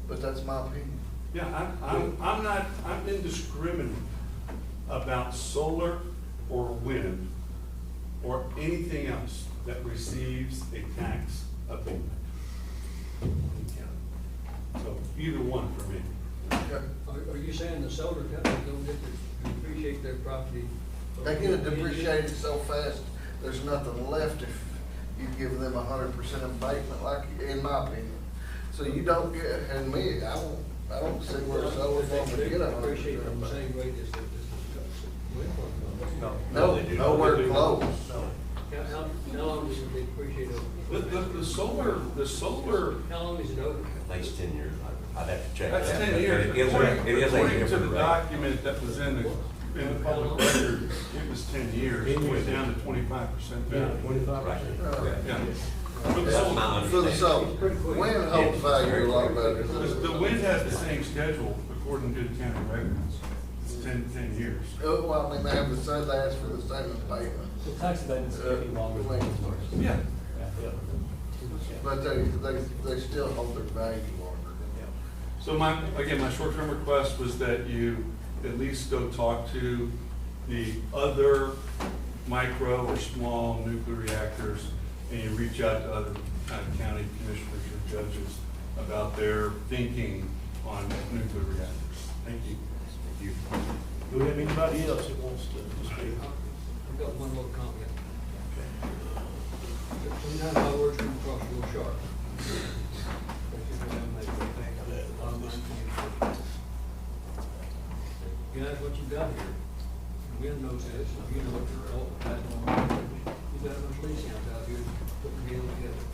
but that's my opinion. Yeah, I'm indiscriminate about solar or wind or anything else that receives a tax abatement in the county. So either one for me. Are you saying the solar companies don't get to depreciate their property? They get it depreciated so fast, there's nothing left if you give them 100% abatement, like, in my opinion. So you don't get, and me, I don't see where a solar farm would get 100% Depreciate on the abatement. same rate as the wind farm. No, nowhere close. How long does it depreciate over? The solar, How long is it over? At least 10 years. I'd have to check. that's that, 10 but years. It is According a to different the rate. document that was in the public record, it was 10 years. It went down to 25% value. 25%. Yeah. For the solar. For the solar, wind holds value a lot better. The wind has the same schedule according to the county records. It's 10 years. Well, I mean, they have the same, they ask for the same abatement. The tax abatement's getting longer. Yeah. But they still hold their value longer. So my short-term request was that you at least go talk to the other micro or small nuclear reactors, and you reach out to other county commissioners or judges about their thinking on nuclear reactors. Thank you. Thank you. Do we have anybody else that wants to speak? I've got one more comment. Sometimes my words come across real sharp. Guys, what you got here, Win knows this, you know what you're all about. You've got a bunch of lease counts out here putting together,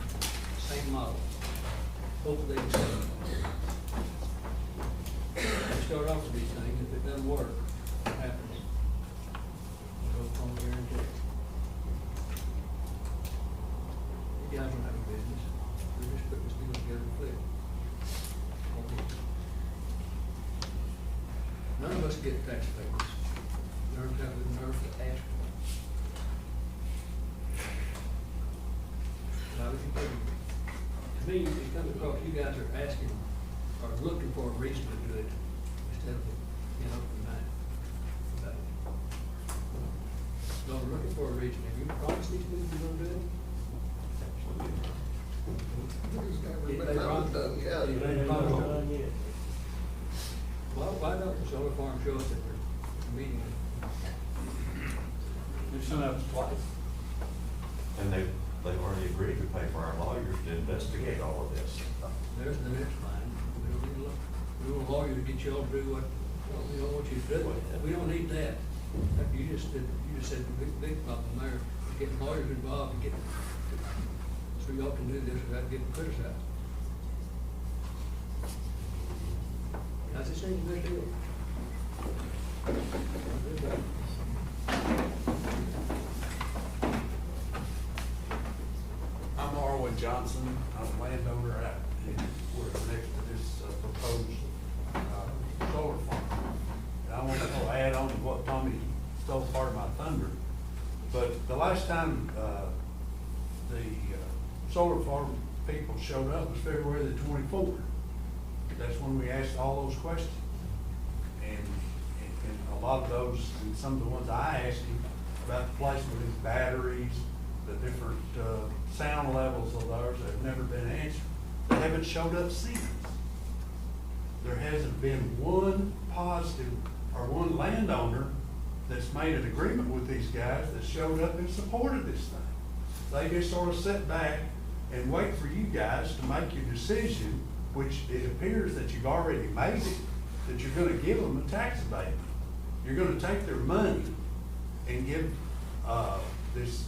same model. Hopefully they can sell it. You start off with these things, if it doesn't work, what happens? Go home guarantee. You guys don't have a business, you're just putting this deal together to flip. None of us get tax payments. Nerve to have the nerve to ask for it. Now, if you can, to me, it comes across, you guys are asking, or looking for a reason to do it, instead of, tonight. So we're looking for a reason. Have you promised these people you're gonna do it? They promised- Yeah. they promised- Why don't the solar farm show up at their meeting? They've shown up twice. And they've already agreed to pay for our lawyers to investigate all of this. There's the next line. We don't need a law, we want a lawyer to get y'all to do what we don't want you to do. We don't need that. You just said the big problem there, is getting lawyers involved and getting, so y'all can do this without getting criticized. How's it seem to be? I'm Arwen Johnson. I'm a landowner out we're next to this proposed solar farm. And I want to add on to what Tommy stole part of my thunder. But the last time the solar farm people showed up was February the 24th. That's when we asked all those questions. And a lot of those, and some of the ones I asked him about the placement of these batteries, the different sound levels of those have never been answered. They haven't showed up since. There hasn't been one positive or one landowner that's made an agreement with these guys that showed up and supported this thing. They just sort of sit back and wait for you guys to make your decision, which it appears that you've already made it, that you're gonna give them a tax abatement. You're gonna take their money and give this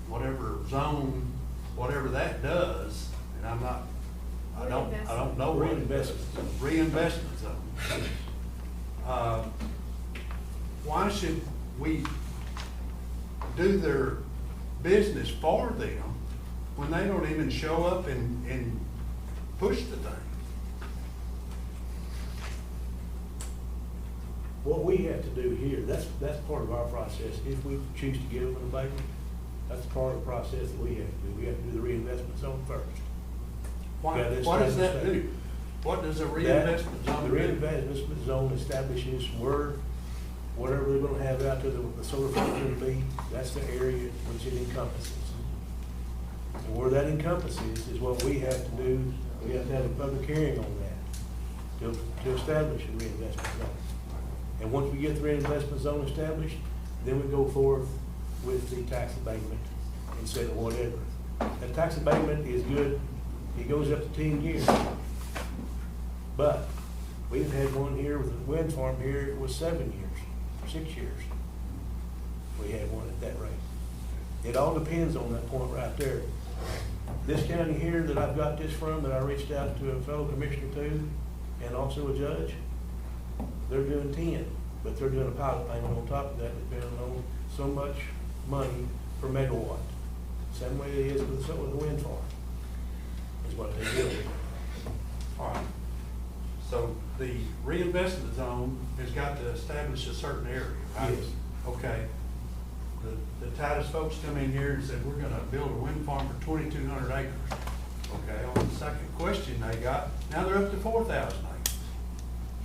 whatever zone, whatever that does, and I don't know what reinvestment zone. Why should we do their business for them when they don't even show up and push the thing? What we have to do here, that's part of our process. If we choose to give them an abatement, that's part of the process that we have to do. We have to do the reinvestment zone first. What does that do? What does a reinvestment zone do? The reinvestment zone establishes where, whatever they're gonna have out there, the solar farm is gonna be, that's the area which it encompasses. And where that encompasses is what we have to do. We have to have a public hearing on that to establish a reinvestment zone. And once we get the reinvestment zone established, then we go forth with the tax abatement instead of whatever. The tax abatement is good. It goes up to 10 years. But we've had one here with a wind farm here, it was 7 years, 6 years. We had one at that rate. It all depends on that point right there. This county here that I've got this from, that I reached out to a fellow commissioner to, and also a judge, they're doing 10, but they're doing a pilot payment on top of that, depending on so much money per megawatt. Same way it is with the wind farm, is what they do. All right. So the reinvestment zone has got to establish a certain area, right? Yes. Okay. The Titus folks come in here and said, we're gonna build a wind farm for 2,200 acres. Okay, on the second question they got, now they're up to 4,000 acres.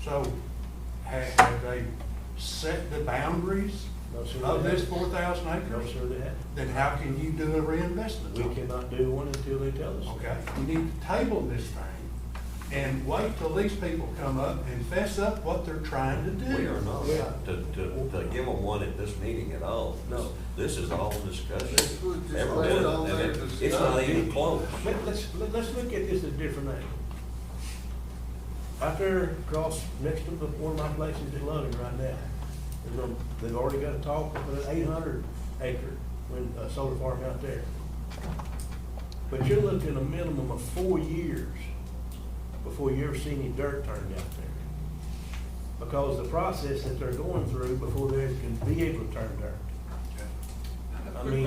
So have they set the boundaries No, sir, of they this haven't. 4,000 acres? No, sir, they haven't. Then how can you do a reinvestment zone? We cannot do one until they tell us. Okay, you need to table this thing and wait till these people come up and fess up what they're trying to do. We are not Yeah. to give them one at this meeting at all. No. This is all discussion. Just lay it Everyone, on there and to it's not discuss. even close. Let's look at this at a different angle. Out there across next to one of my places in Loving right now, they've already got a talk of an 800 acre solar farm out there. But you're looking a minimum of 4 years before you ever see any dirt turned out there. Because the process that they're going through before they can be able to turn dirt. I mean,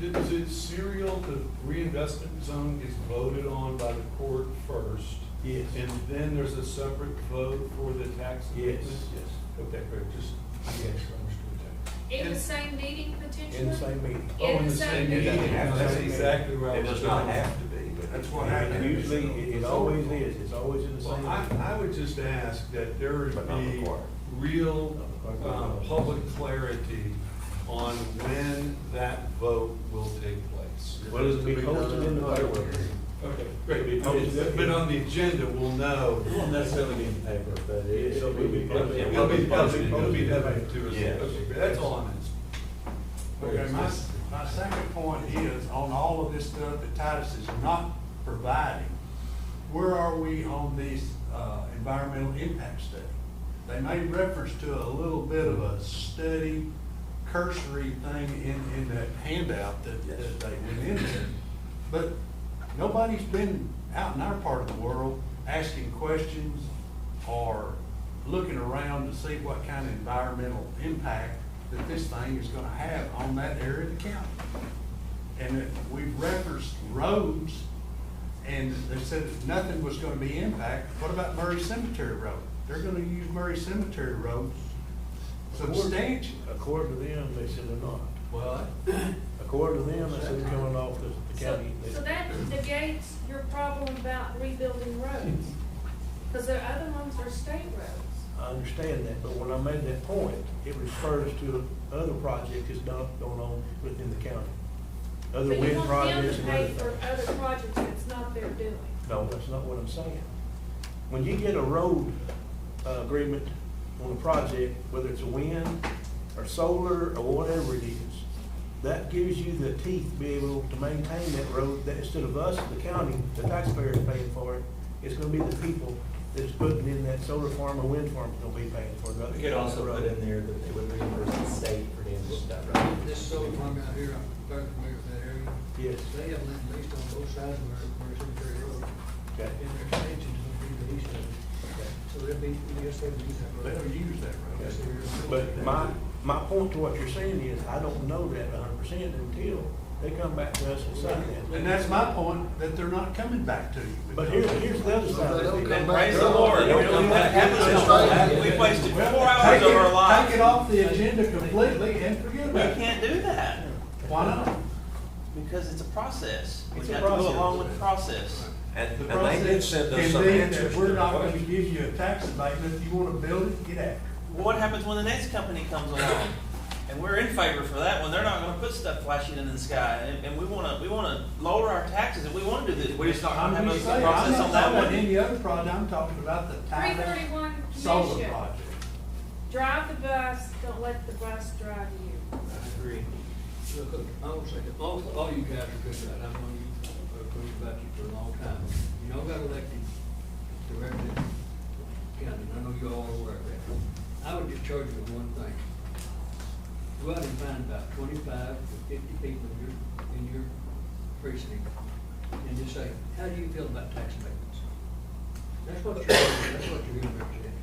Is it serial, the reinvestment zone gets voted on by the court first? Yes. And then there's a separate vote for the tax Yes, abatement? yes. Okay, great, just, yes, understood that. In the same meeting potentially? In the same meeting. Oh, in the same meeting, that's exactly where I It was does not going. have to be, but. That's what And happened. usually, it always is, it's always in the Well, same. I would just ask that there would But not be required. real, public clarity on when that vote will take place. Well, it'll be posted in the paper. Okay, great. But on the agenda, we'll know. It won't necessarily be in the paper, but it will be. It'll be public, it'll be public to us. Yeah. Okay, great. That's all I'm asking. Okay, my second point is, on all of this stuff that Titus is not providing, where are we on these environmental impact study? They made reference to a little bit of a study, cursory thing in that handout that they went in there. But nobody's been out in our part of the world asking questions or looking around to see what kind of environmental impact that this thing is gonna have on that area of the county. And we've referenced roads, and they said that nothing was gonna be impacted. What about Murray Cemetery Road? They're gonna use Murray Cemetery Road substantially. According to them, they said they're not. What? According to them, they said they're coming off the county. So that negates your problem about rebuilding roads, because the other ones are state roads. I understand that, but when I made that point, it refers to other projects that's not going on within the county. Other But you wind want them projects to and pay other for things. other projects that's not their doing. No, that's not what I'm saying. When you get a road agreement on a project, whether it's a wind or solar or whatever it is, that gives you the teeth to be able to maintain that road, that instead of us, the county, the taxpayers paying for it, it's gonna be the people that's putting in that solar farm or wind farm gonna be paying for it. We could also put in there that they would reimburse the state for damage to that road. This solar farm out here, I'm very familiar with that area. Yes. They have land leased on both sides of Murray Cemetery Road. Okay. And their extension is gonna be the east of it. So they'll be, yes, they will use that road. They'll use that road. Yes, they will. But my point to what you're saying is, I don't know that 100% until they come back to us and say that. And that's my point, that they're not coming back to you. But here's the other side They of don't it. come back. Praise the Lord. They don't come back. We've wasted 4 hours of our lives. Take it off the agenda completely and forget We about it. can't do that, Why not? because it's a process. We It's a got to go process. along with the process. And The they did send us some process can be answers that to we're the not gonna questions. give you a tax abatement. If you wanna build it, get after it. Well, what happens when the next company comes along? And we're in favor for that one. They're not gonna put stuff flashing into the sky. And we wanna lower our taxes, and we wanna do this. We're just not gonna I'm have just a saying, process I'm on not that talking about one. any other project, I'm talking about the Tyler 331 solar commission, project. drive the bus, don't let the bus drive you. I agree. Look, I want to say, that all you guys are good at, I've known you, coached about you for a long time. You all got elected to represent the county, and I know you all are aware of that. I would just charge you with one thing. Go out and find about 25 to 50 people in your precinct, and just say, how do you feel about tax abatements? That's what you're going to represent.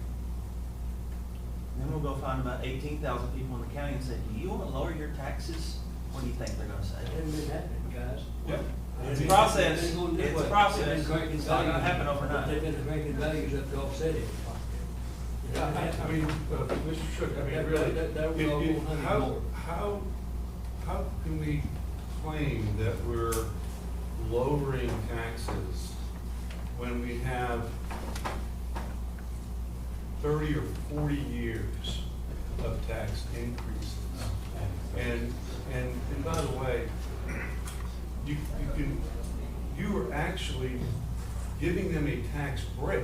Then we'll go find about 18,000 people in the county and say, do you wanna lower your taxes? What do you think they're gonna say? It hasn't been happening, guys. It's a process. They've been going this It's a way. process. They've been drinking It's not gonna values. happen overnight. They've been drinking values up to offset it. I mean, Mr. Shook, I mean, really, That was all honey how, more. how can we claim that we're lowering taxes when we have 30 or 40 years of tax increases? And by the way, you are actually giving them a tax break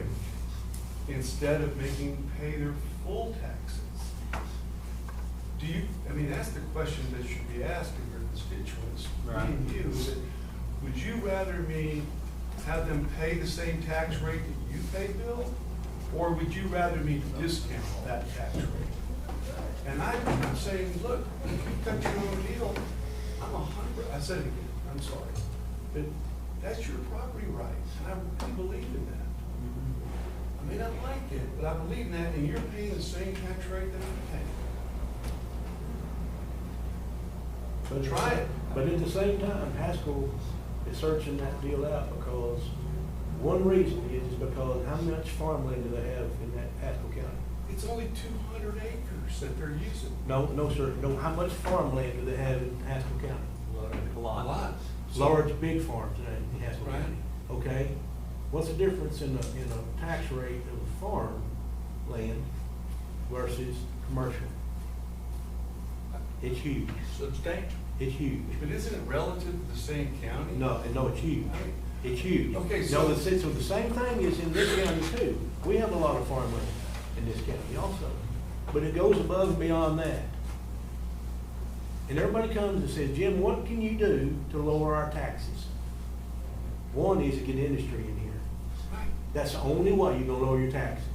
instead of making them pay their full taxes. Do you, I mean, that's the question that should be asked of your constituents, me and you, that would you rather me have them pay the same tax rate that you pay, Bill? Or would you rather me discount that tax rate? And I'm saying, look, if you cut your own deal, I said it again, I'm sorry. But that's your property right, and I believe in that. I may not like it, but I believe in that, and you're paying the same tax rate that I'm paying. But Try it. But at the same time, Haskell is searching that deal out because one reason is because how much farmland do they have in that Haskell County? It's only 200 acres that they're using. No, sir. No, how much farmland do they have in Haskell County? A lot. Large, big farms in Haskell Right. County. Okay? What's the difference in a tax rate of farm land versus commercial? It's huge. Substantial. It's huge. But isn't it relative to the same county? No, it's huge. It's huge. Okay, No, so- the same thing is in this county too. We have a lot of farmland in this county also. But it goes above and beyond that. And everybody comes and says, Jim, what can you do to lower our taxes? One is to get industry in here. Right. That's the only way you're gonna lower your taxes.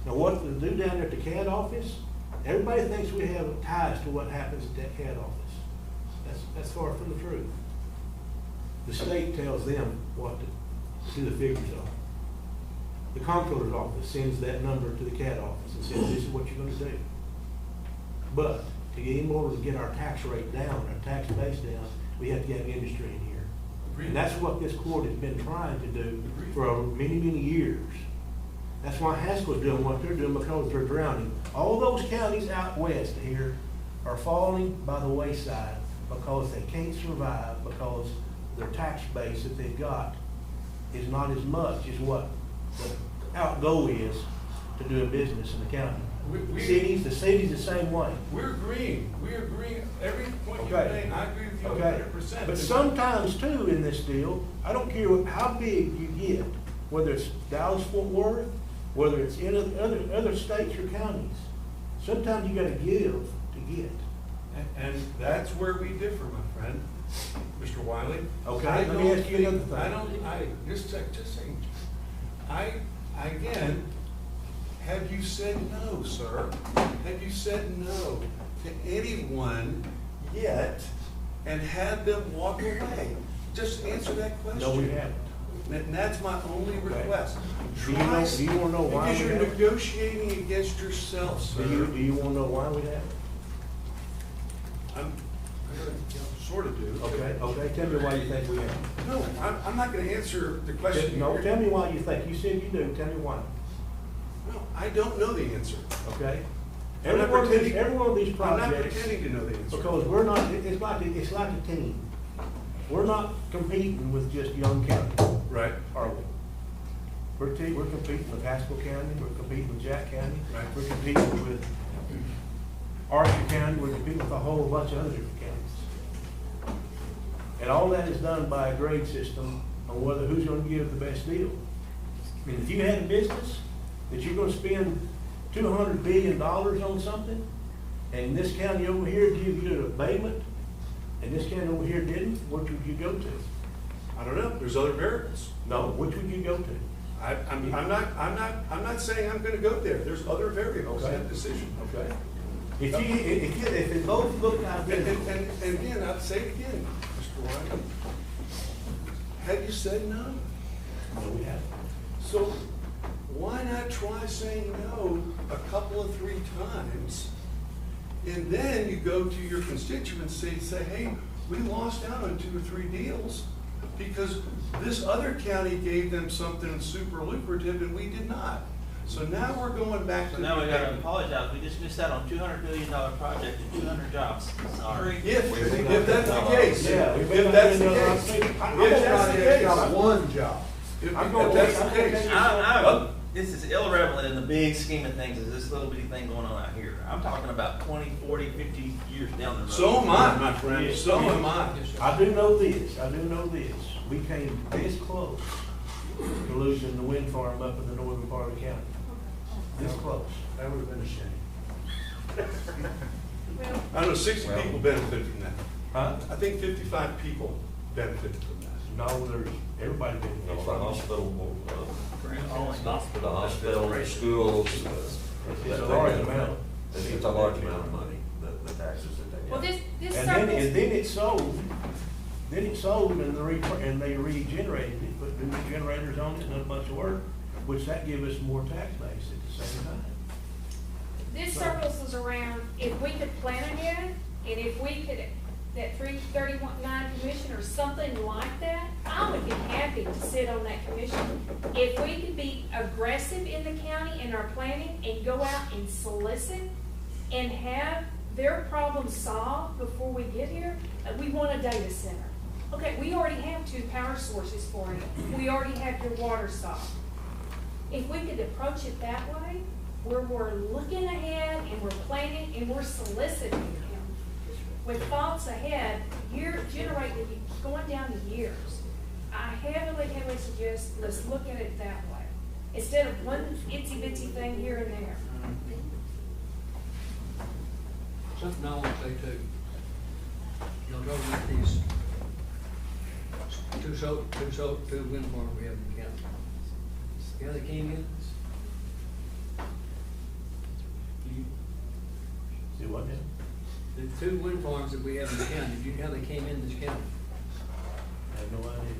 Now, what to do down there at the CAD office, everybody thinks we have ties to what happens at that CAD office. That's far from the truth. The state tells them what the figures are. the comptroller's office sends that number to the CAT office and says, this is what you're gonna do. But to get in order to get our tax rate down, our tax base down, we have to get industry in here. And that's what this court has been trying to do for many, many years. That's why Haskell's doing what they're doing, because they're drowning. All those counties out west here are falling by the wayside because they can't survive, because their tax base that they've got is not as much as what the outgo is to do a business in the county. The city's the same way. We're agreeing, every point you're Okay. making, I agree with you Okay, 100%. but sometimes too in this deal, I don't care how big you get, whether it's Dallas-Fort Worth, whether it's in other states or counties, sometimes you gotta give to get. And that's where we differ, my friend, Mr. Wiley. Okay, I let me don't ask you think- another thing. just saying, again, have you said no, sir? Have you said no to anyone yet and had them walk away? Just answer that question. No, we haven't. And that's my only request. Do you wanna know why Because we you're haven't? negotiating against yourself, sir. Do you wanna know why we haven't? I'm sort of do. Okay, tell me why you think we haven't. No, I'm not gonna answer the question. No, tell me why you think, you said you do, tell me why. No, I don't know the answer. Okay? I'm not pretending- Every one of these I'm not projects. pretending to know the answer. Because we're not, it's like a team. We're not competing with just Young County. Right. Are we? We're competing with Haskell County, we're competing with Jack County. Right. We're competing with Archer County, we're competing with a whole bunch of other different counties. And all that is done by a grade system on who's gonna give the best deal. I mean, if you had a business that you're gonna spend $200 billion on something, and this county over here gives you an abatement, and this county over here didn't, which would you go to? I don't know, there's other variables. No, which would you go to? I'm not saying I'm gonna go there, there's other variables in Okay. that decision. Okay. If it both look identical. And again, I'll say it again, Mr. White. Have you said no? No, we haven't. So why not try saying no a couple of 3 times? And then you go to your constituency and say, hey, we lost out on 2 or 3 deals because this other county gave them something super lucrative and we did not. So now we're going back to. So now we gotta apologize, we just missed out on $200 billion project and 200 jobs. Sorry. If that's the case. Yeah, If that's the case. If that's the case. One job. If that's the case. This is irrelevant in the big scheme of things, is this little bitty thing going on out here. I'm talking about 20, 40, 50 years down the road. So am I, my friend, Yeah. so am I. I do know this. We came this close to losing the wind farm up in the northern part of the county. This close. That would have been a shame. Well, I know 60 people benefited from that. Huh? I think 55 people benefited from that. No, there's, everybody No, did. the hospital, Hospital. the hospital, schools. It's a large amount. It's a large amount of money, the taxes that they get. well, this And circles. then it sold, and they regenerated it, put new generators on it and a bunch of work, which that give us more tax base at the same time. This circles us around, if we could plan ahead, and if we could, that 331.9 commission or something like that, I would be happy to sit on that commission. If we could be aggressive in the county in our planning and go out and solicit and have their problems solved before we get here, we want a data center. Okay, we already have 2 power sources for you. We already have your water solved. If we could approach it that way, where we're looking ahead and we're planning and we're soliciting him with thoughts ahead, generated, going down to years. I heavily suggest, let's look at it that way, instead of one itsy bitsy thing here and there. Something I want to say too. Y'all know about these two wind farms we have in the county. See how they came in? See what now? The 2 wind farms that we have in the county, do you know how they came in this county? I have no idea.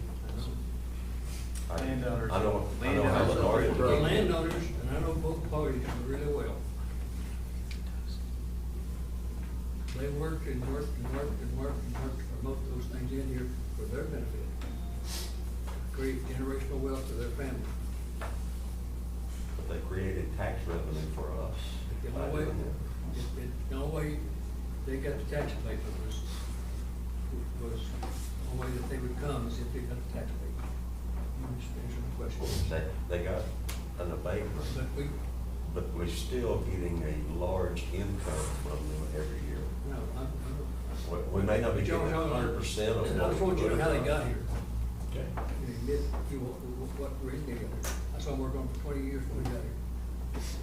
Landowners. I know how the authority. The landowners, and I know both parties really well. They worked and worked and worked and worked and worked for most of those things in here for their benefit. Create generational wealth for their family. But they created tax revenue for us. The only way they got the tax abatement was the only way that they would come is if they got the tax abatement. Just answer the question. They got an abatement, But we, but we're still getting a large income from them every year. no, We may not be But y'all- getting y'all- 100% of I what just we want you to know how they put got in. here. Okay. What we're in together. That's why I worked on for 20 years when we got here.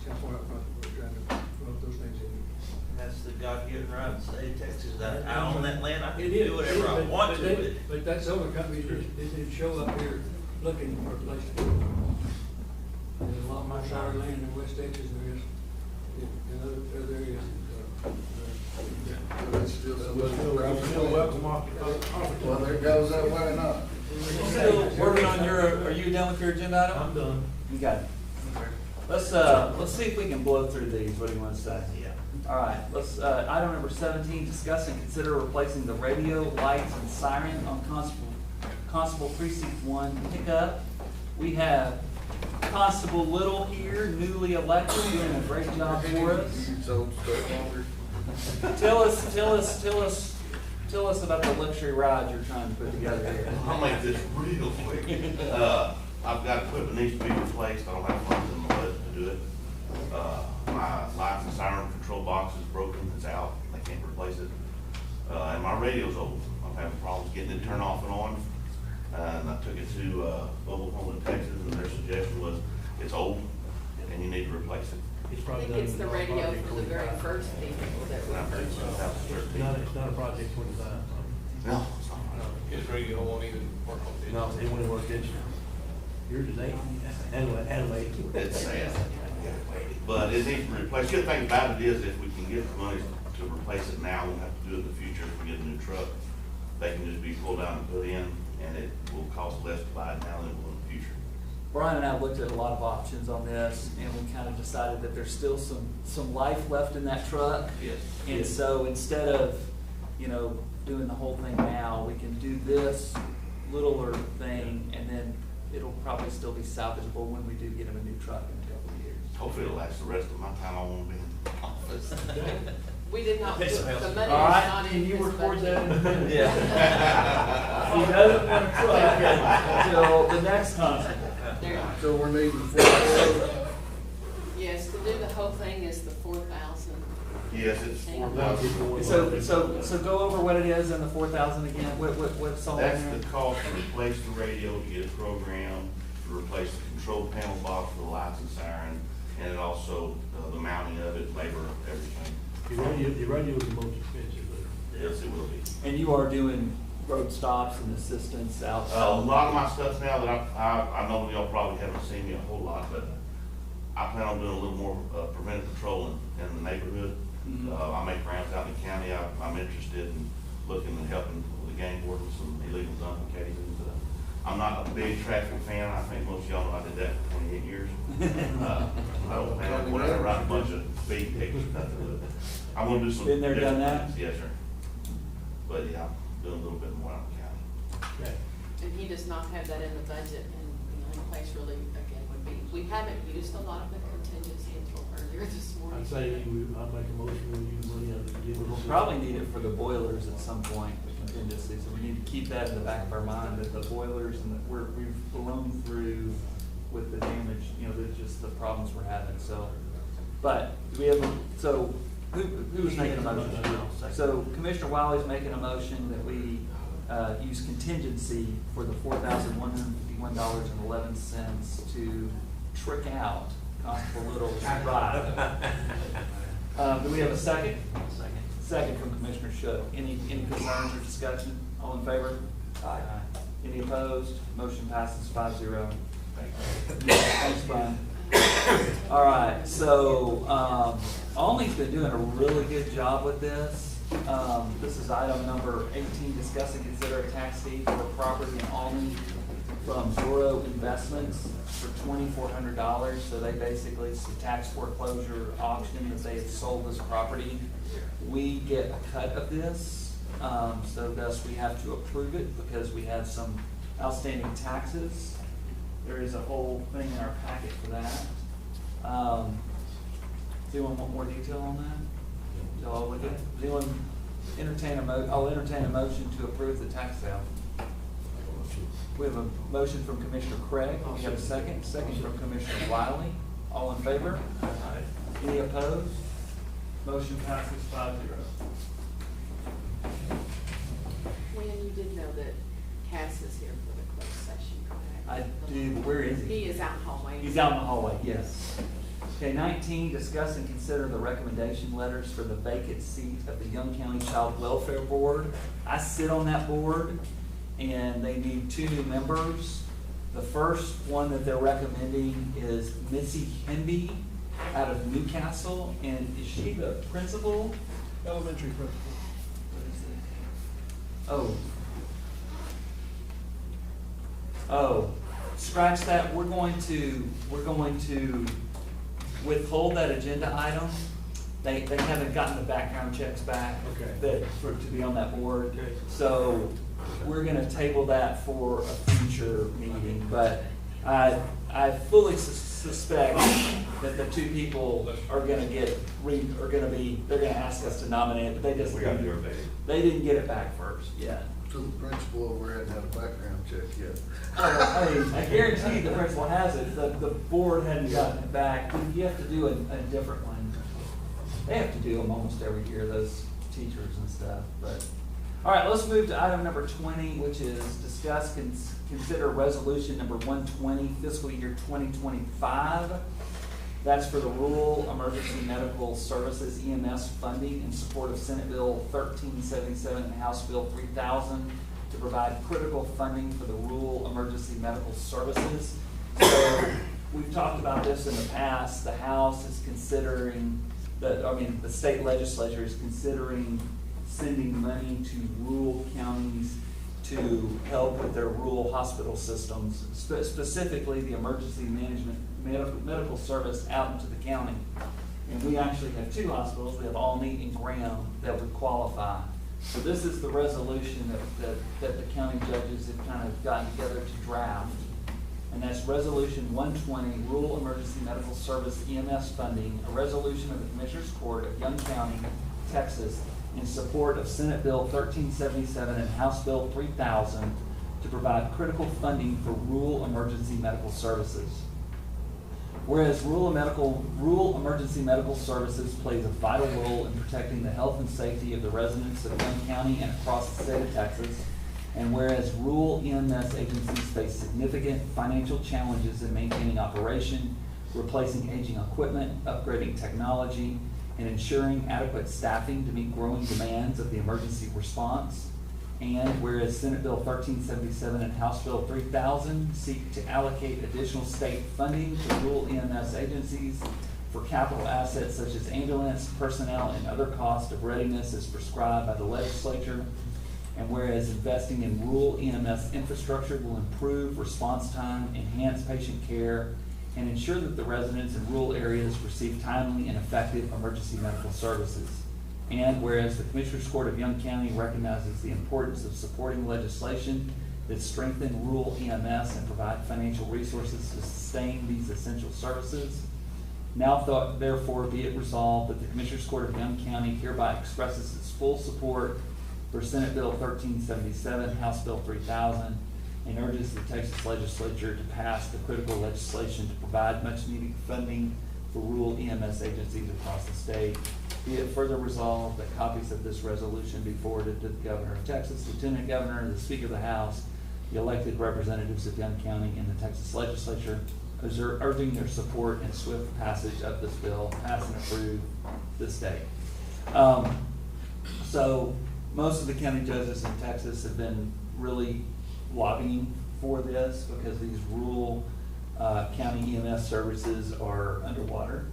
That's why we're trying to promote those things in here. That's the God-given right of the state of Texas. I own that land, I can It is, do whatever I but- want but to they- with it. But that solar company didn't show up here looking for a place to go. There's a lot more solar land in West Texas than there is in other areas. Well, there goes that way not. Still working on your, are you done with your agenda item? I'm done. You got it. Let's see if we can blow through these. What do you want to say? Yeah. All right, item number 17, discuss and consider replacing the radio, lights, and siren on Constable Precinct 1 pickup. We have Constable Little here, newly elected, doing a great job for us. So, stay longer. Tell us about the luxury ride you're trying to put together here. I'll make this real quick. I've got equipment that needs to be replaced, I don't have funds in my budget to do it. My lights and siren control box is broken, it's out, they can't replace it. And my radio's old, I'm having problems getting it turned off and on. And I took it to Mobile Home in Texas, and their suggestion was, it's old, and you need to replace it. It's I probably think it's the radio for the very first vehicle that we And I think it's purchased. 2013. It's not a project 25. No, it's not. His radio won't even work on this. No, it wouldn't work this year. Yours is 8, and 8. It's sad. But it needs to be replaced. Good thing about it is if we can get the money to replace it now, we won't have to do it in the future if we get a new truck. They can just be pulled out and put in, and it will cost less to buy it now than it will in the future. Brian and I looked at a lot of options on this, and we kind of decided that there's still some life left in that truck. Yes. And so instead of, doing the whole thing now, we can do this littler thing, and then it'll probably still be salvageable when we do get him a new truck in a couple of years. Hopefully it'll last the rest of my time I won't be in the office. We did not, put the money is All right, not in can you his record budget. that in the minute? Yeah. He doesn't want a truck until the next constable. There. So we're needing 4,000. Yes, to do the whole thing is the 4,000. Yes, it's 4,000. So go over what it is and the 4,000 again, what's all in That's there? the cost to replace the radio, to get a program, to replace the control panel box for the lights and siren, and it also, the mounting of it, labor, everything. Your radio is the most expensive, but. Yes, it will be. And you are doing road stops and assistance out? A lot of my stuff now that I know y'all probably haven't seen me a whole lot, but I plan on doing a little more preventive patrolling in the neighborhood. Mhm. I make rounds out in the county. I'm interested in looking and helping with the gang board with some illegal dumping cases. I'm not a big traffic fan. I think most of y'all know I did that for 28 years. I don't plan on whatever, write a bunch of speed tickets or nothing. I'm gonna do some. Been there, done different that? things. Yes, sir. But yeah, I'm doing a little bit more out in the county. Okay. And he does not have that in the budget, and the only place really, again, would be, we haven't used a lot of the contingency until earlier this morning. I'd say I'd make a motion when you use money out of the given. We'll probably need it for the boilers at some point, the contingency, so we need to keep that in the back of our mind, that the boilers and that we've blown through with the damage, just the problems we're having, so. But, do we have, who was making a motion? So Commissioner Wiley's making a motion that we, use contingency for the $4,151.11 to trick out Constable Little's ride. Do we have a second? Second from Commissioner Shook. Any concerns or discussion? All in favor? Aye. Any opposed? Motion passes 5-0. Thanks, Brian. All right, so, Olney's been doing a really good job with this. This is item number 18, discuss and consider a tax fee for property in Olney from Zoro Investments for $2,400. So they basically, it's a tax foreclosure auction that they have sold this property. We get a cut of this, so thus we have to approve it because we have some outstanding taxes. There is a whole thing in our packet for that. Does anyone want more detail on that? Did y'all look at it? Does anyone entertain I'll entertain a motion to approve the tax sale. We have a motion from Commissioner Craig. We have a second from Commissioner Wiley. All in favor? Any opposed? Motion passes 5-0. When you did know that Cass is here for the closed session, correct? I do, but where is he? He is out in the hallway. He's out in the hallway, yes. Okay, 19, discuss and consider the recommendation letters for the vacant seat of the Young County Child Welfare Board. I sit on that board, and they need 2 new members. The first one that they're recommending is Missy Henby out of Newcastle, and is she the principal? Elementary principal. Oh, scratch that. We're going to withhold that agenda item. They haven't gotten the background checks back to be on that board. Okay. So we're gonna table that for a future meeting, but I fully suspect that the 2 people are gonna they're gonna ask us to nominate, but they just. We gotta do our best. They didn't get it back first yet. So the principal over hadn't had a background check yet. I guarantee the principal has it, the board hadn't gotten it back. You have to do a different one. They have to do them almost every year, those teachers and stuff, but. All right, let's move to item number 20, which is discuss, consider resolution number 120, fiscal year 2025. That's for the Rural Emergency Medical Services EMS funding in support of Senate Bill 1377 and House Bill 3000 to provide critical funding for the rural emergency medical services. So we've talked about this in the past. The House is considering, the state legislature is considering sending money to rural counties to help with their rural hospital systems, specifically the emergency management medical service out into the county. And we actually have 2 hospitals. We have Alney and Graham that would qualify. So this is the resolution that the county judges have kind of gotten together to draft. And that's Resolution 120, Rural Emergency Medical Service EMS funding, a resolution of the Commissioners Court of Young County, Texas, in support of Senate Bill 1377 and House Bill 3000 to provide critical funding for rural emergency medical services. Whereas rural emergency medical services plays a vital role in protecting the health and safety of the residents of Young County and across the state of Texas, and whereas rural EMS agencies face significant financial challenges in maintaining operation, replacing aging equipment, upgrading technology, and ensuring adequate staffing to meet growing demands of the emergency response. And whereas Senate Bill 1377 and House Bill 3000 seek to allocate additional state funding to rural EMS agencies for capital assets such as ambulance, personnel, and other costs of readiness as prescribed by the legislature. And whereas investing in rural EMS infrastructure will improve response time, enhance patient care, and ensure that the residents in rural areas receive timely and effective emergency medical services. And whereas the Commissioners Court of Young County recognizes the importance of supporting legislation that strengthen rural EMS and provide financial resources to sustain these essential services, now therefore be it resolved that the Commissioners Court of Young County hereby expresses its full support for Senate Bill 1377, House Bill 3000, and urges the Texas Legislature to pass the critical legislation to provide much-needed funding for rural EMS agencies across the state. Be it further resolved that copies of this resolution be forwarded to the Governor of Texas, Lieutenant Governor, the Speaker of the House, the elected representatives of Young County, and the Texas Legislature, urging their support and swift passage of this bill, pass and approve this day. So most of the county judges in Texas have been really lobbying for this because these rural county EMS services are underwater.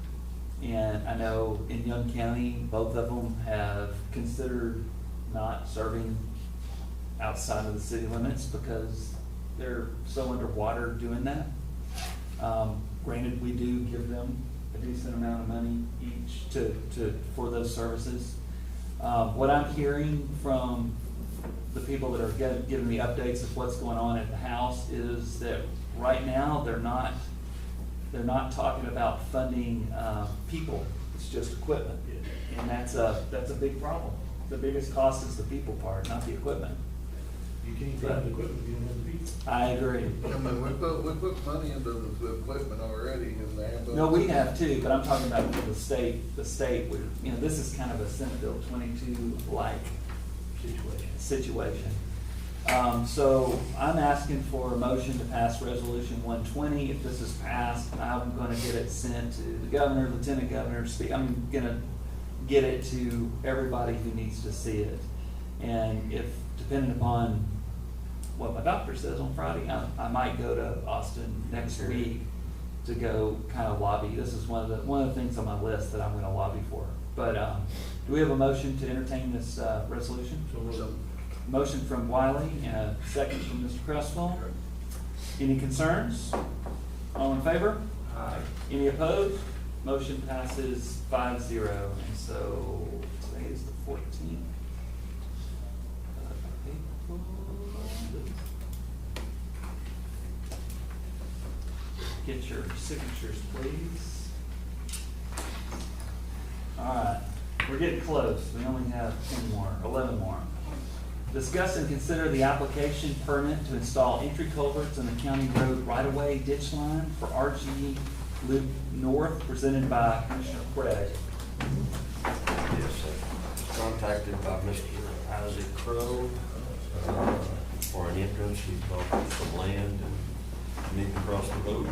And I know in Young County, both of them have considered not serving outside of the city limits because they're so underwater doing that. Granted, we do give them a decent amount of money each for those services. What I'm hearing from the people that are giving me updates of what's going on at the house is that right now, they're not talking about funding, people, it's just equipment. And that's a big problem. The biggest cost is the people part, not the equipment. You can't fund the equipment if you don't have the people. I agree. I mean, we put money into the equipment already in the ambulance. No, we have too, but I'm talking about the state, this is kind of a Senate Bill 22-like situation. So I'm asking for a motion to pass Resolution 120. If this is passed, I'm gonna get it sent to the governor, lieutenant governor, I'm gonna get it to everybody who needs to see it. And if, depending upon what my doctor says on Friday, I might go to Austin next week to go kind of lobby. This is one of the things on my list that I'm gonna lobby for. But, do we have a motion to entertain this, resolution? Motion from Wiley and a second from Mr. Cresswell. Any concerns? All in favor? Aye. Any opposed? Motion passes 5-0. And so today is the 14th. Get your signatures, please. All right, we're getting close. We only have 11 more. Discuss and consider the application permit to install entry culverts in the county road right-of-way ditch line for RG Loop North, presented by Commissioner Craig. Yes, contacted by Mr. Isaac Crowe for an entrance. He bought some land and needed to cross the road.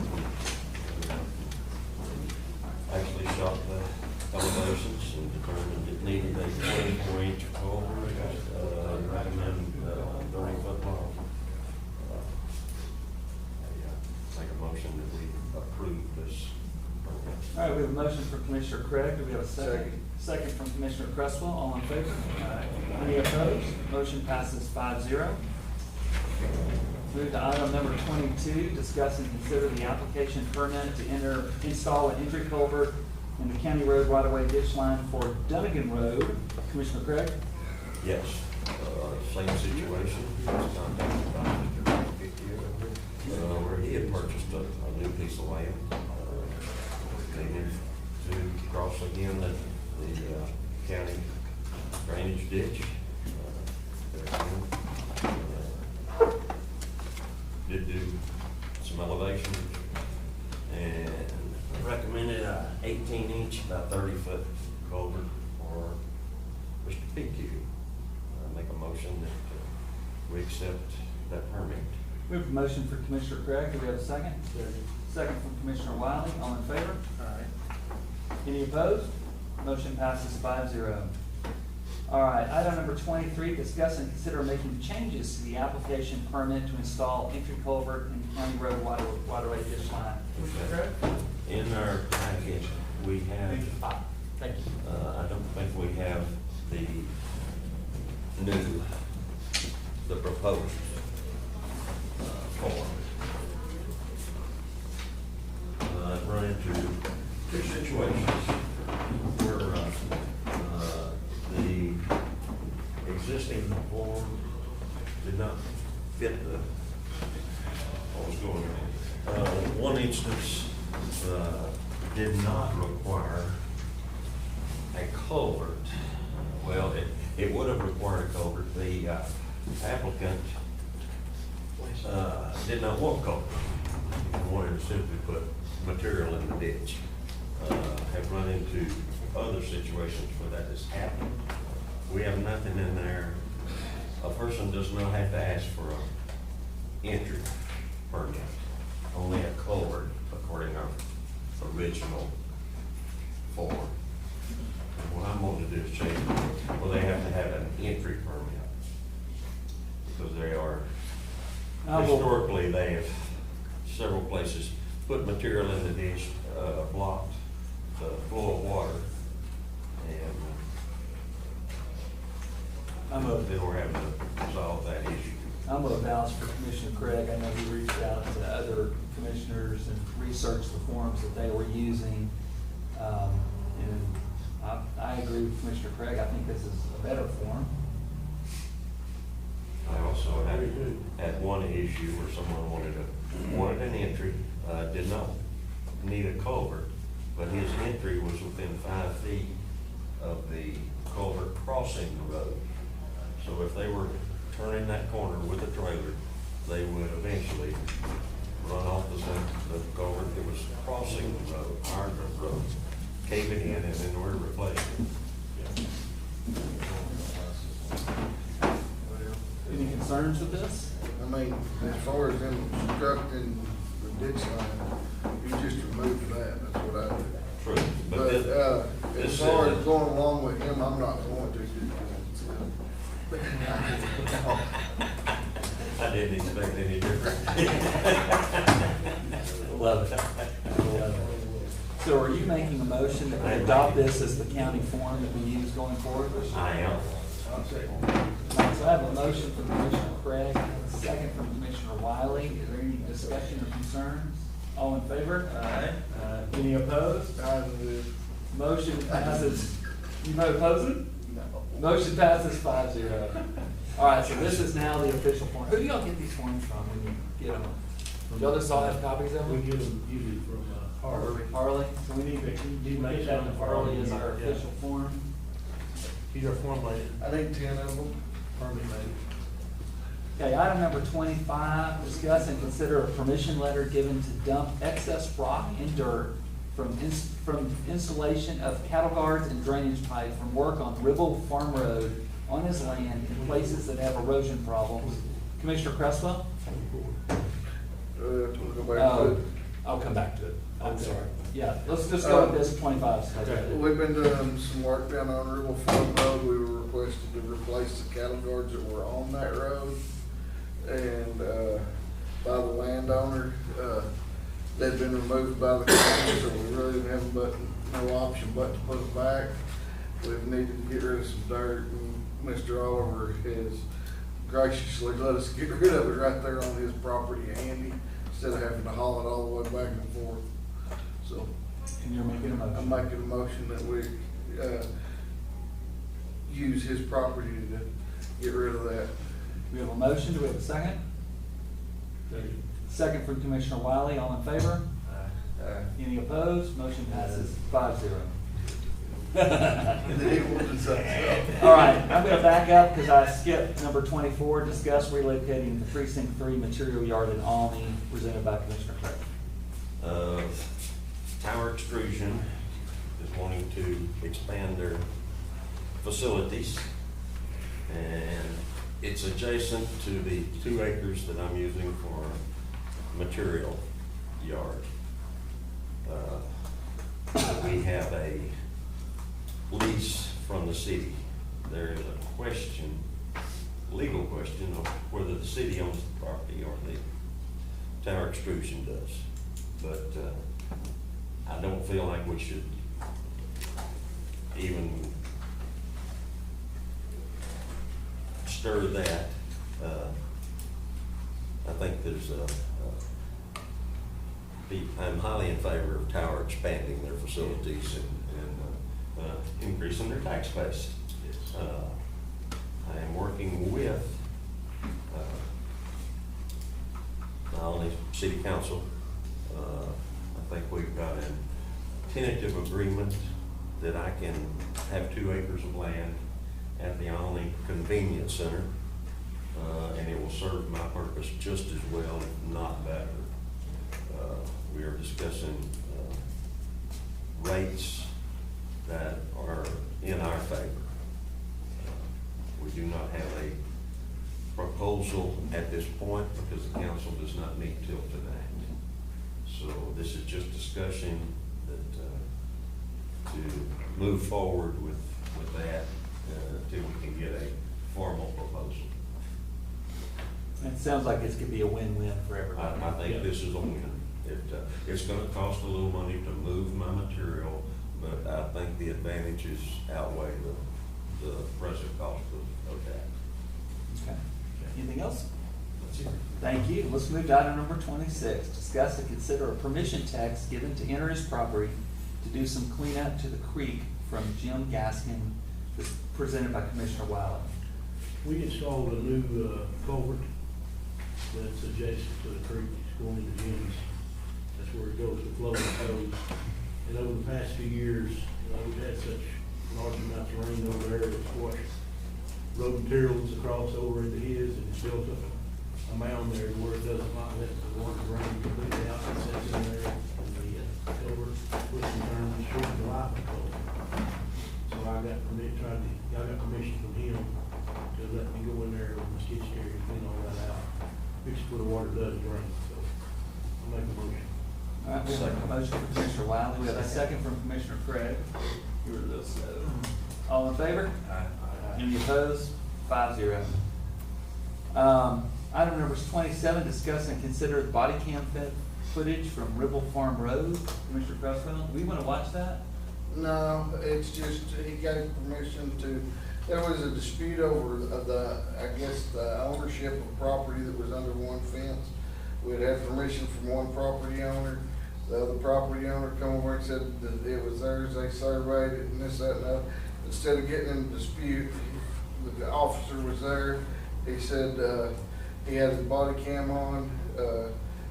Actually shot the elevations and determined it needed a 24-inch culvert. Recommend 30-foot long. Make a motion that we approve this permit. All right, we have a motion from Commissioner Craig. Do we have a second? Second from Commissioner Cresswell. All in favor? Aye. Any opposed? Motion passes 5-0. Move to item number 22, discuss and consider the application permit to install an entry culvert in the county road right-of-way ditch line for Dunnigan Road. Commissioner Craig? Yes, same situation. He was contacted by Mr. where he had purchased a new piece of land. They needed to cross again the county drainage ditch. Did do some elevation and recommended a 18-inch, about 30-foot culvert for Mr. PQ. Make a motion that we accept that permit. We have a motion for Commissioner Craig. Do we have a second? Second from Commissioner Wiley. All in favor? Aye. Any opposed? Motion passes 5-0. All right, item number 23, discuss and consider making changes to the application permit to install entry culvert in County Road waterway ditch line. In our package, we have, Thank you. I don't think we have the proposed form. I've run into two situations where the existing form did not fit what was going on. One instance did not require a culvert. Well, it would have required a culvert. The applicant did not want culvert. He wanted to simply put material in the ditch. Have run into other situations where that has happened. We have nothing in there. A person does not have to ask for an entry permit, only a culvert according to our original form. What I'm going to do is change it. Well, they have to have an entry permit because they are, historically, they have several places put material in the ditch, blocked the flow of water, and they were having to resolve that issue. I'm gonna vouch for Commissioner Craig. I know he reached out to other commissioners and researched the forms that they were using. And I agree with Commissioner Craig. I think this is a better form. I also had one issue where someone wanted an entry, did not need a culvert, but his entry was within 5 feet of the culvert crossing the road. So if they were turning that corner with a trailer, they would eventually run off the culvert that was crossing the road, our road, cave it in, and then we're replacing it. Any concerns with this? I mean, as far as them obstructing the ditch line, you just remove that, that's what I do. True. But, as far as going along with him, I'm not going to. I didn't expect any different. Love it. Love it. So are you making a motion that we adopt this as the county form that we use going forward? I am. So I have a motion from Commissioner Craig, a second from Commissioner Wiley. Is there any discussion or concerns? All in favor? Aye. Any opposed? Motion passes. You not opposing? No. Motion passes 5-0. All right, so this is now the official form. Who do y'all get these forms from when you get them? Do y'all just all have copies of them? We get them usually from Harley. Harley? So we need to get that to Harley as our official form. These are formulated. I think 10 of them. Formulated. Okay, item number 25, discuss and consider a permission letter given to dump excess rock and dirt from installation of cattle guards and drainage pipe from work on Ribble Farm Road on his land in places that have erosion problems. Commissioner Cresswell? We'll go back to it. I'll come back to it. I'm sorry. Yeah, let's just go with this 25. Okay. We've been doing some work down on Ribble Farm Road. We were requested to replace the cattle guards that were on that road. And, by the landowner, they've been removed by the county, so we really have no option but to put them back. We've needed to get rid of some dirt, and Mr. Oliver has graciously let us get rid of it right there on his property handy, instead of having to haul it all the way back and forth. So. And you're making a motion? I'm making a motion that we, use his property to get rid of that. We have a motion. Do we have a second? Second from Commissioner Wiley. All in favor? Any opposed? Motion passes 5-0. All right, I'm going to back up because I skipped number 24, discuss relocating the Precinct 3 material yard in Almy, presented by Commissioner Craig. Tower Extrusion is wanting to expand their facilities, and it's adjacent to the 2 acres that I'm using for material yard. We have a lease from the city. There is a question, legal question, of whether the city owns the property or the Tower Extrusion does. But I don't feel like we should even stir that. I think there's I'm highly in favor of Tower expanding their facilities and increasing their tax base. I am working with not only city council, I think we've got a tentative agreement that I can have 2 acres of land at the Alny Convenience Center, and it will serve my purpose just as well, if not better. We are discussing rates that are in our favor. We do not have a proposal at this point because the council does not meet till tonight. So this is just discussion that to move forward with that until we can get a formal proposal. It sounds like this could be a win-win for everybody. I think this is a win. It's gonna cost a little money to move my material, but I think the advantages outweigh the present cost of that. Okay. Anything else? Thank you. Let's move to item number 26. Discuss and consider a permission text given to enter his property to do some cleanup to the creek from Jim Gaskin, presented by Commissioner Wiley. We installed a new culvert that's adjacent to the creek, it's going into Jim's. That's where it goes to flow and goes. And over the past few years, we've had such large amounts of rain over there, it's washed road materials across over into his, and it's built up a mound there where it doesn't like let the water drain completely out, it sits in there, and the culvert twists and turns, short the life of the culvert. So I got permission from him to let me go in there with my skid steer and clean all that out, fix it where the water does drain, so I'll make a motion. All right, we have a motion from Commissioner Wiley. We have a second from Commissioner Craig. You were a little slow. All in favor? Aye. Any opposed? 5-0. Item number 27, discuss and consider the body cam footage from Ribble Farm Road. Commissioner Cresswell, do we want to watch that? No, it's just, he gave permission to, there was a dispute over I guess, the ownership of property that was under one fence. We'd had permission from one property owner. The other property owner come over and said that it was theirs, they surveyed it and this, that, and that. Instead of getting in a dispute, the officer was there. He said, he had his body cam on,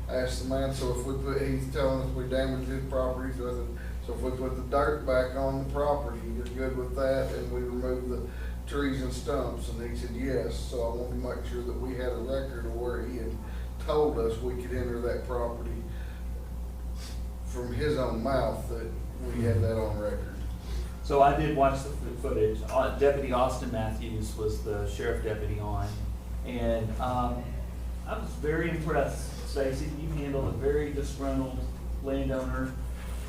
asked the man, so if we put, he's telling us we damaged his property, so I said, so if we put the dirt back on the property, you're good with that, and we remove the trees and stumps, and he said yes. So I wanted to make sure that we had a record of where he had told us we could enter that property from his own mouth, that we had that on record. So I did watch the footage. Deputy Austin Matthews was the sheriff deputy on, and I was very impressed, Stacy. You handled a very disgruntled landowner,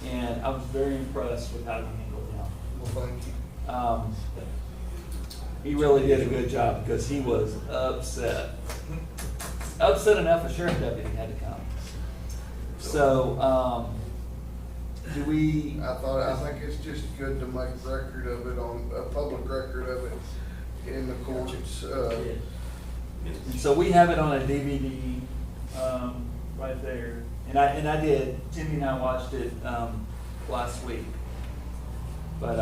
and I was very impressed with how you handled him. Well, thank you. He really did a good job because he was upset. Upset enough a sheriff deputy had to come. So, do we? I think it's just good to make record of it a public record of it in the courts. So we have it on a DVD, right there. And I did, Timmy and I watched it, last week. But,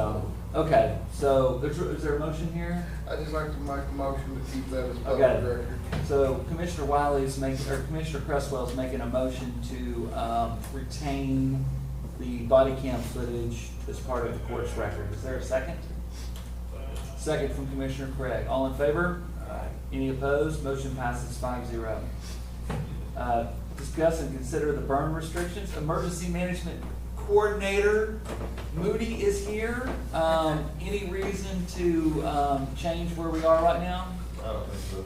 okay, so is there a motion here? I'd just like to make a motion to keep that as public Okay. record. So Commissioner Wiley's making, or Commissioner Cresswell's making a motion to, retain the body cam footage as part of the court's record. Is there a second? Second from Commissioner Craig. All in favor? Any opposed? Motion passes 5-0. Discuss and consider the burn restrictions. Emergency Management Coordinator Moody is here. Any reason to change where we are right now? I don't think so.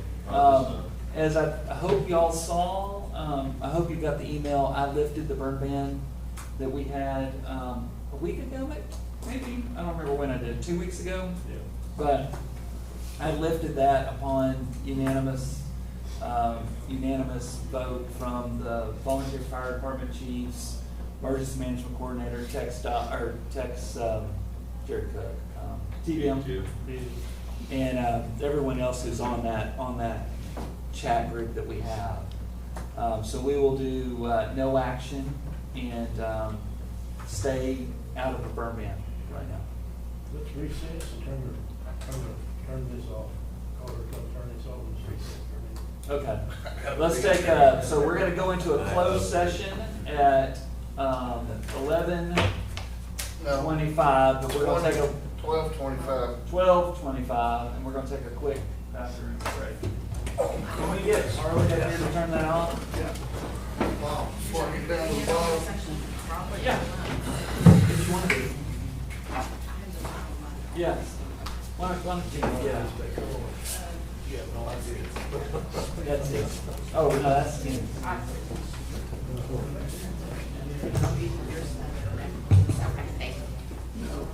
As I hope y'all saw, I hope you got the email. I lifted the burn ban that we had a week ago, maybe. I don't remember when I did. 2 weeks ago. Yeah. But I lifted that upon unanimous vote from the volunteer fire department chiefs, emergency management coordinator, Jerry Cook, TBM, and everyone else who's on that chat group that we have. So we will do no action and stay out of the burn ban right now. Let's recess and turn this off. Call her, turn this off and recess. Okay, let's take so we're gonna go into a closed session at 11:25, but we're gonna take a 12:25. 12:25, and we're gonna take a quick bathroom break. Can we get Harley down here to turn that off? Yeah. Wow, before I get down to the bottom. Yeah. If you want to. Yes. Why don't you, yeah. That's it. Oh, no, that's it.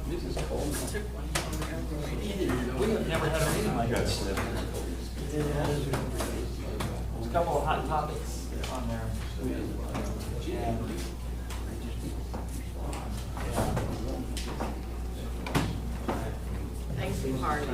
This is cold. We have never had a meeting like this. There's a couple of hot topics on there. And, Thanks for your hard work.